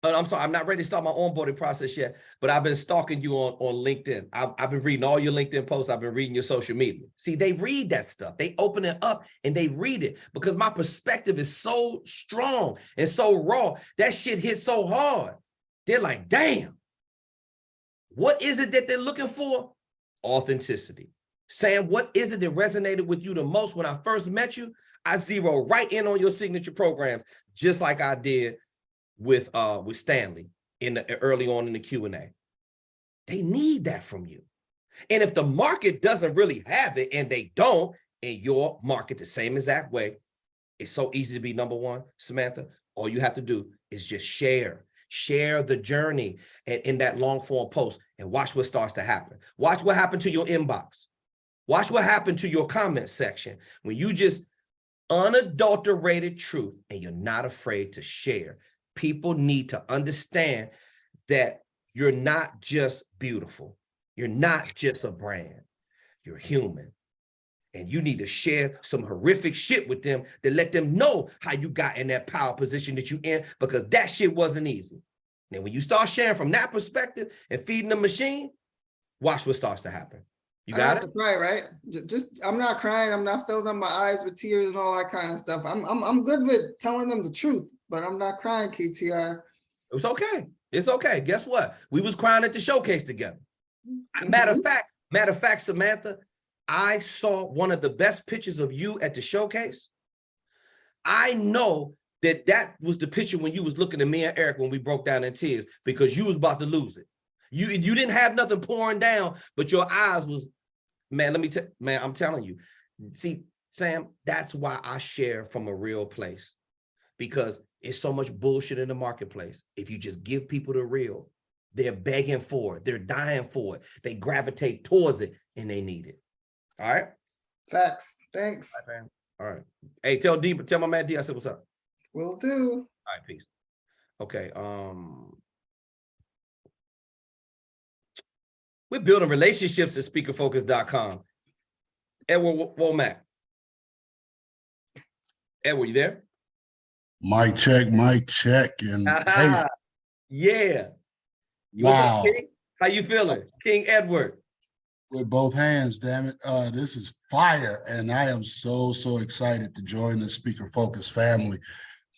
I'm sorry, I'm not ready to start my onboarding process yet, but I've been stalking you on LinkedIn. I've been reading all your LinkedIn posts. I've been reading your social media. See, they read that stuff. They open it up and they read it, because my perspective is so strong and so raw. That shit hits so hard. They're like, damn, what is it that they're looking for? Authenticity. Sam, what is it that resonated with you the most? When I first met you, I zero right in on your signature programs, just like I did with Stanley early on in the Q&A. They need that from you. And if the market doesn't really have it, and they don't, in your market the same exact way, it's so easy to be number one, Samantha. All you have to do is just share the journey in that long form post, and watch what starts to happen. Watch what happened to your inbox. Watch what happened to your comment section when you just unadulterated truth and you're not afraid to share. People need to understand that you're not just beautiful. You're not just a brand. You're human. And you need to share some horrific shit with them to let them know how you got in that power position that you in, because that shit wasn't easy. And when you start sharing from that perspective and feeding the machine, watch what starts to happen. You got it? I don't have to cry, right? I'm not crying. I'm not filling up my eyes with tears and all that kind of stuff. I'm good with telling them the truth, but I'm not crying, KTR. It's okay. It's okay. Guess what? We was crying at the showcase together. Matter of fact, Samantha, I saw one of the best pictures of you at the showcase. I know that was the picture when you was looking at me and Eric when we broke down in tears, because you was about to lose it. You didn't have nothing pouring down, but your eyes was, man, I'm telling you. See, Sam, that's why I share from a real place, because it's so much bullshit in the marketplace. If you just give people the real, they're begging for it. They're dying for it. They gravitate towards it, and they need it. All right? Facts. Thanks. All right. Hey, tell my man D I said what's up. Will do. All right, peace. Okay. We're building relationships at speakerfocus.com. Edward Womack. Edward, you there? Mic check, mic check. And hey, Yeah. What's up, wow, King? How you feeling? King Edward. with both hands, damn it. This is fire. And I am so excited to join the Speaker Focus family.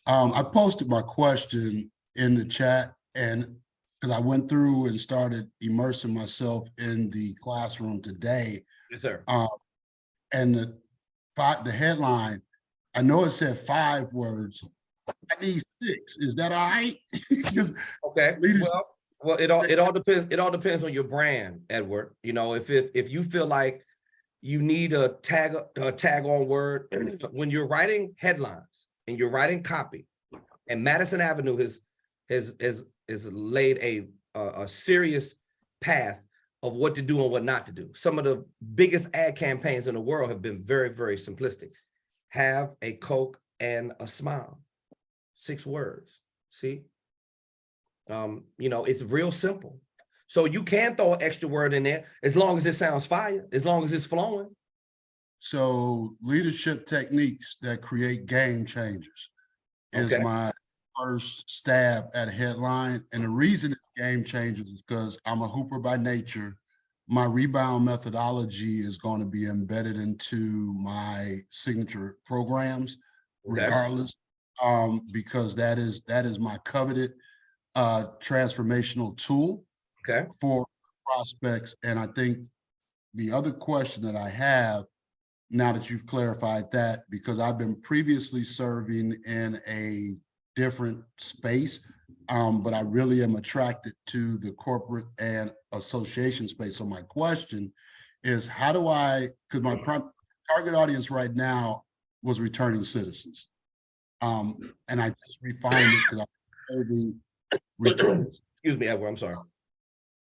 I posted my question in the chat, and because I went through and started immersing myself in the classroom today. Yes, sir. And the headline, I know it said 5 words. I need 6. Is that all right? Okay. Leadership. Well, it all depends. It all depends on your brand, Edward. You know, if you feel like you need a tag on word when you're writing headlines and you're writing copy, and Madison Avenue has laid a serious path of what to do and what not to do. Some of the biggest ad campaigns in the world have been very, very simplistic. Have a Coke and a smile. 6 words. See? You know, it's real simple. So you can throw an extra word in there as long as it sounds fire, as long as it's flowing. So leadership techniques that create game changers is Okay. my first stab at a headline. And the reason it's game changers is because I'm a hooper by nature. My rebound methodology is going to be embedded into my signature programs, regardless, because that is my coveted transformational tool for prospects. And I think the other question that I have, now that you've clarified that, because I've been previously serving in a different space, but I really am attracted to the corporate and association space. So my question is, how do I, because my target audience right now was returning citizens. And I just refined it because I'm serving returning. Excuse me, Edward, I'm sorry.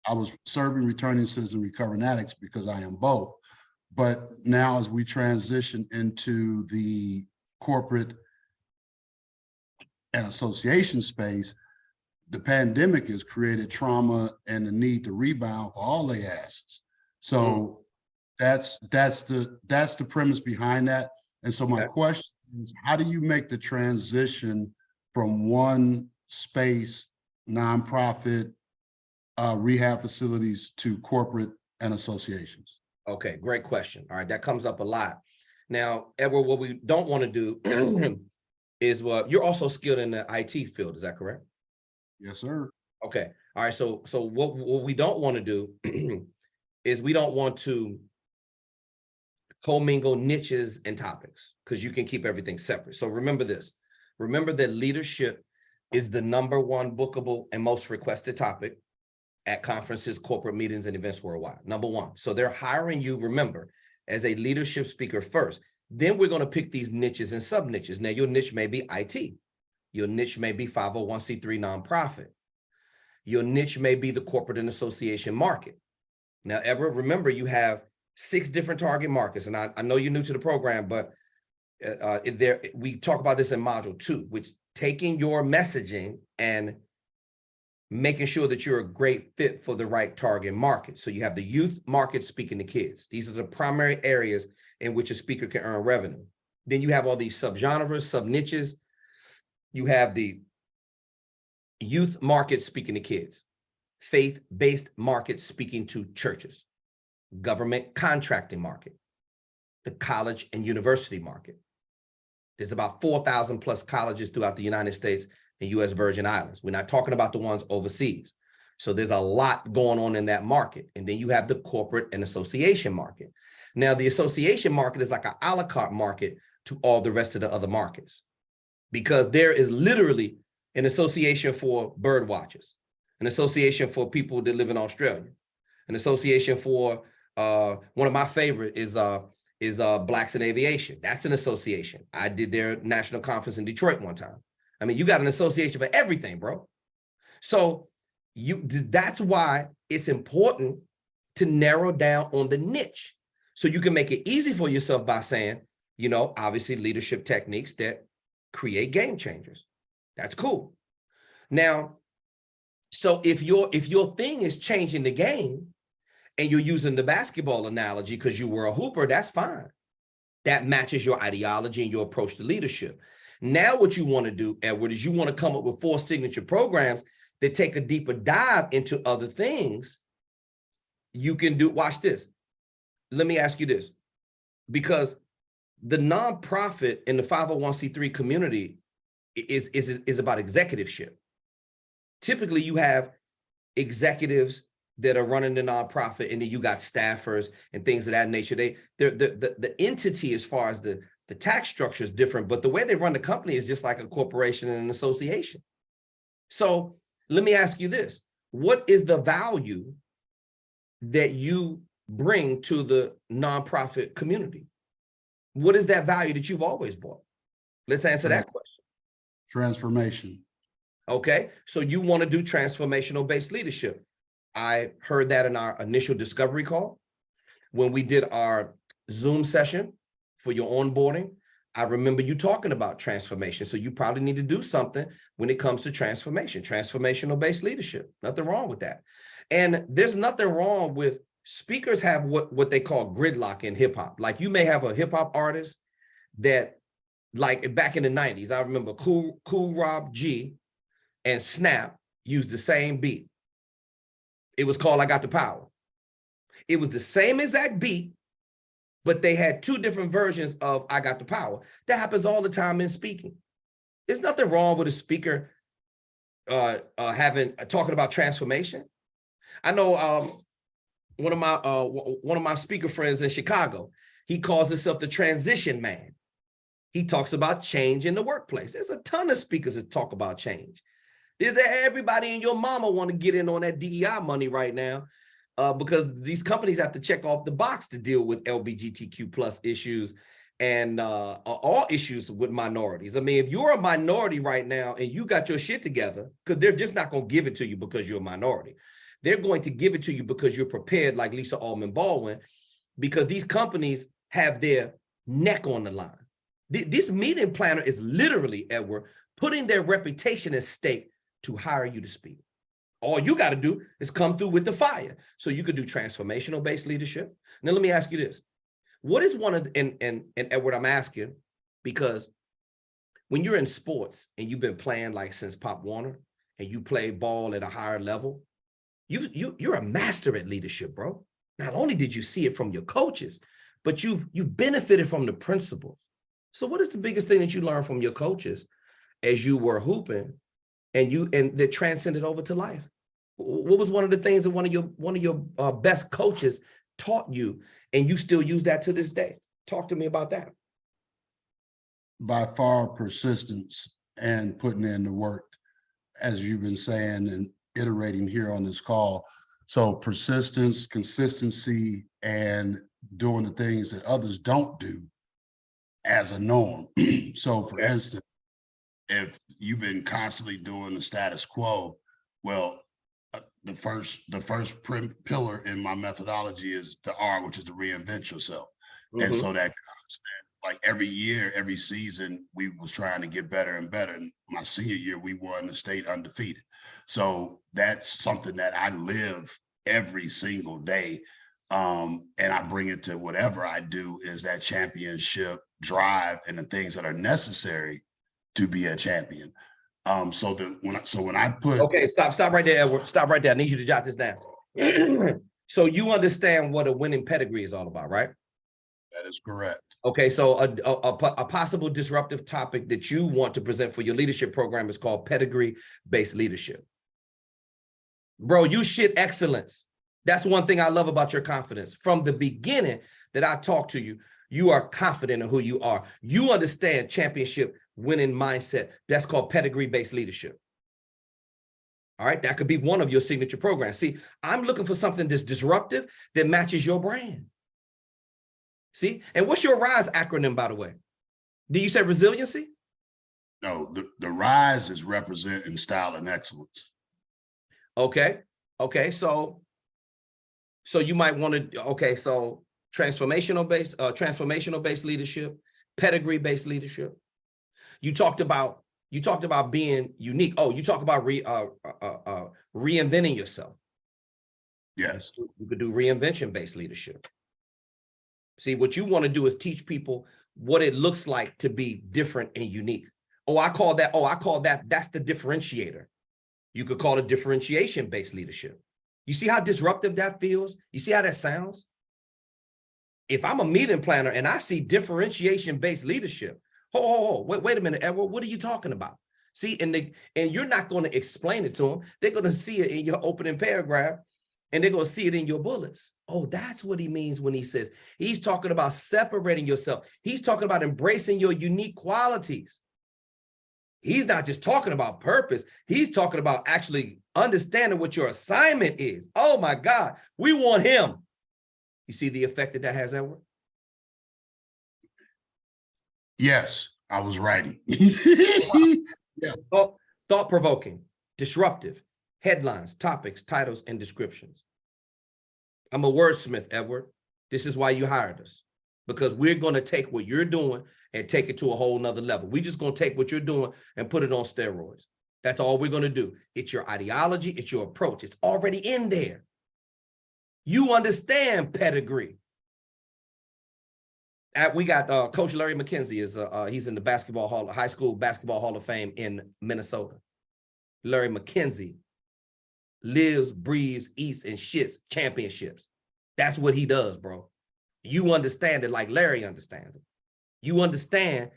I was serving returning citizen recovering addicts because I am both. But now as we transition into the corporate and association space, the pandemic has created trauma and the need to rebound for all their asses. So that's the premise behind that. And so my question is, how do you make the transition from one space, nonprofit, rehab facilities, to corporate and associations? Okay, great question. All right, that comes up a lot. Now, Edward, what we don't want to do is you're also skilled in the IT field, is that correct? Yes, sir. Okay. All right. So what we don't want to do is we don't want to commingle niches and topics, because you can keep everything separate. So remember this. Remember that leadership is the #1 bookable and most requested topic at conferences, corporate meetings, and events worldwide. #1. So they're hiring you, remember, as a leadership speaker first. Then we're going to pick these niches and sub niches. Now, your niche may be IT. Your niche may be 501c3 nonprofit. Your niche may be the corporate and association market. Now, Edward, remember, you have 6 different target markets. And I know you're new to the program, but we talk about this in module 2, which taking your messaging and making sure that you're a great fit for the right target market. So you have the youth market speaking to kids. These are the primary areas in which a speaker can earn revenue. Then you have all these subgenres, sub-niches. You have the youth market speaking to kids, faith-based market speaking to churches, government contracting market, the college and university market. There's about 4,000 plus colleges throughout the United States and US Virgin Islands. We're not talking about the ones overseas. So there's a lot going on in that market. And then you have the corporate and association market. Now, the association market is like an a la carte market to all the rest of the other markets, because there is literally an association for bird watchers, an association for people that live in Australia, an association for one of my favorite is Blacks in Aviation. That's an association. I did their national conference in Detroit one time. I mean, you got an association for everything, bro. So that's why it's important to narrow down on the niche, so you can make it easy for yourself by saying, you know, obviously leadership techniques that create game changers. That's cool. Now, so if your thing is changing the game and you're using the basketball analogy because you were a hooper, that's fine. That matches your ideology and your approach to leadership. Now what you want to do, Edward, is you want to come up with 4 signature programs that take a deeper dive into other things. You can do, watch this. Let me ask you this, because the nonprofit in the 501c3 community is about executiveship. Typically, you have executives that are running the nonprofit, and then you got staffers and things of that nature. The entity, as far as the tax structure, is different, but the way they run the company is just like a corporation and an association. So let me ask you this: what is the value that you bring to the nonprofit community? What is that value that you've always brought? Let's answer that question. Transformation. Okay, so you want to do transformational based leadership. I heard that in our initial discovery call. When we did our Zoom session for your onboarding, I remember you talking about transformation. So you probably need to do something when it comes to transformation, transformational based leadership. Nothing wrong with that. And there's nothing wrong with speakers have what they call gridlock in hip hop. Like you may have a hip hop artist that, like back in the 90s, I remember Cool Rob G and Snap used the same beat. It was called I Got the Power. It was the same exact beat, but they had 2 different versions of I Got the Power. That happens all the time in speaking. There's nothing wrong with a speaker talking about transformation. I know one of my speaker friends in Chicago, he calls himself the transition man. He talks about change in the workplace. There's a ton of speakers that talk about change. There's everybody and your mama want to get in on that DEI money right now because these companies have to check off the box to deal with LGBTQ plus issues and all issues with minorities. I mean, if you're a minority right now and you got your shit together, because they're just not going to give it to you because you're a minority. They're going to give it to you because you're prepared, like Lisa Alman Baldwin, because these companies have their neck on the line. This meeting planner is literally, Edward, putting their reputation at stake to hire you to speak. All you got to do is come through with the fire. So you could do transformational based leadership. Now, let me ask you this. What is one of the, and Edward, I'm asking, because when you're in sports and you've been playing like since Pop Warner and you play ball at a higher level, you're a master at leadership, bro. Not only did you see it from your coaches, but you've benefited from the principles. So what is the biggest thing that you learned from your coaches as you were hooping and that transcended over to life? What was one of the things that one of your best coaches taught you and you still use that to this day? Talk to me about that. By far, persistence and putting in the work, as you've been saying and iterating here on this call. So persistence, consistency, and doing the things that others don't do as a norm. So for instance, if you've been constantly doing the status quo, well, the first pillar in my methodology is the R, which is to reinvent yourself. Mm-hmm. And so that constant, like every year, every season, we was trying to get better and better. And my senior year, we won the state undefeated. So that's something that I live every single day. And I bring it to whatever I do, is that championship drive and the things that are necessary to be a champion. So when I put, okay, stop right there, Edward. Stop right there. I need you to jot this down. So you understand what a winning pedigree is all about, right? That is correct. Okay, so a possible disruptive topic that you want to present for your leadership program is called pedigree-based leadership. Bro, you shit excellence. That's one thing I love about your confidence. From the beginning that I talk to you, you are confident in who you are. You understand championship winning mindset. That's called pedigree-based leadership. All right, that could be one of your signature programs. See, I'm looking for something that's disruptive that matches your brand. See, and what's your RISE acronym, by the way? Did you say resiliency? No, the RISE is represent in style and excellence. Okay, so you might want to, okay, so transformational based leadership, pedigree based leadership. You talked about being unique. Oh, you talk about reinventing yourself. Yes. You could do reinvention-based leadership. See, what you want to do is teach people what it looks like to be different and unique. I call that, that's the differentiator. You could call it differentiation-based leadership. You see how disruptive that feels? You see how that sounds? If I'm a meeting planner and I see differentiation-based leadership, wait a minute, Edward, what are you talking about? See, and you're not going to explain it to them. They're going to see it in your opening paragraph, and they're going to see it in your bullets. Oh, that's what he means when he says, he's talking about separating yourself. He's talking about embracing your unique qualities. He's not just talking about purpose. He's talking about actually understanding what your assignment is. Oh my God, we want him. You see the effect that has, Edward? Yes, I was writing. Yeah. Thought-provoking, disruptive, headlines, topics, titles, and descriptions. I'm a wordsmith, Edward. This is why you hired us, because we're going to take what you're doing and take it to a whole nother level. We're just going to take what you're doing and put it on steroids. That's all we're going to do. It's your ideology. It's your approach. It's already in there. You understand pedigree. We got Coach Larry McKenzie. He's in the High School Basketball Hall of Fame in Minnesota. Larry McKenzie lives, breathes, eats, and shits championships. That's what he does, bro. You understand it like Larry understands it. You understand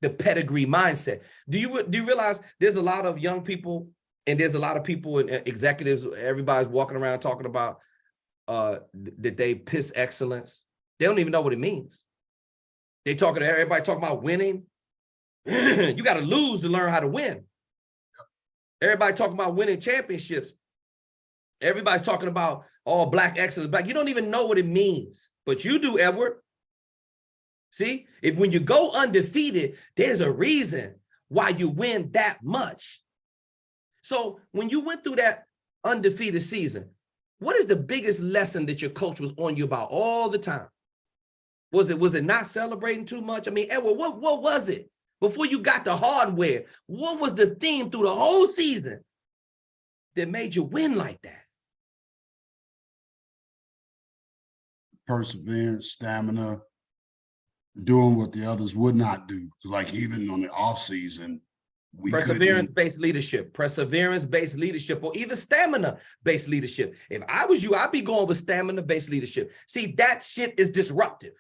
the pedigree mindset. Do you realize there's a lot of young people and there's a lot of people and executives, everybody's walking around talking about that they piss excellence. They don't even know what it means. Everybody talking about winning. You got to lose to learn how to win. Everybody talking about winning championships. Everybody's talking about all black excellence. Black. You don't even know what it means, but you do, Edward. See, when you go undefeated, there's a reason why you win that much. So when you went through that undefeated season, what is the biggest lesson that your coach was on you about all the time? Was it not celebrating too much? I mean, Edward, what was it? Before you got the hardware, what was the theme through the whole season that made you win like that? Perseverance, stamina, doing what the others would not do. Like even on the off season, perseverance-based leadership, or either stamina-based leadership. If I was you, I'd be going with stamina-based leadership. See, that shit is disruptive.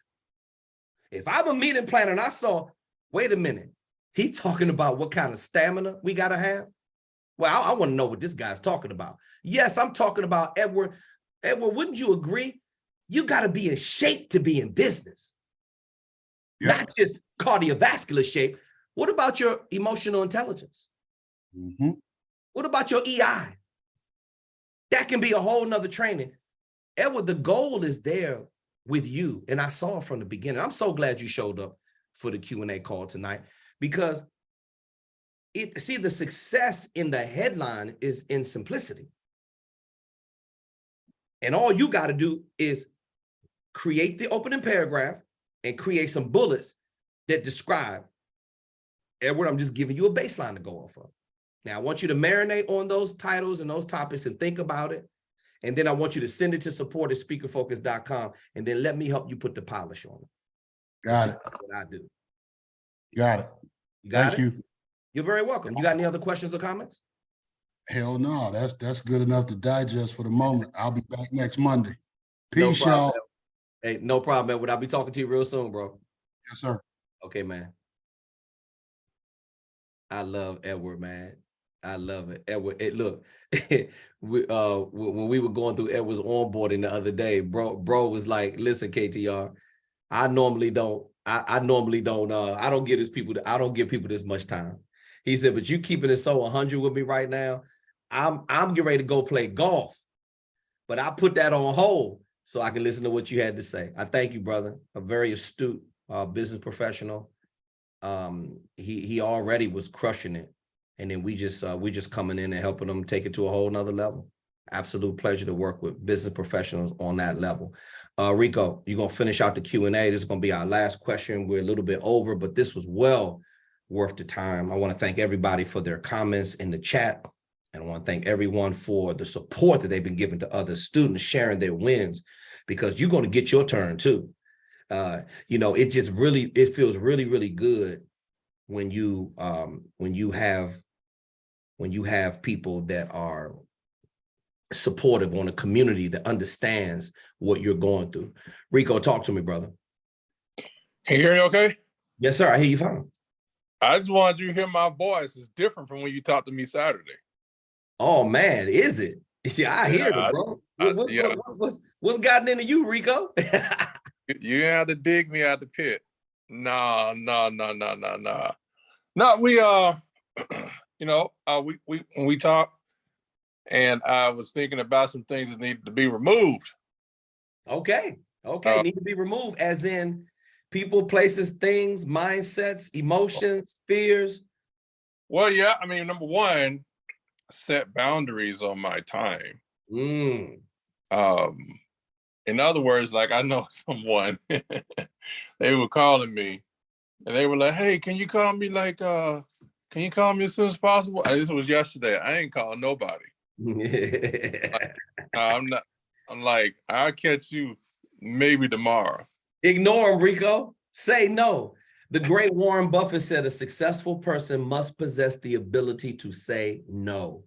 If I'm a meeting planner and I saw, wait a minute, he talking about what kind of stamina we got to have? Well, I want to know what this guy's talking about. Yes, I'm talking about Edward. Edward, wouldn't you agree? You got to be in shape to be in business. Yeah. Not just cardiovascular shape. What about your emotional intelligence? Mm-hmm. What about your EI? That can be a whole nother training. Edward, the goal is there with you. And I saw it from the beginning. I'm so glad you showed up for the Q&A call tonight, because the success in the headline is in simplicity. And all you got to do is create the opening paragraph and create some bullets that describe. Edward, I'm just giving you a baseline to go off of. Now, I want you to marinate on those titles and those topics and think about it. And then I want you to send it to support@speakerfocus.com, and then let me help you put the polish on it. Got it. That's what I do. Got it. Thank you. You're very welcome. You got any other questions or comments? Hell no, that's good enough to digest for the moment. I'll be back next Monday. Peace, y'all. Hey, no problem, Edward. I'll be talking to you real soon, bro. Yes, sir. Okay, man. I love Edward, man. I love it. Edward, look, when we were going through Edward's onboarding the other day, bro was like, listen, KTR, I don't give people this much time. He said, but you keeping it so 100 with me right now. I'm getting ready to go play golf, but I put that on hold so I can listen to what you had to say. I thank you, brother. A very astute business professional. He already was crushing it. And then we just coming in and helping them take it to a whole nother level. Absolute pleasure to work with business professionals on that level. Rico, you're going to finish out the Q&A. This is going to be our last question. We're a little bit over, but this was well worth the time. I want to thank everybody for their comments in the chat. And I want to thank everyone for the support that they've been giving to other students, sharing their wins, because you're going to get your turn too. You know, it just really, it feels really, really good when you have people that are supportive on a community that understands what you're going through. Rico, talk to me, brother. Can you hear me okay? Yes, sir. I hear you fine. I just wanted you to hear my voice. It's different from when you talked to me Saturday. Oh man, is it? Yeah, I hear it, bro. What's gotten into you, Rico? You had to dig me out the pit. No, we when we talked, and I was thinking about some things that needed to be removed. Okay. Need to be removed, as in people, places, things, mindsets, emotions, fears. Well, yeah, I mean, number one, set boundaries on my time. In other words, like, I know someone, they were calling me and they were like, hey, can you call me as soon as possible? And this was yesterday. I ain't calling nobody. I'm like, I'll catch you maybe tomorrow. Ignore them, Rico. Say no. The great Warren Buffett said a successful person must possess the ability to say no.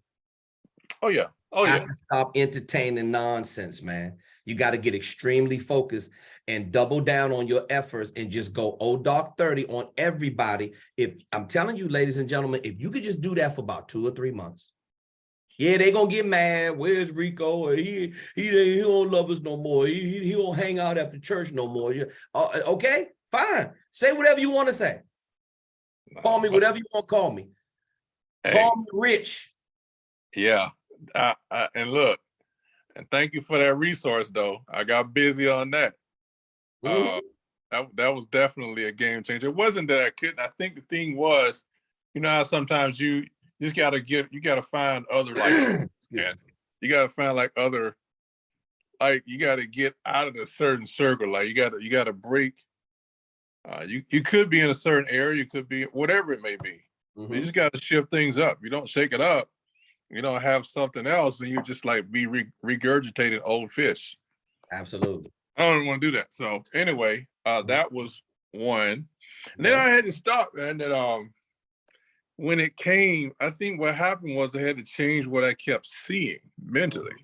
Oh, yeah. Stop entertaining nonsense, man. You got to get extremely focused and double down on your efforts and just go dark 30 on everybody. If I'm telling you, ladies and gentlemen, if you could just do that for about 2 or 3 months, yeah, they gonna get mad. Where's Rico? He don't love us no more. He don't hang out after church no more. Okay, fine. Say whatever you want to say. Call me whatever you want to call me. Hey, call me Rich. Yeah. And look, and thank you for that resource, though. I got busy on that. That was definitely a game changer. It wasn't that I couldn't. I think the thing was, you know how sometimes you just gotta find other, like, and you gotta find like other, like, you gotta get out of a certain circle. Like, you gotta break. You could be in a certain area, you could be whatever it may be. You just gotta shift things up. You don't shake it up, you don't have something else, and you just like be regurgitating old fish. Absolutely. I don't want to do that. So anyway, that was one. And then I had to stop, man. That when it came, I think what happened was I had to change what I kept seeing mentally.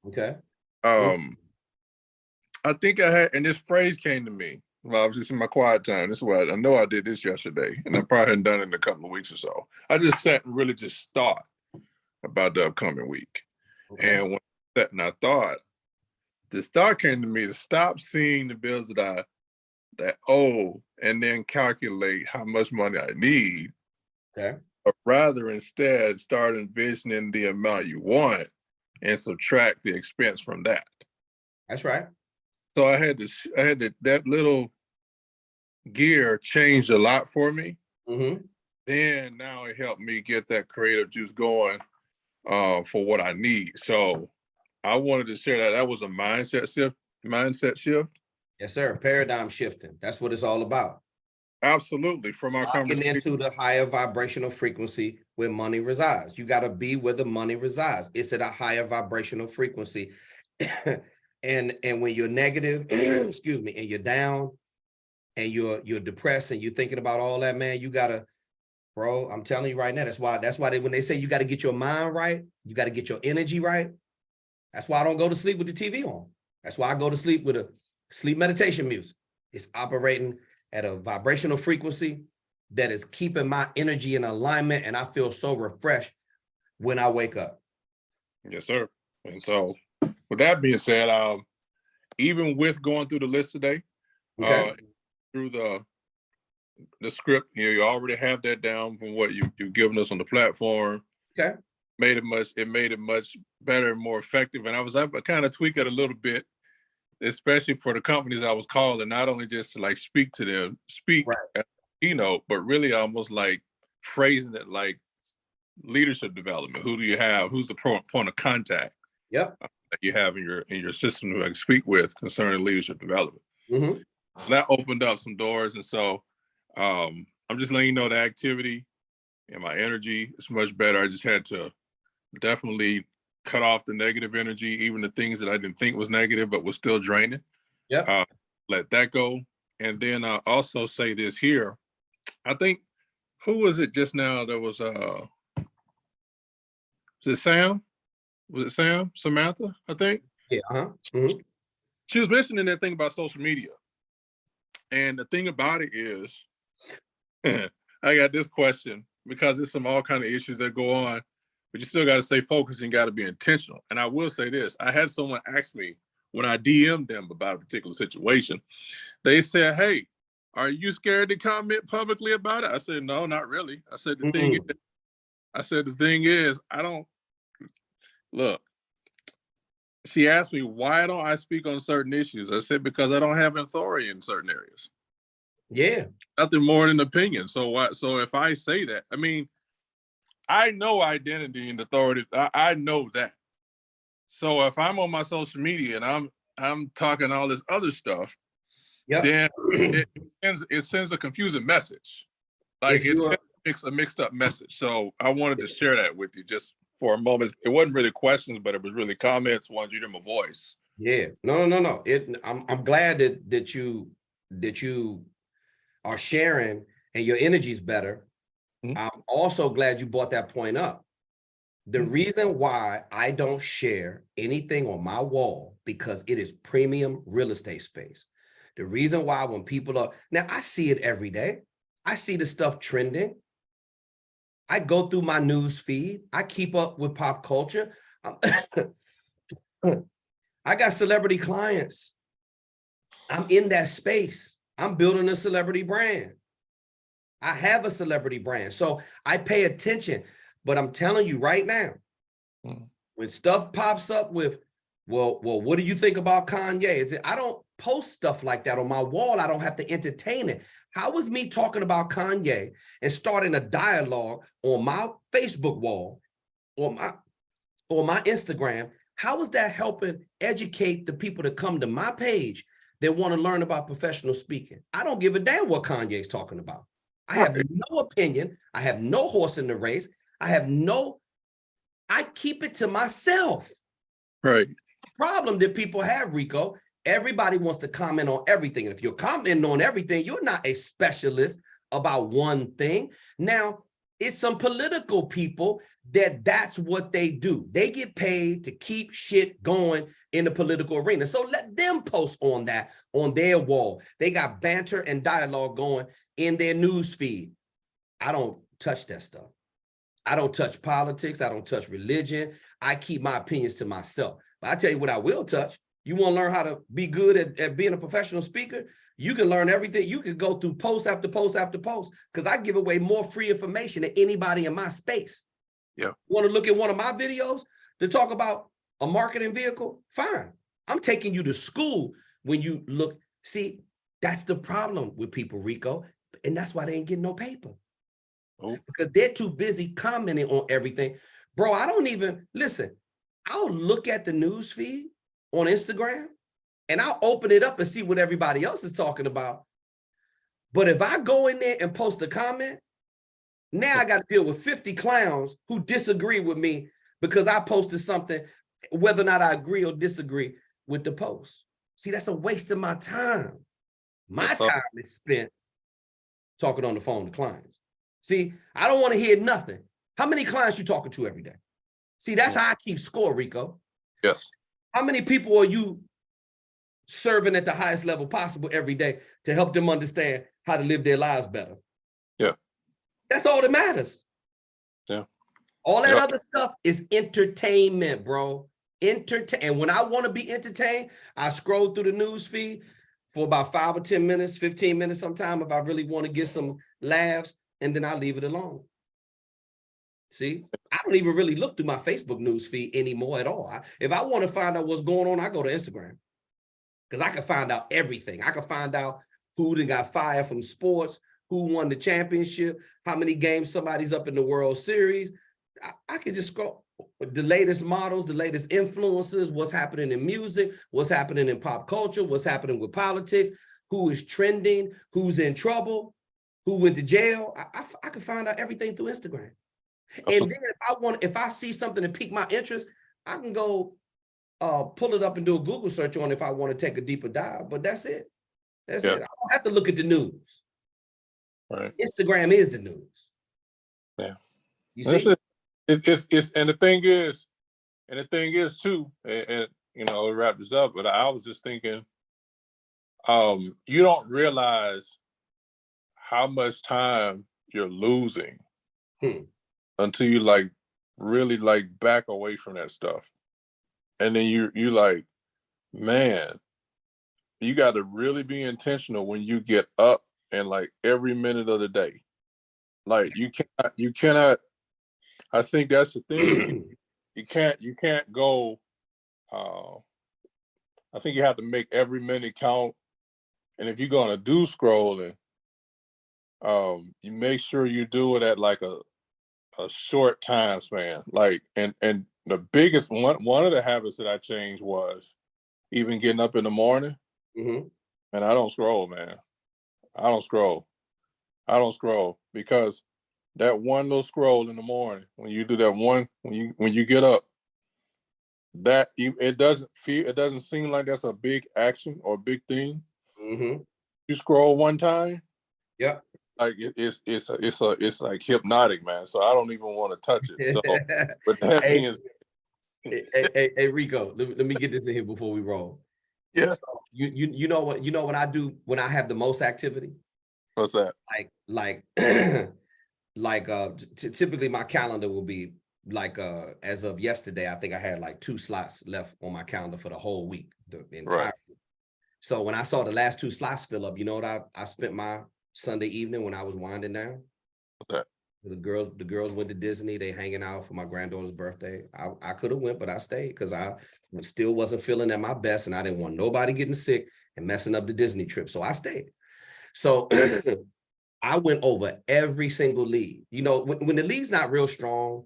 Okay. I think I had, and this phrase came to me while I was just in my quiet time. This is what I know I did this yesterday, and I probably hadn't done it in a couple of weeks or so. I just sat and really just thought about the upcoming week. Okay. And when I sat and I thought, this thought came to me to stop seeing the bills that I owe and then calculate how much money I need. Okay. But rather instead start envisioning the amount you want and subtract the expense from that. That's right. So that little gear changed a lot for me. Then now it helped me get that creative juice going for what I need. So I wanted to share that. That was a mindset shift. Yes, sir. Paradigm shifting. That's what it's all about. Absolutely. From our conversation, into the higher vibrational frequency where money resides. You got to be where the money resides. It's at a higher vibrational frequency. and when you're negative, excuse me, and you're down and you're depressed and you're thinking about all that, man, you gotta, bro, I'm telling you right now, that's why when they say you got to get your mind right, you got to get your energy right. That's why I don't go to sleep with the TV on. That's why I go to sleep with a sleep meditation music. It's operating at a vibrational frequency that is keeping my energy in alignment, and I feel so refreshed when I wake up. Yes, sir. And so with that being said, even with going through the list today, through the script, you already have that down from what you've given us on the platform. Okay. It made it much better and more effective. And I was able to kind of tweak it a little bit, especially for the companies I was calling, not only just to like speak to them, right, at the keynote, but really almost like phrasing it like leadership development. Who do you have? Who's the point of contact? Yep. That you have in your system who I can speak with concerning leadership development. That opened up some doors. And so I'm just letting you know the activity and my energy is much better. I just had to definitely cut off the negative energy, even the things that I didn't think was negative, but was still draining. Yep. Let that go. And then I'll also say this here. I think, who was it just now that was it Sam? Was it Sam? Samantha, I think? Yeah. Mm-hmm. She was mentioning that thing about social media. And the thing about it is, I got this question because there's some all kind of issues that go on, but you still got to stay focused and got to be intentional. And I will say this, I had someone ask me when I DM'd them about a particular situation, they said, hey, are you scared to comment publicly about it? I said, no, not really. I said, the thing is, I don't, look, she asked me, why don't I speak on certain issues? I said, because I don't have authority in certain areas. Yeah. Nothing more than opinion. So if I say that, I mean, I know identity and authority. I know that. So if I'm on my social media and I'm talking all this other stuff, then it sends a confusing message. Like it's a mixed up message. So I wanted to share that with you just for a moment. It wasn't really questions, but it was really comments, wanted you to hear my voice. Yeah. No. I'm glad that you are sharing and your energy's better. Mm-hmm. I'm also glad you brought that point up. The reason why I don't share anything on my wall, because it is premium real estate space. The reason why when people are, now I see it every day. I see the stuff trending. I go through my news feed. I keep up with pop culture. I got celebrity clients. I'm in that space. I'm building a celebrity brand. I have a celebrity brand. So I pay attention, but I'm telling you right now, when stuff pops up with, well, what do you think about Kanye? I don't post stuff like that on my wall. I don't have to entertain it. How is me talking about Kanye and starting a dialogue on my Facebook wall or my Instagram? How is that helping educate the people that come to my page that want to learn about professional speaking? I don't give a damn what Kanye's talking about. I have no opinion. I have no horse in the race. I keep it to myself. Right. The problem that people have, Rico, everybody wants to comment on everything. And if you're commenting on everything, you're not a specialist about one thing. Now, it's some political people that's what they do. They get paid to keep shit going in the political arena. So let them post on that on their wall. They got banter and dialogue going in their news feed. I don't touch that stuff. I don't touch politics. I don't touch religion. I keep my opinions to myself. But I tell you what I will touch. You want to learn how to be good at being a professional speaker? You can learn everything. You can go through post after post after post because I give away more free information than anybody in my space. Yeah. Want to look at one of my videos to talk about a marketing vehicle? Fine. I'm taking you to school when you look. See, that's the problem with people, Rico. And that's why they ain't getting no paper. Oh. Because they're too busy commenting on everything. Bro, I don't even, listen, I'll look at the news feed on Instagram and I'll open it up and see what everybody else is talking about. But if I go in there and post a comment, now I got to deal with 50 clowns who disagree with me because I posted something, whether or not I agree or disagree with the post. See, that's a waste of my time. My time is spent talking on the phone to clients. See, I don't want to hear nothing. How many clients you talking to every day? See, that's how I keep score, Rico. Yes. How many people are you serving at the highest level possible every day to help them understand how to live their lives better? Yeah. That's all that matters. Yeah. All that other stuff is entertainment, bro. And when I want to be entertained, I scroll through the news feed for about 5 or 10 minutes, 15 minutes sometime if I really want to get some laughs, and then I leave it alone. See, I don't even really look through my Facebook news feed anymore at all. If I want to find out what's going on, I go to Instagram because I can find out everything. I can find out who done got fired from sports, who won the championship, how many games somebody's up in the World Series. I can just scroll the latest models, the latest influencers, what's happening in music, what's happening in pop culture, what's happening with politics, who is trending, who's in trouble, who went to jail. I can find out everything through Instagram. And then if I see something that pique my interest, I can go pull it up and do a Google search on if I want to take a deeper dive. But that's it. That's it. I don't have to look at the news. Right. Instagram is the news. Yeah. You see? It's and the thing is too, and you know, we'll wrap this up, but I was just thinking, you don't realize how much time you're losing until you like really like back away from that stuff. And then you like, man, you got to really be intentional when you get up and like every minute of the day. Like you cannot, I think that's the thing. You can't go, I think you have to make every minute count. And if you're gonna do scrolling, you make sure you do it at like a short time span. Like, and the biggest one of the habits that I changed was even getting up in the morning. And I don't scroll, man. I don't scroll because that one little scroll in the morning, when you do that one, when you get up, it doesn't seem like that's a big action or big thing. You scroll one time, like it's like hypnotic, man. So I don't even want to touch it. So, but that means, hey Rico, let me get this in here before we roll. Yeah. So you know what I do when I have the most activity? What's that? Typically my calendar will be like as of yesterday, I think I had like 2 slots left on my calendar for the whole week, the entire week. So when I saw the last 2 slots fill up, you know what I spent my Sunday evening when I was winding down? What's that? The girls went to Disney. They hanging out for my granddaughter's birthday. I could have went, but I stayed because I still wasn't feeling at my best, and I didn't want nobody getting sick and messing up the Disney trip. So I stayed. So I went over every single lead. You know, when the lead's not real strong,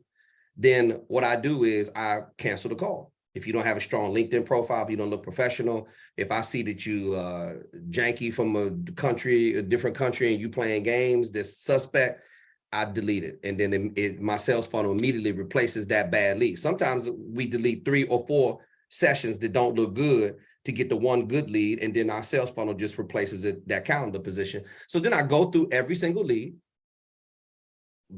then what I do is I cancel the call. If you don't have a strong LinkedIn profile, if you don't look professional, if I see that you janky from a different country, and you playing games that's suspect, I delete it. And then my sales funnel immediately replaces that bad lead. Sometimes we delete 3 or 4 sessions that don't look good to get the one good lead. And then our sales funnel just replaces that calendar position. So then I go through every single lead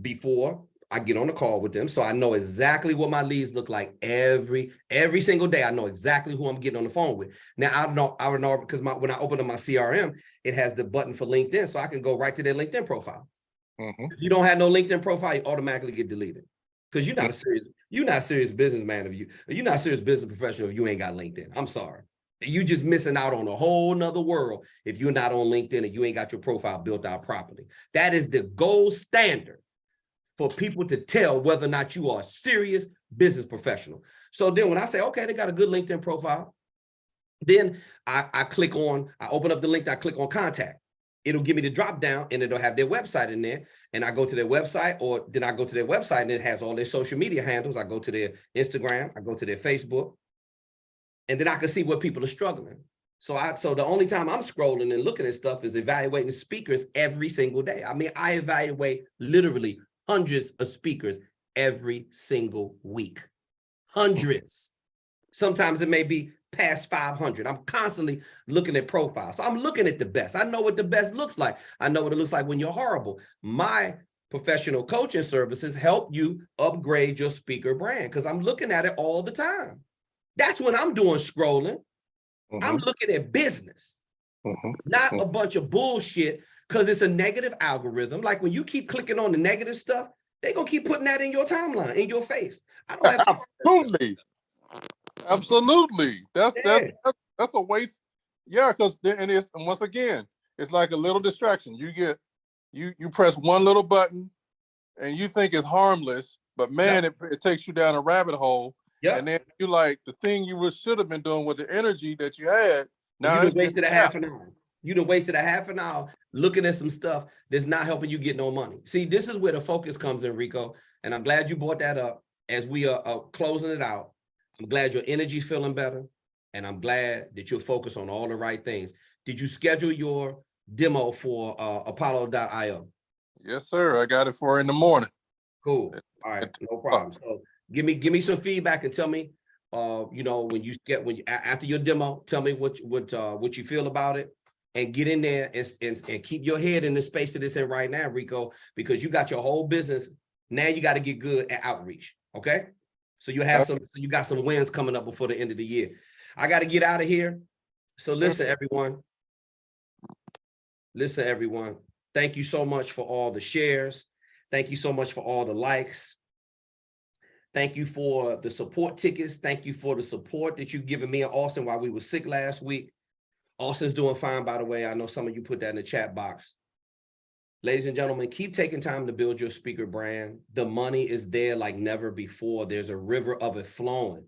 before I get on the call with them. So I know exactly what my leads look like every single day. I know exactly who I'm getting on the phone with. Now I know because when I open up my CRM, it has the button for LinkedIn. So I can go right to their LinkedIn profile. If you don't have no LinkedIn profile, you automatically get deleted because you're not a serious businessman if you're not a serious business professional if you ain't got LinkedIn. I'm sorry. You just missing out on a whole nother world if you're not on LinkedIn and you ain't got your profile built out properly. That is the gold standard for people to tell whether or not you are a serious business professional. So then when I say, okay, they got a good LinkedIn profile, then I open up the link, I click on contact. It'll give me the drop down and it'll have their website in there. And I go to their website, or then I go to their website and it has all their social media handles. I go to their Instagram, I go to their Facebook, and then I can see what people are struggling. So the only time I'm scrolling and looking at stuff is evaluating speakers every single day. I mean, I evaluate literally hundreds of speakers every single week. Hundreds. Sometimes it may be past 500. I'm constantly looking at profiles. So I'm looking at the best. I know what the best looks like. I know what it looks like when you're horrible. My professional coaching services help you upgrade your speaker brand because I'm looking at it all the time. That's when I'm doing scrolling. I'm looking at business, not a bunch of bullshit because it's a negative algorithm. Like when you keep clicking on the negative stuff, they're going to keep putting that in your timeline, in your face. I don't have to Absolutely. That's a waste. Yeah, because and once again, it's like a little distraction. You press one little button and you think it's harmless, but man, it takes you down a rabbit hole. And then you like the thing you should have been doing with the energy that you had. Now you wasted a half an hour. You done wasted a half an hour looking at some stuff that's not helping you get no money. See, this is where the focus comes in, Rico. And I'm glad you brought that up as we are closing it out. I'm glad your energy's feeling better. And I'm glad that you're focused on all the right things. Did you schedule your demo for Apollo.io? Yes, sir. I got it for in the morning. Cool. All right, no problem. So give me some feedback and tell me, you know, when you after your demo, tell me what you feel about it, and get in there and keep your head in the space that it's in right now, Rico, because you got your whole business. Now you got to get good at outreach. Okay. So you have so you got some wins coming up before the end of the year. I got to get out of here. So listen, everyone. Listen, everyone. Thank you so much for all the shares. Thank you so much for all the likes. Thank you for the support tickets. Thank you for the support that you've given me and Austin while we were sick last week. Austin's doing fine, by the way. I know some of you put that in the chat box. Ladies and gentlemen, keep taking time to build your speaker brand. The money is there like never before. There's a river of it flowing.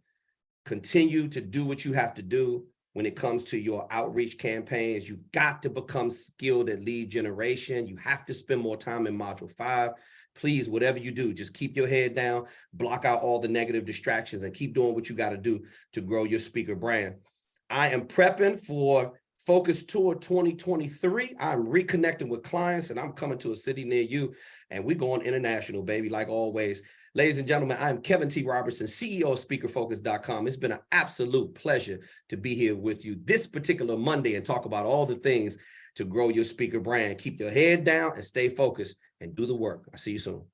Continue to do what you have to do when it comes to your outreach campaigns. You've got to become skilled at lead generation. You have to spend more time in module 5. Please, whatever you do, just keep your head down, block out all the negative distractions, and keep doing what you got to do to grow your speaker brand. I am prepping for Focus Tour 2023. I'm reconnecting with clients, and I'm coming to a city near you, and we're going international, baby, like always. Ladies and gentlemen, I'm Kevin T. Robertson, CEO of SpeakerFocus.com. It's been an absolute pleasure to be here with you this particular Monday and talk about all the things to grow your speaker brand. Keep your head down and stay focused and do the work. I'll see you soon.